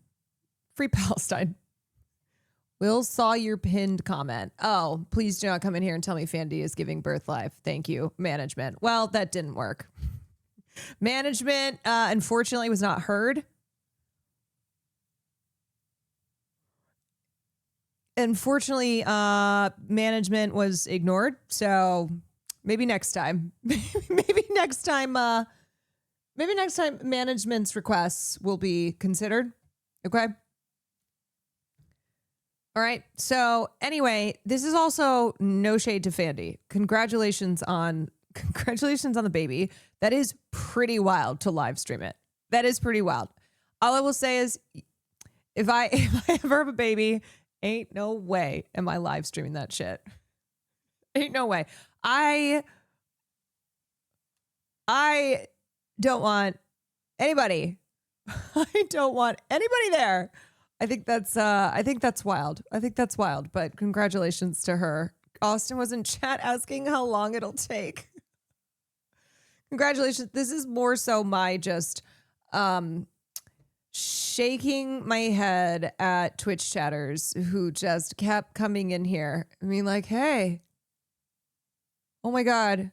Free Palestine. Will saw your pinned comment. Oh, please do not come in here and tell me Fandy is giving birth live. Thank you, management. Well, that didn't work. Management, unfortunately, was not heard. Unfortunately, management was ignored. So maybe next time. Maybe next time management's requests will be considered. Okay. All right. So anyway, this is also no shade to Fandy. Congratulations on the baby. That is pretty wild to live stream it. That is pretty wild. All I will say is if I ever have a baby, ain't no way am I live streaming that shit. Ain't no way. I don't want anybody. I don't want anybody there. I think that's wild. I think that's wild, but congratulations to her. Austin was in chat asking how long it'll take. Congratulations. This is more so my just shaking my head at Twitch chatters who just kept coming in here. I mean, like, hey, oh my God.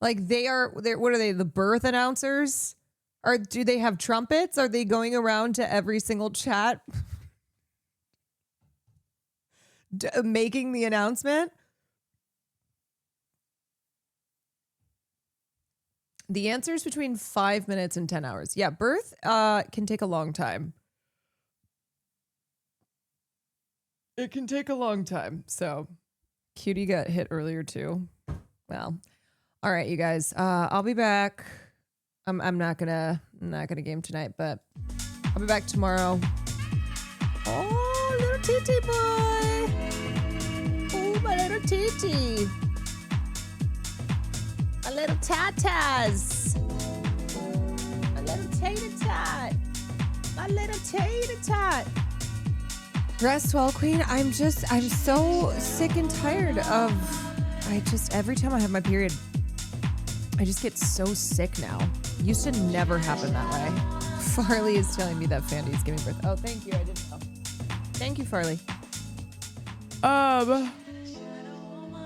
Like what are they, the birth announcers? Or do they have trumpets? Are they going around to every single chat making the announcement? The answer is between 5 minutes and 10 hours. Yeah, birth can take a long time. It can take a long time. So, Cutie got hit earlier too. Well, all right, you guys. I'll be back I'm not gonna game tonight, but I'll be back tomorrow. Oh, little TT boy. Oh, my little TT. My little tatas. My little tater tot. My little tater tot. Rest well, Queen. I'm so sick and tired of, every time I have my period, I just get so sick now. It used to never happen that way. Farley is telling me that Fandy's giving birth. Oh, thank you. I didn't know. Thank you, Farley. Oh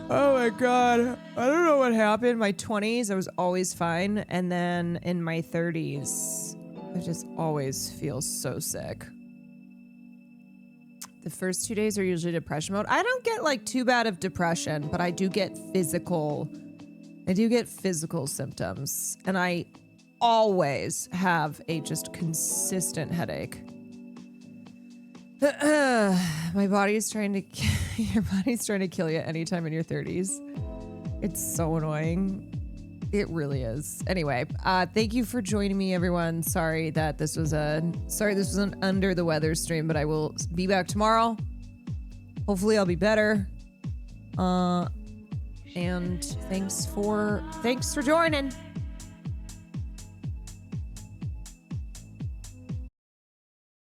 my God. I don't know what happened. In my 20s, I was always fine. And then in my 30s, I just always feel so sick. The first 2 days are usually depression mode. I don't get like too bad of depression, but I do get physical symptoms. And I always have a just consistent headache. My body is trying to your body's trying to kill you anytime in your 30s. It's so annoying. It really is. Anyway, thank you for joining me, everyone. Sorry this was an under the weather stream, but I will be back tomorrow. Hopefully I'll be better. And thanks for joining.